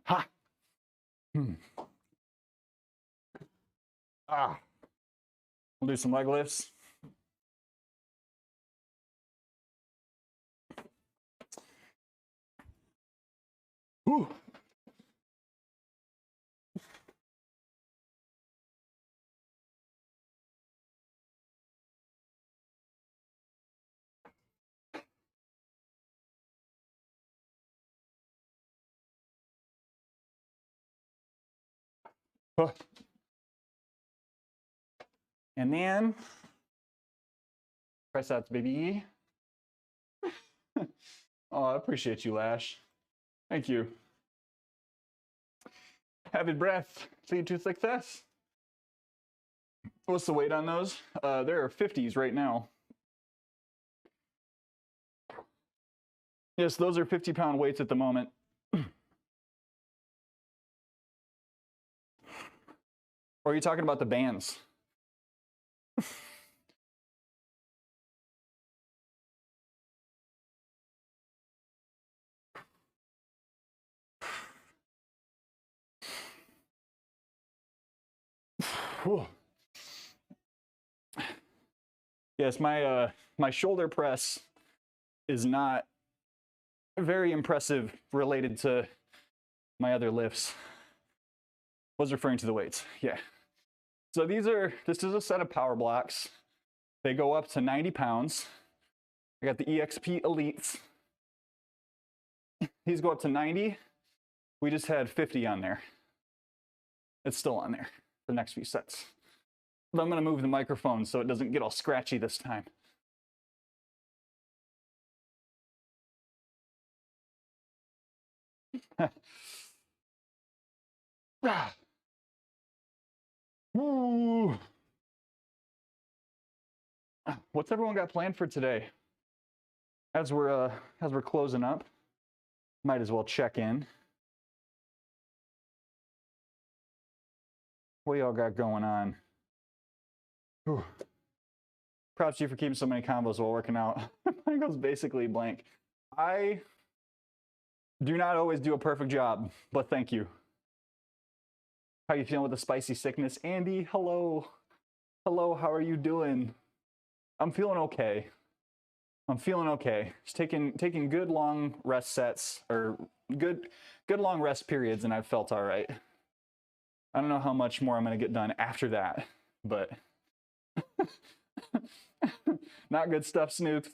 Ha! Ah. We'll do some leg lifts. Ooh. Oh. And then press out, baby. Oh, I appreciate you, Lash. Thank you. Avid breath lead to success. What's the weight on those? There are 50s right now. Yes, those are 50-pound weights at the moment. Or are you talking about the bands? Yes, my shoulder press is not very impressive related to my other lifts. Was referring to the weights, yeah. So this is a set of power blocks. They go up to 90 pounds. I got the EXP Elites. These go up to 90. We just had 50 on there. It's still on there for the next few sets. But I'm gonna move the microphone so it doesn't get all scratchy this time. Ooh. What's everyone got planned for today? As we're closing up, might as well check in. What do y'all got going on? Ooh. Props to you for keeping so many combos while working out. Mine goes basically blank. I do not always do a perfect job, but thank you. How you feeling with the spicy sickness? Andy, hello. Hello, how are you doing? I'm feeling okay. I'm feeling okay. Just taking good long rest sets, or good long rest periods, and I've felt all right. I don't know how much more I'm gonna get done after that, but not good stuff, Snoop.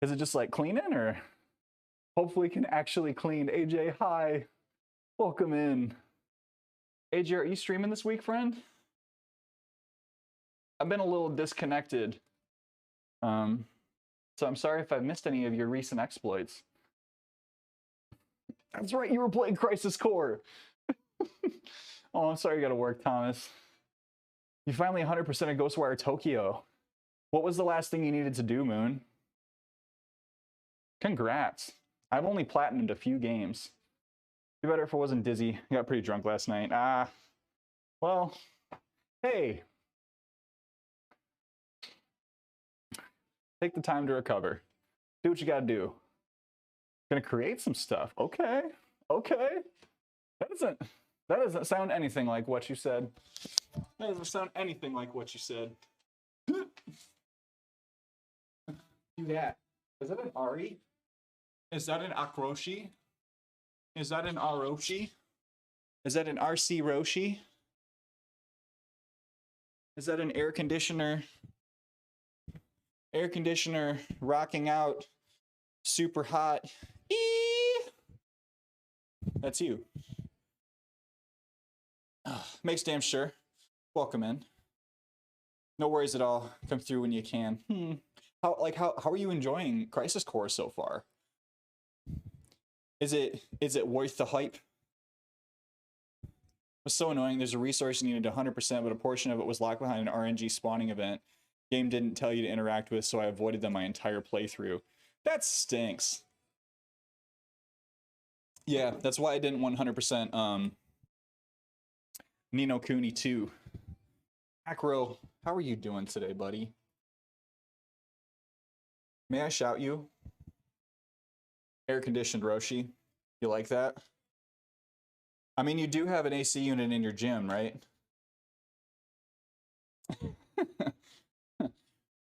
Is it just like cleaning, or hopefully can actually clean. AJ, hi. Welcome in. AJ, are you streaming this week, friend? I've been a little disconnected. So I'm sorry if I missed any of your recent exploits. That's right, you were playing Crisis Core. Oh, I'm sorry you gotta work, Thomas. You finally 100% of Ghostwire Tokyo. What was the last thing you needed to do, Moon? Congrats. I've only platinumed a few games. Be better if I wasn't dizzy. I got pretty drunk last night. Well, hey. Take the time to recover. Do what you gotta do. Gonna create some stuff. Okay. Okay. That doesn't sound anything like what you said. That doesn't sound anything like what you said. Do that. Is that an Ari? Is that an Akroshi? Is that an Aroshi? Is that an RC Roshi? Is that an air conditioner? Air conditioner rocking out, super hot. Eee! That's you. Makes damn sure. Welcome in. No worries at all. Come through when you can. How are you enjoying Crisis Core so far? Is it worth the hype? It was so annoying. There's a resource you needed 100%, but a portion of it was locked behind an RNG spawning event. Game didn't tell you to interact with, so I avoided them my entire playthrough. That stinks. Yeah, that's why I didn't 100% Ni no Kuni 2. Acro, how are you doing today, buddy? May I shout you? Air-conditioned Roshi. You like that? I mean, you do have an AC unit in your gym, right?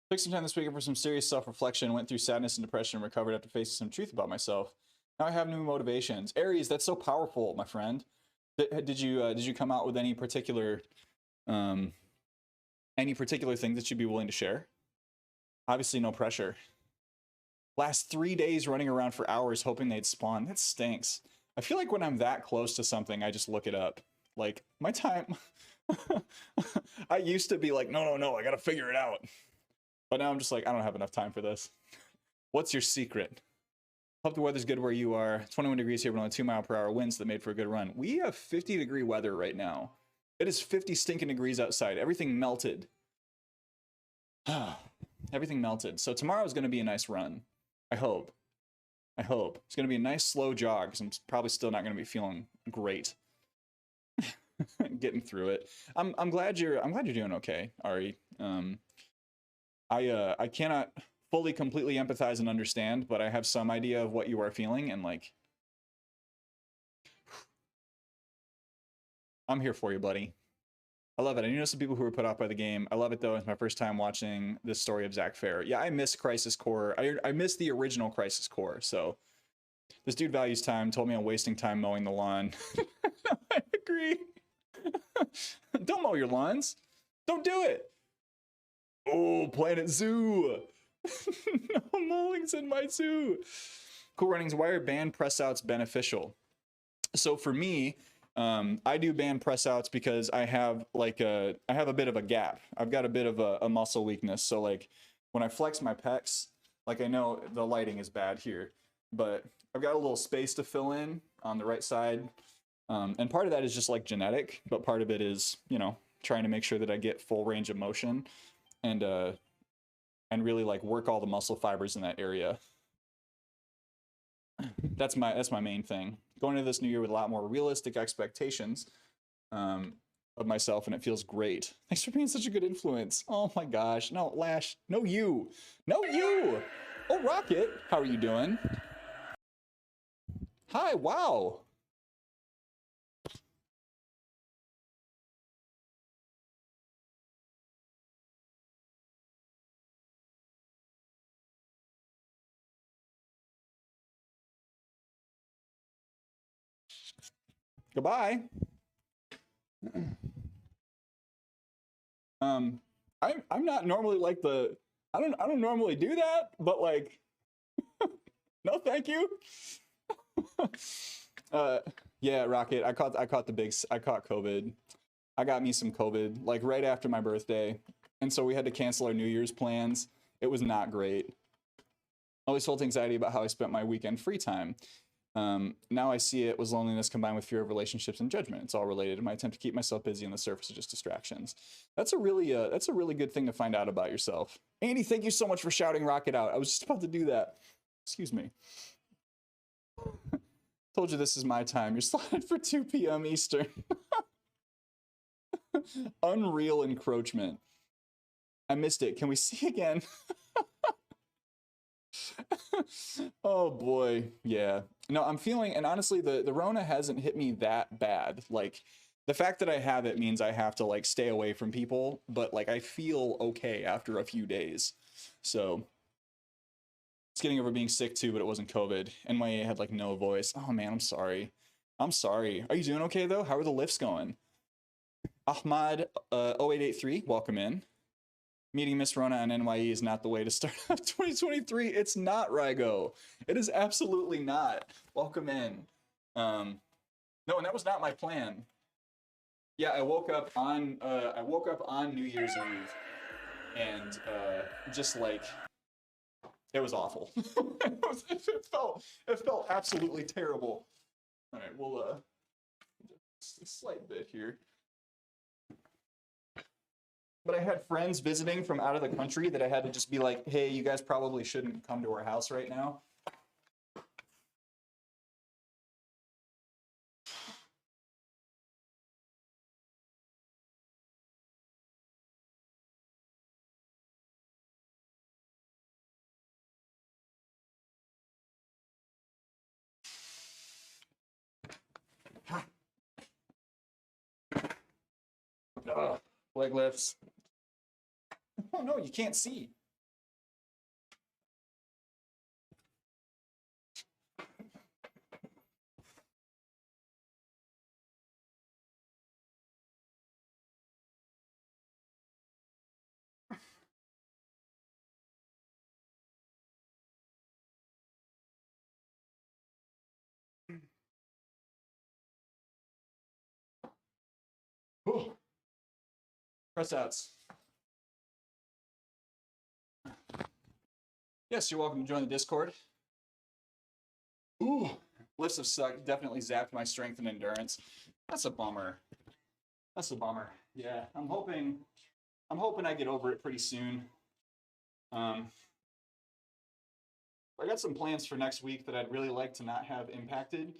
Took some time this weekend for some serious self-reflection, went through sadness and depression, and recovered after facing some truth about myself. Now I have new motivations. Aries, that's so powerful, my friend. Did you come out with any particular thing that you'd be willing to share? Obviously, no pressure. Last 3 days running around for hours hoping they'd spawn. That stinks. I feel like when I'm that close to something, I just look it up. Like, my time... I used to be like, no, I gotta figure it out. But now I'm just like, I don't have enough time for this. What's your secret? Hope the weather's good where you are. 21 degrees here, but only 2-mile-per-hour winds that made for a good run. We have 50-degree weather right now. It is 50 stinking degrees outside. Everything melted. Everything melted. So tomorrow is going to be a nice run. I hope. It's going to be a nice slow jog because I'm probably still not going to be feeling great. Getting through it. I'm glad you're doing okay, Ari. I cannot fully completely empathize and understand, but I have some idea of what you are feeling, and like, I'm here for you, buddy. I love it. I know some people who were put off by the game. I love it though. It's my first time watching this story of Zack Fair. Yeah, I miss Crisis Core. I miss the original Crisis Core. So this dude values time. Told me I'm wasting time mowing the lawn. I agree. Don't mow your lawns. Don't do it. Oh, Planet Zoo. No mowings in my zoo. Cool Runnings. Why are band press outs beneficial? So for me, I do band press outs because I have a bit of a gap. I've got a bit of a muscle weakness. So like when I flex my pecs, like I know the lighting is bad here, but I've got a little space to fill in on the right side. And part of that is just like genetic, but part of it is, you know, trying to make sure that I get full range of motion and really like work all the muscle fibers in that area. That's my main thing. Going into this new year with a lot more realistic expectations of myself, and it feels great. Thanks for being such a good influence. Oh my gosh. No, Lash. No, you. No, you. Oh, Rocket. How are you doing? Hi. Wow. Goodbye. I'm not normally like I don't normally do that, but like No, thank you. Yeah, Rocket. I caught COVID. I got me some COVID like right after my birthday, and so we had to cancel our New Year's plans. It was not great. I always felt anxiety about how I spent my weekend free time. Now I see it was loneliness combined with fear of relationships and judgment. It's all related to my attempt to keep myself busy, and the surface is just distractions. That's a really good thing to find out about yourself. Andy, thank you so much for shouting Rocket out. I was just about to do that. Excuse me. Told you this is my time. You're slotted for 2 p.m. Eastern. Unreal encroachment. I missed it. Can we see again? Oh boy. Yeah. No, I'm feeling, and honestly, the Rona hasn't hit me that bad. Like, the fact that I have it means I have to like stay away from people, but like I feel okay after a few days. So it's getting over being sick too, but it wasn't COVID. NYA had like no voice. Oh man, I'm sorry. I'm sorry. Are you doing okay though? How are the lifts going? Ahmad 0883, welcome in. Meeting Miss Rona on NYE is not the way to start off 2023. It's not, Rygo. It is absolutely not. Welcome in. No, and that was not my plan. Yeah, I woke up on New Year's Eve, and just like it was awful. It felt absolutely terrible. All right, we'll just a slight bit here. But I had friends visiting from out of the country that I had to just be like, hey, you guys probably shouldn't come to our house right now. Leg lifts. Oh no, you can't see. Ooh. Press outs. Yes, you're welcome to join the Discord. Ooh, lifts have sucked. Definitely zapped my strength and endurance. That's a bummer. That's a bummer. Yeah, I'm hoping I get over it pretty soon. I got some plans for next week that I'd really like to not have impacted.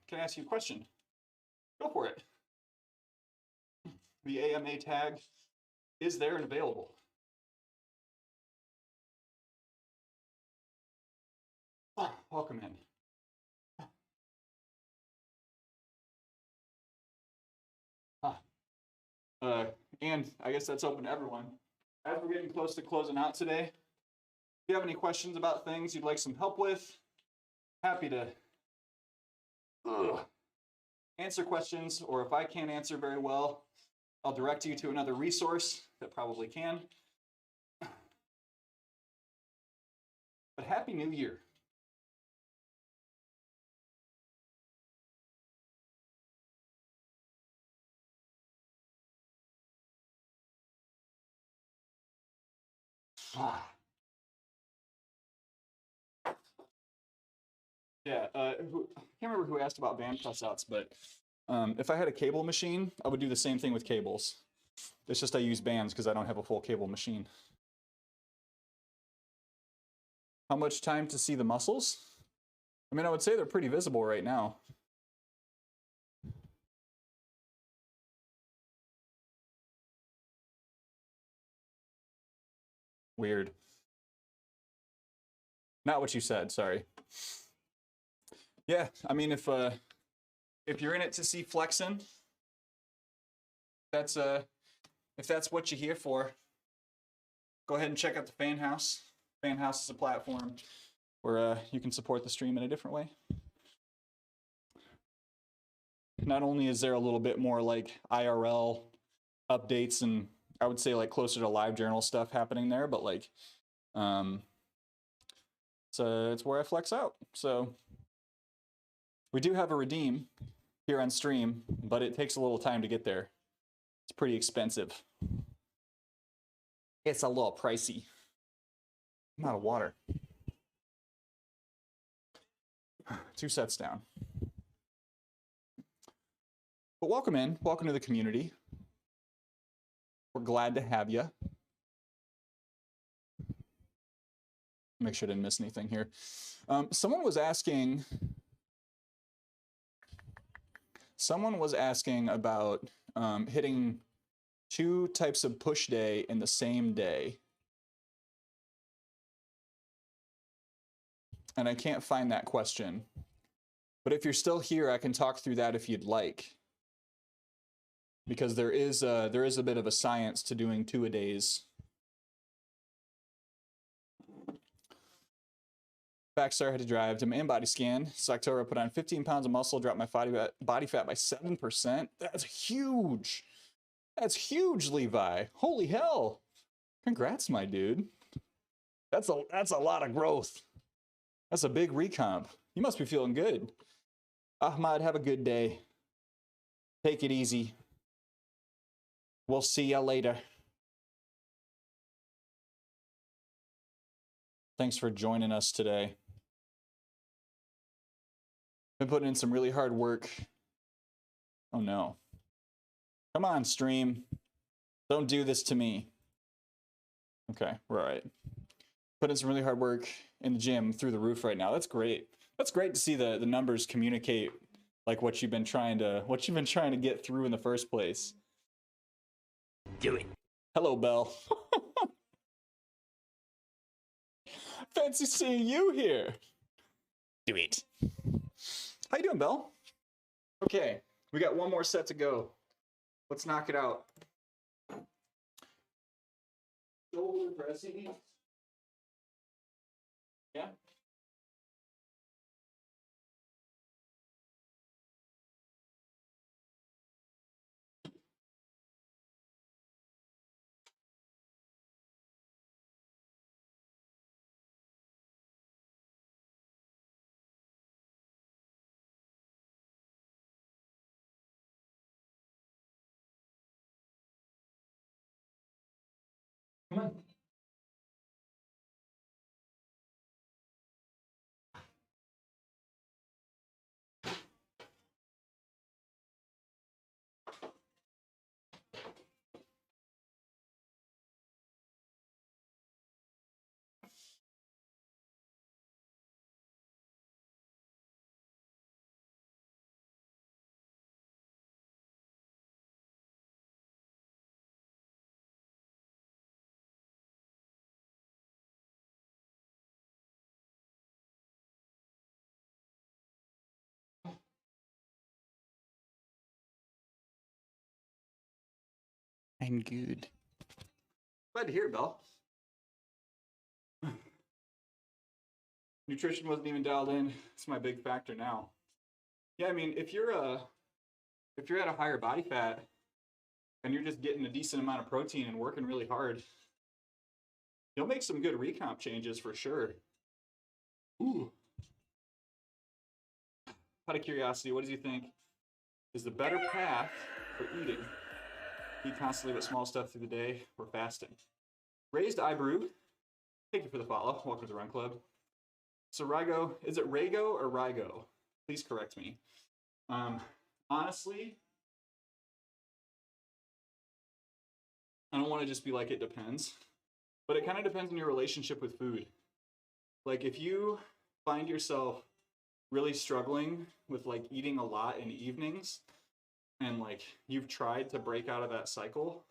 Can I ask you a question? Go for it. The AMA tag is there and available. Oh, welcome in. And I guess that's open to everyone. As we're getting close to closing out today, if you have any questions about things you'd like some help with, happy to answer questions, or if I can't answer very well, I'll direct you to another resource that probably can. But Happy New Year. Yeah, I can't remember who asked about band cuss outs, but if I had a cable machine, I would do the same thing with cables. It's just I use bands because I don't have a full cable machine. How much time to see the muscles? I mean, I would say they're pretty visible right now. Weird. Not what you said, sorry. Yeah, I mean, if you're in it to see flexing, that's if that's what you're here for, go ahead and check out the Fan House. Fan House is a platform where you can support the stream in a different way. Not only is there a little bit more like IRL updates and I would say like closer to live journal stuff happening there, but like it's where I flex out. So we do have a redeem here on stream, but it takes a little time to get there. It's pretty expensive. It's a little pricey. I'm out of water. 2 sets down. But welcome in. Welcome to the community. We're glad to have you. Make sure I didn't miss anything here. Someone was asking about hitting 2 types of push day in the same day. And I can't find that question. But if you're still here, I can talk through that if you'd like. Because there is a bit of a science to doing 2-a-days. Backstar had to drive to my in-body scan. October, I put on 15 pounds of muscle, dropped my body fat by 7%. That's huge. That's huge, Levi. Holy hell. Congrats, my dude. That's a lot of growth. That's a big recomp. You must be feeling good. Ahmad, have a good day. Take it easy. We'll see ya later. Thanks for joining us today. Been putting in some really hard work. Oh no. Come on, stream. Don't do this to me. Okay, we're all right. Put in some really hard work in the gym through the roof right now. That's great. That's great to see the numbers communicate like what you've been trying to get through in the first place. Do it. Hello, Belle. Fancy seeing you here. Do it. How you doing, Belle? Okay, we got one more set to go. Let's knock it out. Shoulder pressing. Yeah. Come on. I'm good. Glad to hear it, Belle. Nutrition wasn't even dialed in. It's my big factor now. Yeah, I mean, if you're at a higher body fat and you're just getting a decent amount of protein and working really hard, you'll make some good recomp changes for sure. Ooh. Out of curiosity, what do you think is the better path for eating? Eat constantly but small stuff through the day or fasting? Raised Eyebrew, thank you for the follow. Welcome to the Run Club. So Rygo, is it Rago or Rygo? Please correct me. Honestly, I don't want to just be like, it depends, but it kind of depends on your relationship with food. Like if you find yourself really struggling with like eating a lot in evenings and like you've tried to break out of that cycle,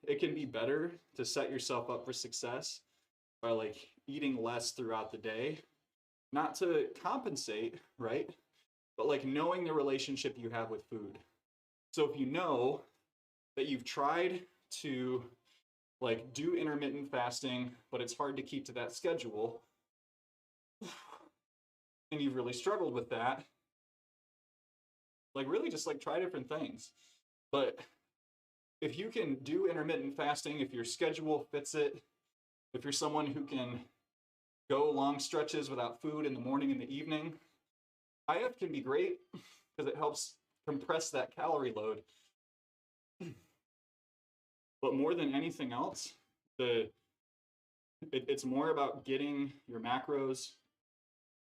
it can be better to set yourself up for success by like eating less throughout the day, not to compensate, right? But like knowing the relationship you have with food. So if you know that you've tried to like do intermittent fasting, but it's hard to keep to that schedule, and you've really struggled with that, like really just like try different things. But if you can do intermittent fasting, if your schedule fits it, if you're someone who can go long stretches without food in the morning and the evening. IF can be great because it helps compress that calorie load. But more than anything else, it's more about getting your macros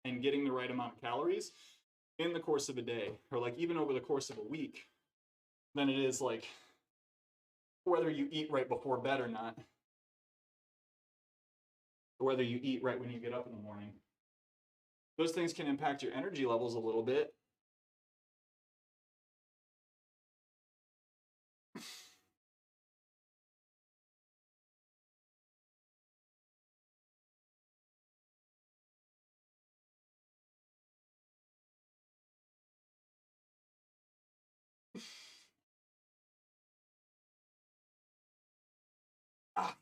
and getting the right amount of calories in the course of a day, or like even over the course of a week, than it is like whether you eat right before bed or not, or whether you eat right when you get up in the morning. Those things can impact your energy levels a little bit. Ah.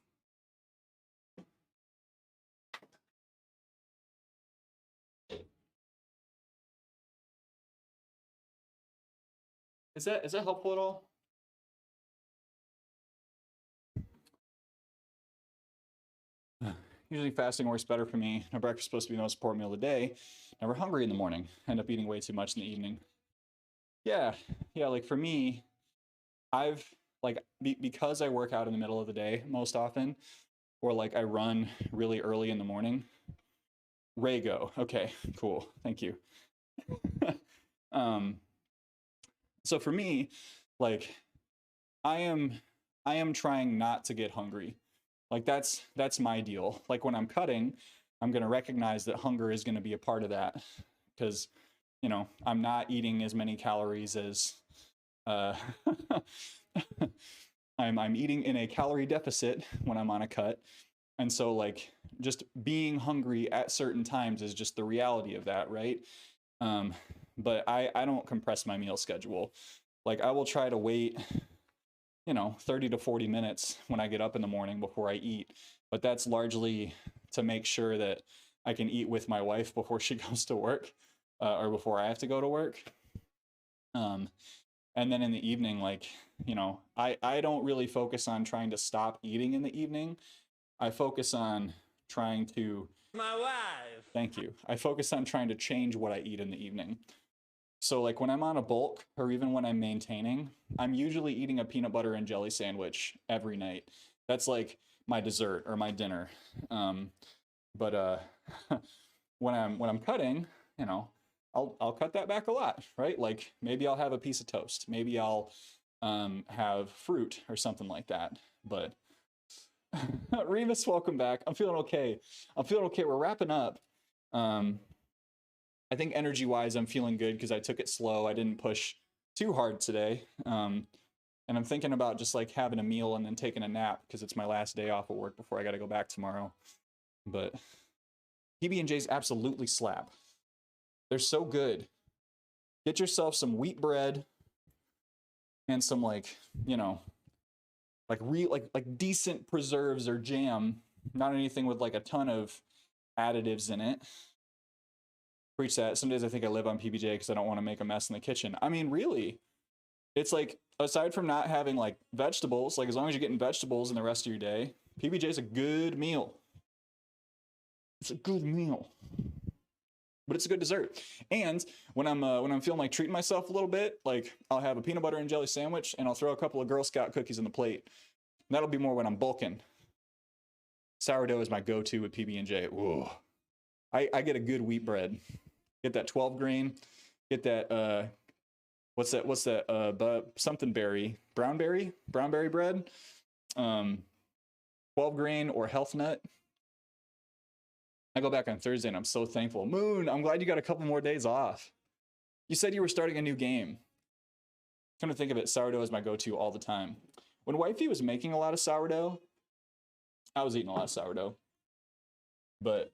Is that helpful at all? Usually fasting works better for me. My breakfast is supposed to be the most important meal of the day. Never hungry in the morning. End up eating way too much in the evening. Yeah, like for me, I've like because I work out in the middle of the day most often, or like I run really early in the morning. Raygo. Okay, cool. Thank you. So for me, like I am trying not to get hungry. Like that's my deal. Like when I'm cutting, I'm going to recognize that hunger is going to be a part of that because I'm not eating as many calories as I'm eating in a calorie deficit when I'm on a cut. And so like just being hungry at certain times is just the reality of that, right? But I don't compress my meal schedule. Like I will try to wait 30 to 40 minutes when I get up in the morning before I eat. But that's largely to make sure that I can eat with my wife before she goes to work or before I have to go to work. And then in the evening, like, I don't really focus on trying to stop eating in the evening. I focus on trying to... My wife! Thank you. I focus on trying to change what I eat in the evening. So like when I'm on a bulk or even when I'm maintaining, I'm usually eating a peanut butter and jelly sandwich every night. That's like my dessert or my dinner. But when I'm cutting, I'll cut that back a lot, right? Like maybe I'll have a piece of toast. Maybe I'll have fruit or something like that. But Remus, welcome back. I'm feeling okay. We're wrapping up. I think energy-wise, I'm feeling good because I took it slow. I didn't push too hard today. And I'm thinking about just like having a meal and then taking a nap because it's my last day off of work before I got to go back tomorrow. But PB&J's absolutely slap. They're so good. Get yourself some wheat bread and some like decent preserves or jam, not anything with like a ton of additives in it. Preach that. Some days I think I live on PBJ because I don't want to make a mess in the kitchen. I mean, really, it's like aside from not having like vegetables, like as long as you're getting vegetables in the rest of your day, PBJ is a good meal. It's a good meal, but it's a good dessert. And when I'm feeling like treating myself a little bit, like I'll have a peanut butter and jelly sandwich and I'll throw a couple of Girl Scout cookies in the plate. That'll be more when I'm bulking. Sourdough is my go-to with PB&J. Whoa. I get a good wheat bread. Get that 12 grain. Get that what's that something berry, brown berry bread. 12 grain or health nut. I go back on Thursday and I'm so thankful. Moon, I'm glad you got a couple more days off. You said you were starting a new game. Come to think of it, sourdough is my go-to all the time. When wifey was making a lot of sourdough, I was eating a lot of sourdough. But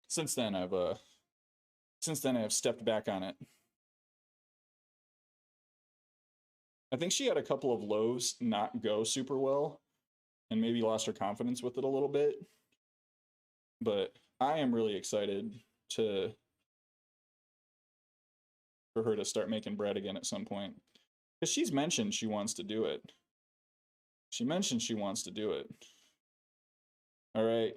since then I've stepped back on it. I think she had a couple of loaves not go super well and maybe lost her confidence with it a little bit. But I am really excited for her to start making bread again at some point. Because she's mentioned she wants to do it. All right.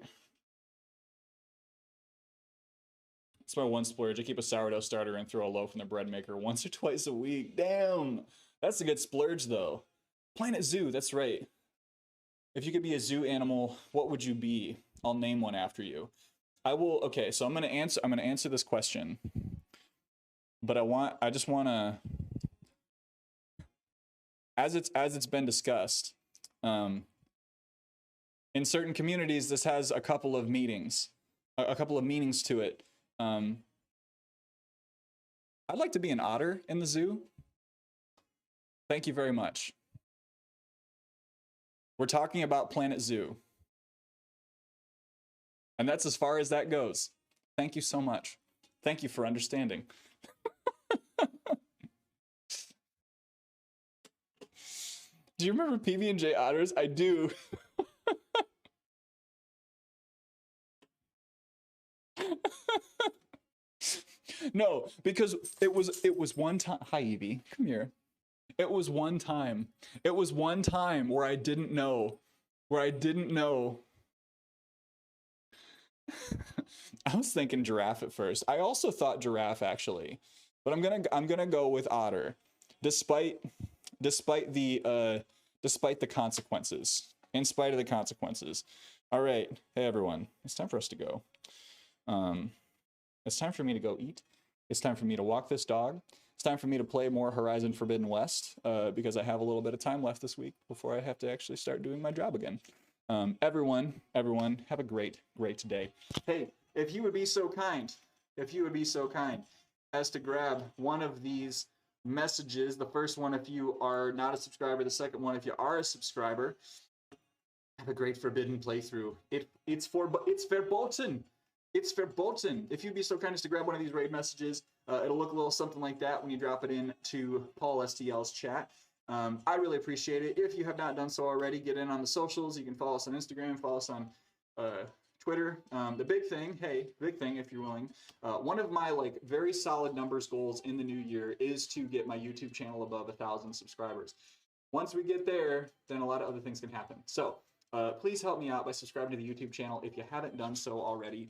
It's my one splurge. I keep a sourdough starter and throw a loaf in the bread maker once or twice a week. Damn. That's a good splurge, though. Planet Zoo, that's right. If you could be a zoo animal, what would you be? I'll name one after you. I will. Okay, so I'm gonna answer this question. But I just wanna, as it's been discussed, in certain communities, this has a couple of meanings to it. I'd like to be an otter in the zoo. Thank you very much. We're talking about Planet Zoo. And that's as far as that goes. Thank you so much. Thank you for understanding. Do you remember PB&J otters? I do. No, because it was one time. Hi, Evie. Come here. It was one time where I didn't know. I was thinking giraffe at first. I also thought giraffe actually, but I'm gonna go with otter, despite the consequences. In spite of the consequences. All right, hey everyone, it's time for us to go. It's time for me to go eat. It's time for me to walk this dog. It's time for me to play more Horizon Forbidden West because I have a little bit of time left this week before I have to actually start doing my job again. Everyone, have a great day. Hey, if you would be so kind as to grab one of these messages, the first one if you are not a subscriber, the second one if you are a subscriber, have a great Forbidden playthrough. It's verboten. It's verboten. If you'd be so kind as to grab one of these raid messages, it'll look a little something like that when you drop it in to Paul STL's chat. I really appreciate it. If you have not done so already, get in on the socials. You can follow us on Instagram, follow us on Twitter. The big thing if you're willing, one of my very solid numbers goals in the new year is to get my YouTube channel above 1,000 subscribers. Once we get there, then a lot of other things can happen. So please help me out by subscribing to the YouTube channel if you haven't done so already.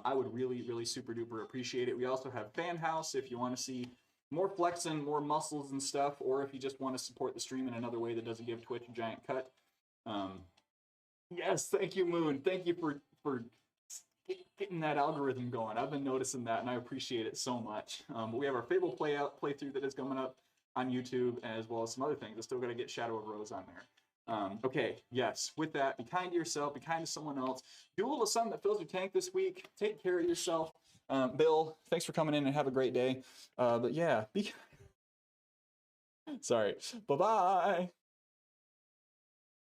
I would really super duper appreciate it. We also have Fan House if you want to see more flexing, more muscles and stuff, or if you just want to support the stream in another way that doesn't give Twitch a giant cut. Yes, thank you, Moon. Thank you for getting that algorithm going. I've been noticing that, and I appreciate it so much. But we have our Fable playthrough that is coming up on YouTube, as well as some other things. I still got to get Shadow of Rose on there. Okay, yes, with that, be kind to yourself, be kind to someone else. Do a little something that fills your tank this week. Take care of yourself. Bill, thanks for coming in and have a great day. But yeah, sorry. Bye-bye.